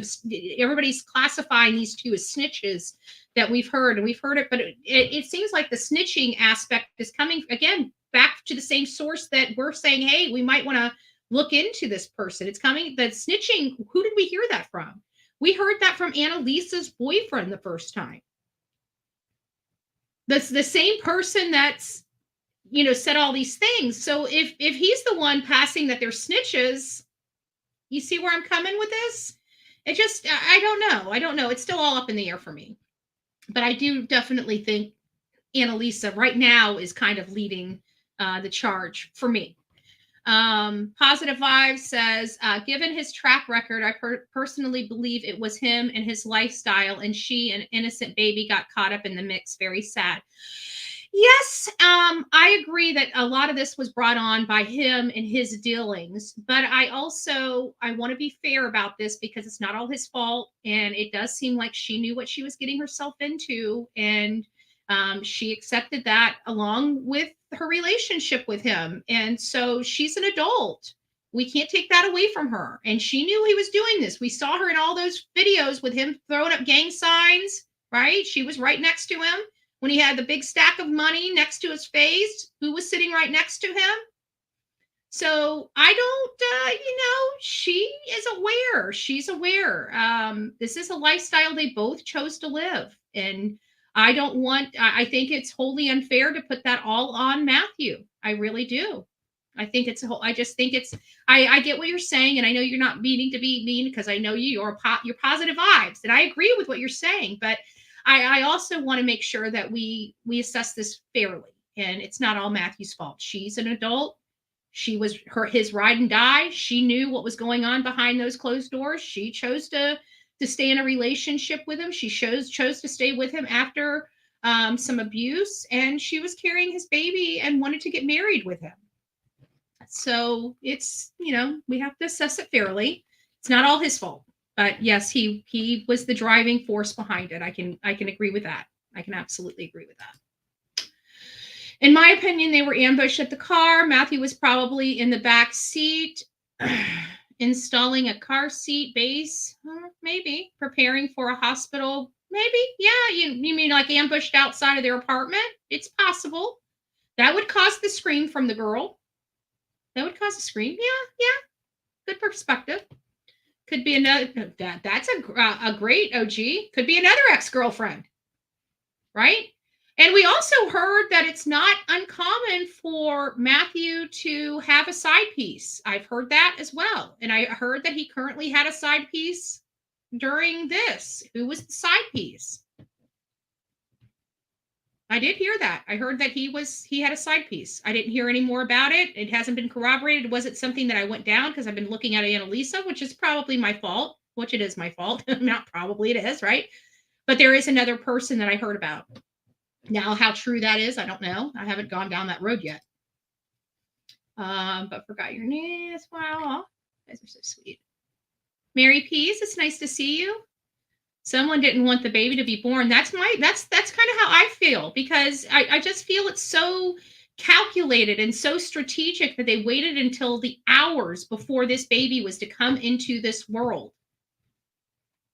everybody's classifying these two as snitches that we've heard, and we've heard it, but it seems like the snitching aspect is coming again back to the same source that we're saying, hey, we might want to look into this person. It's coming, that snitching. Who did we hear that from? We heard that from Analisa's boyfriend the first time. That's the same person that's, you know, said all these things. So if he's the one passing that they're snitches, you see where I'm coming with this? It just, I don't know. It's still all up in the air for me. But I do definitely think Analisa right now is kind of leading the charge for me. Positive Vibes says, given his track record, I personally believe it was him and his lifestyle, and she, an innocent baby, got caught up in the mix. Very sad. Yes, I agree that a lot of this was brought on by him and his dealings, but I want to be fair about this because it's not all his fault, and it does seem like she knew what she was getting herself into, and she accepted that along with her relationship with him. And so she's an adult. We can't take that away from her. And she knew he was doing this. We saw her in all those videos with him throwing up gang signs, right? She was right next to him when he had the big stack of money next to his face. Who was sitting right next to him? So I don't, she is aware. She's aware. This is a lifestyle they both chose to live. And I think it's wholly unfair to put that all on Matthew. I really do. I get what you're saying. And I know you're not meaning to be mean because I know you're positive vibes. And I agree with what you're saying. But I also want to make sure that we assess this fairly. And it's not all Matthew's fault. She's an adult. She was his ride and die. She knew what was going on behind those closed doors. She chose to stay in a relationship with him. She chose to stay with him after some abuse, and she was carrying his baby and wanted to get married with him. So it's, we have to assess it fairly. It's not all his fault, but yes, he was the driving force behind it. I can agree with that. I can absolutely agree with that. In my opinion, they were ambushed at the car. Matthew was probably in the back seat, installing a car seat base, maybe preparing for a hospital. Maybe, yeah. You mean like ambushed outside of their apartment? It's possible. That would cause the scream from the girl. That would cause a scream. Yeah. Good perspective. Could be another. That's a great OG. Could be another ex-girlfriend, right? And we also heard that it's not uncommon for Matthew to have a side piece. I've heard that as well. And I heard that he currently had a side piece during this. Who was the side piece? I did hear that. I heard that he had a side piece. I didn't hear any more about it. It hasn't been corroborated. It wasn't something that I went down because I've been looking at Analisa, which is probably my fault, which it is my fault. Not probably, it is, right? But there is another person that I heard about. Now, how true that is, I don't know. I haven't gone down that road yet. But forgot your name as well. You guys are so sweet. Mary Pease, it's nice to see you. Someone didn't want the baby to be born. That's kind of how I feel, because I just feel it's so calculated and so strategic that they waited until the hours before this baby was to come into this world.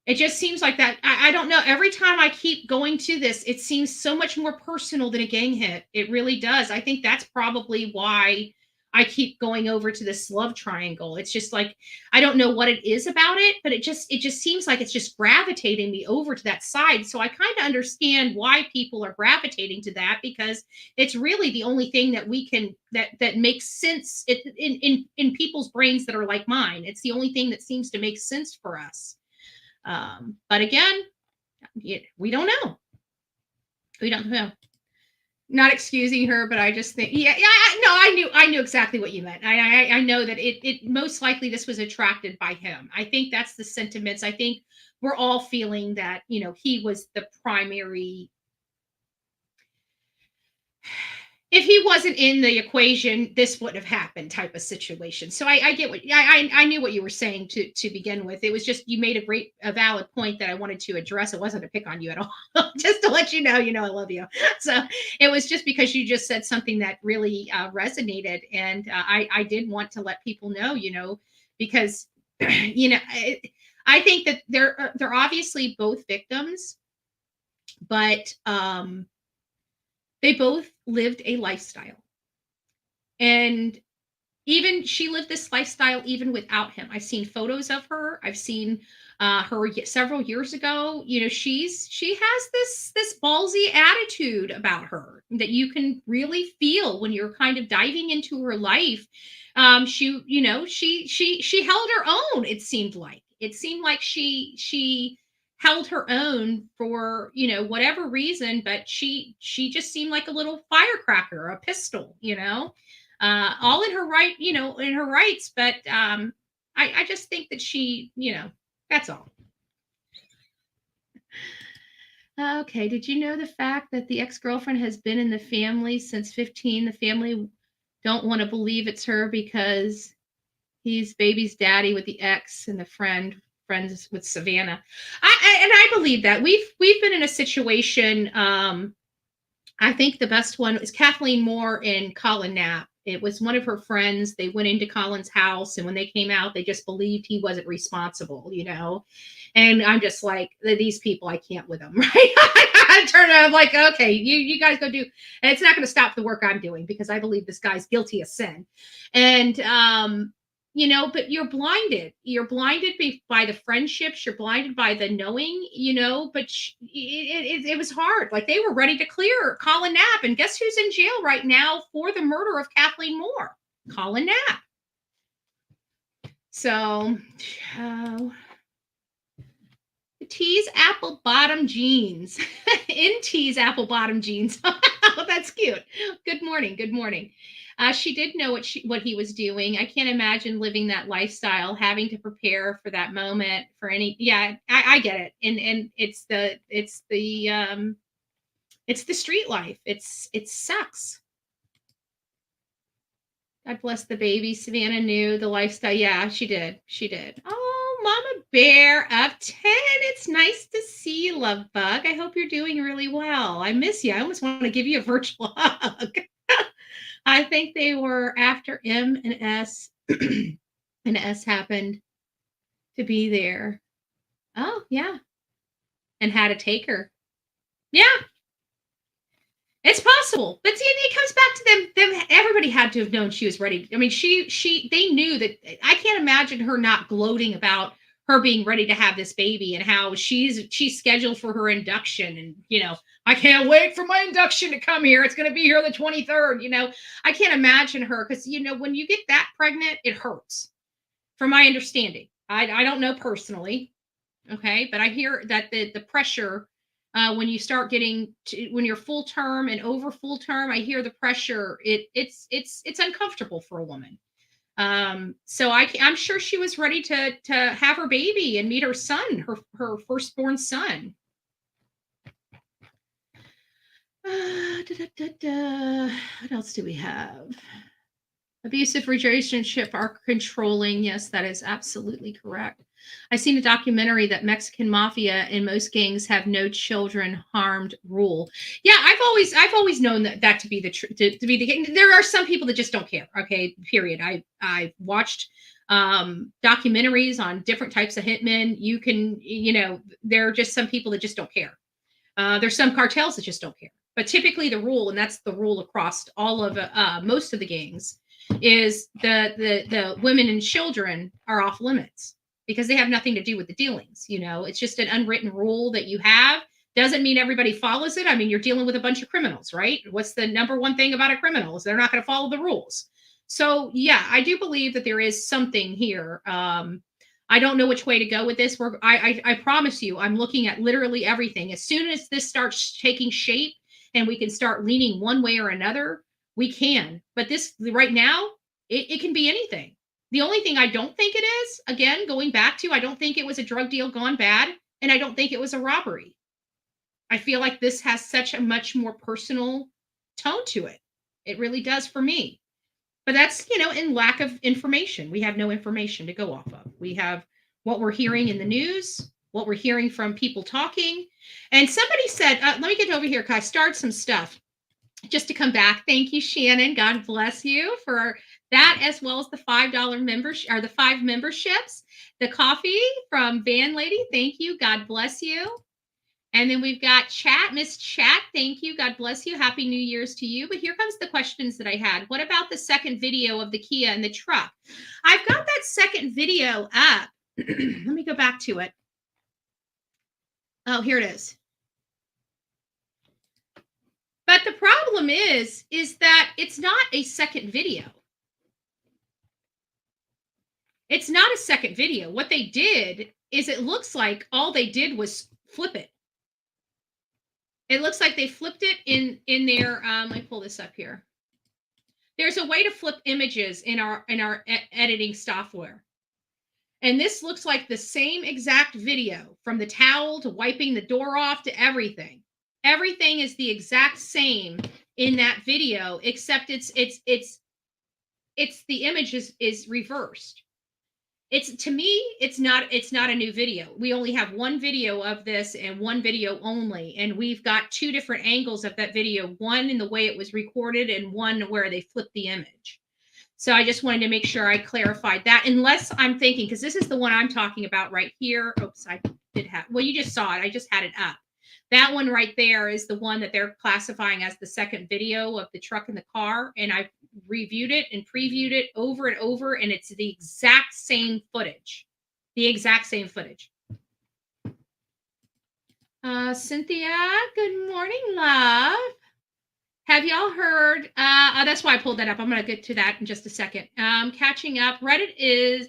It just seems like that. I don't know. Every time I keep going to this, it seems so much more personal than a gang hit. It really does. I think that's probably why I keep going over to this love triangle. It's just like, I don't know what it is about it, but it just seems like it's just gravitating me over to that side. So I kind of understand why people are gravitating to that, because it's really the only thing that we can, that makes sense in people's brains that are like mine. It's the only thing that seems to make sense for us. But again, we don't know. We don't know. Not excusing her, but I just think, I knew exactly what you meant. I know that it most likely this was attracted by him. I think that's the sentiments. I think we're all feeling that, he was the primary. If he wasn't in the equation, this wouldn't have happened type of situation. So I get what I knew what you were saying to begin with. It was just, you made a valid point that I wanted to address. It wasn't to pick on you at all, just to let you know, I love you. So it was just because you just said something that really resonated. And I did want to let people know, because, I think that they're obviously both victims, but they both lived a lifestyle. And even she lived this lifestyle even without him. I've seen photos of her. I've seen her several years ago. She has this ballsy attitude about her that you can really feel when you're kind of diving into her life. She held her own. It seemed like she held her own for whatever reason, but she just seemed like a little firecracker, a pistol, all in her right, in her rights. But I just think that she, that's all. Okay, did you know the fact that the ex-girlfriend has been in the family since 15? The family don't want to believe it's her because he's baby's daddy with the ex, and the friends with Savanah. I believe that we've been in a situation. I think the best one is Kathleen Moore and Colin Knapp. It was one of her friends. They went into Colin's house, and when they came out, they just believed he wasn't responsible, And I'm just like, these people, I can't with them, right? I turn around, I'm like, okay, you guys go do, and it's not going to stop the work I'm doing because I believe this guy's guilty of sin. And but you're blinded. You're blinded by the friendships. You're blinded by the knowing, but it was hard. Like, they were ready to clear Colin Knapp. And guess who's in jail right now for the murder of Kathleen Moore? Colin Knapp. So, T's apple bottom jeans. In T's apple bottom jeans. Oh, that's cute. Good morning. Good morning. She did know what he was doing. I can't imagine living that lifestyle, having to prepare for that moment for any. Yeah, I get it. And it's the street life. It sucks. God bless the baby. Savannah knew the lifestyle. Yeah, she did. She did. Oh, Mama Bear of 10. It's nice to see you, love bug. I hope you're doing really well. I miss you. I almost want to give you a virtual hug. I think they were after M and S, and S happened to be there. Oh, yeah. And had to take her. Yeah. It's possible. But see, it comes back to them. Everybody had to have known she was ready. I mean, they knew that. I can't imagine her not gloating about her being ready to have this baby and how she's scheduled for her induction. And, I can't wait for my induction to come here. It's going to be here the 23rd. I can't imagine her because, when you get that pregnant, it hurts. From my understanding, I don't know personally. Okay. But I hear that the pressure, when you start getting when you're full term and over full term, I hear the pressure. It's uncomfortable for a woman. So I'm sure she was ready to have her baby and meet her son, her firstborn son. What else do we have? Abusive relationship are controlling. Yes, that is absolutely correct. I've seen a documentary that Mexican mafia and most gangs have no children harmed rule. Yeah, I've always known that to be the there are some people that just don't care. Okay, period. I've watched documentaries on different types of hitmen. You can, there are just some people that just don't care. There's some cartels that just don't care. But typically the rule, and that's the rule across all of most of the gangs, is the women and children are off limits because they have nothing to do with the dealings. It's just an unwritten rule that you have. Doesn't mean everybody follows it. I mean, you're dealing with a bunch of criminals, right? What's the number one thing about a criminal is they're not going to follow the rules. So yeah, I do believe that there is something here. I don't know which way to go with this. I promise you, I'm looking at literally everything. As soon as this starts taking shape, and we can start leaning one way or another, we can. But this right now, it can be anything. The only thing I don't think it is, again, going back to, I don't think it was a drug deal gone bad, and I don't think it was a robbery. I feel like this has such a much more personal tone to it. It really does for me. But that's, in lack of information. We have no information to go off of. We have what we're hearing in the news, what we're hearing from people talking. And somebody said, let me get over here because I started some stuff just to come back. Thank you, Shannon. God bless you for that, as well as the $5 membership, or the 5 memberships. The coffee from Van Lady. Thank you. God bless you. And then we've got Chat, Miss Chat. Thank you. God bless you. Happy New Year's to you. But here comes the questions that I had. What about the second video of the Kia and the truck? I've got that second video up. Let me go back to it. Oh, here it is. But the problem is that it's not a second video. It's not a second video. What they did is, it looks like all they did was flip it. It looks like they flipped it in their, let me pull this up here. There's a way to flip images in our editing software. And this looks like the same exact video, from the towel to wiping the door off to everything. Everything is the exact same in that video, except it's the image is reversed. To me, it's not a new video. We only have one video of this and one video only. And we've got 2 different angles of that video, one in the way it was recorded and one where they flipped the image. So I just wanted to make sure I clarified that, unless I'm thinking, because this is the one I'm talking about right here. Oops, I did have, well, you just saw it. I just had it up. That one right there is the one that they're classifying as the second video of the truck and the car. And I reviewed it and previewed it over and over, and it's the exact same footage. The exact same footage. Cynthia, good morning, love. Have y'all heard? That's why I pulled that up. I'm going to get to that in just a second. Catching up. Reddit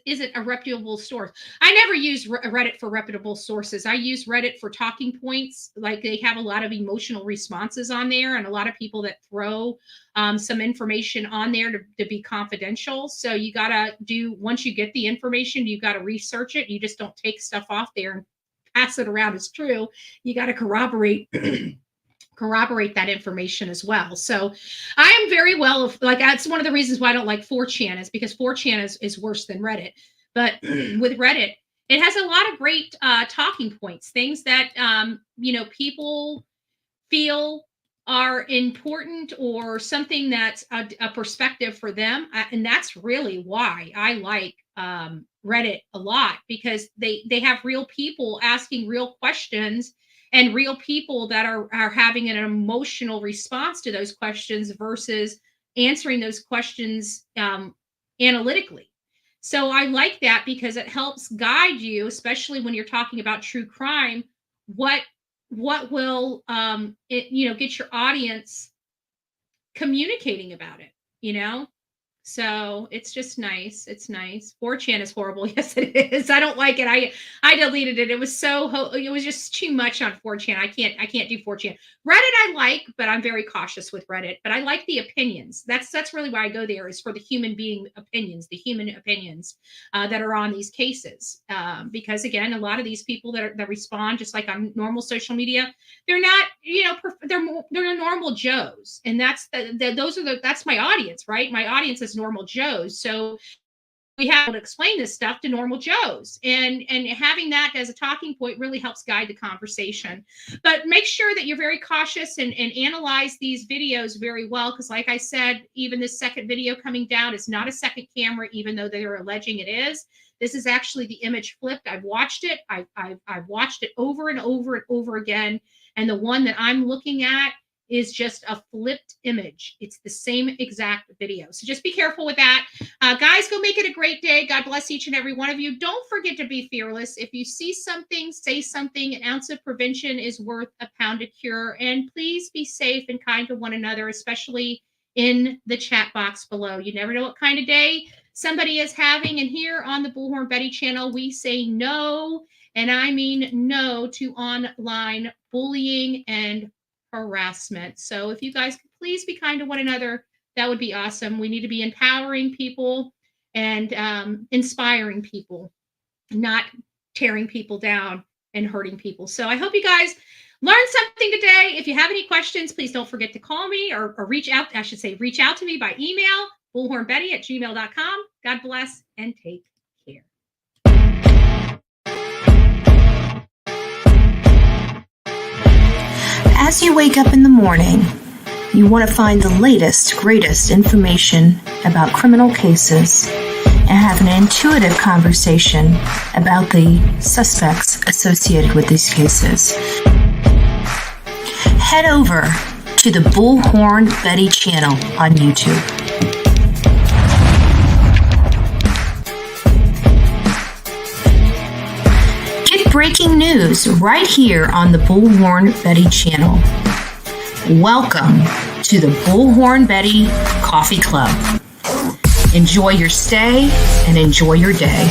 isn't a reputable source. I never use Reddit for reputable sources. I use Reddit for talking points. Like, they have a lot of emotional responses on there, and a lot of people that throw some information on there to be confidential. So you got to once you get the information, you got to research it. You just don't take stuff off there and pass it around as true. You got to corroborate that information as well. So I am very well, like, that's one of the reasons why I don't like 4chan, is because 4chan is worse than Reddit. But with Reddit, it has a lot of great talking points, things that people feel are important, or something that's a perspective for them. And that's really why I like Reddit a lot, because they have real people asking real questions, and real people that are having an emotional response to those questions versus answering those questions analytically. So I like that, because it helps guide you, especially when you're talking about true crime, what will get your audience communicating about it, So it's just nice. It's nice. 4chan is horrible. Yes, it is. I don't like it. I deleted it. It was just too much on 4chan. I can't do 4chan. Reddit I like, but I'm very cautious with Reddit. But I like the opinions. That's really why I go there, is for the human being opinions, the human opinions that are on these cases. Because again, a lot of these people that respond, just like on normal social media, they're not, they're normal Joes, and that's that's my audience, right? My audience is normal Joes. So we have to explain this stuff to normal Joes, and having that as a talking point really helps guide the conversation. But make sure that you're very cautious and analyze these videos very well, because like I said, even this second video coming down is not a second camera, even though they're alleging it is. This is actually the image flipped. I've watched it. I've watched it over and over and over again, and the one that I'm looking at is just a flipped image. It's the same exact video. So just be careful with that. Guys, go make it a great day. God bless each and every one of you. Don't forget to be fearless. If you see something, say something. An ounce of prevention is worth a pound of cure. And please be safe and kind to one another, especially in the chat box below. You never know what kind of day somebody is having. And here on the Bullhorn Betty channel, we say no, and I mean no, to online bullying and harassment. So if you guys could please be kind to one another, that would be awesome. We need to be empowering people and inspiring people, not tearing people down and hurting people. So I hope you guys learned something today. If you have any questions, please don't forget to call me or reach out. I should say reach out to me by email, bullhornbetty@gmail.com. God bless and take care. As you wake up in the morning, you want to find the latest, greatest information about criminal cases and have an intuitive conversation about the suspects associated with these cases. Head over to the Bullhorn Betty channel on YouTube. Get breaking news right here on the Bullhorn Betty channel. Welcome to the Bullhorn Betty Coffee Club. Enjoy your stay and enjoy your day.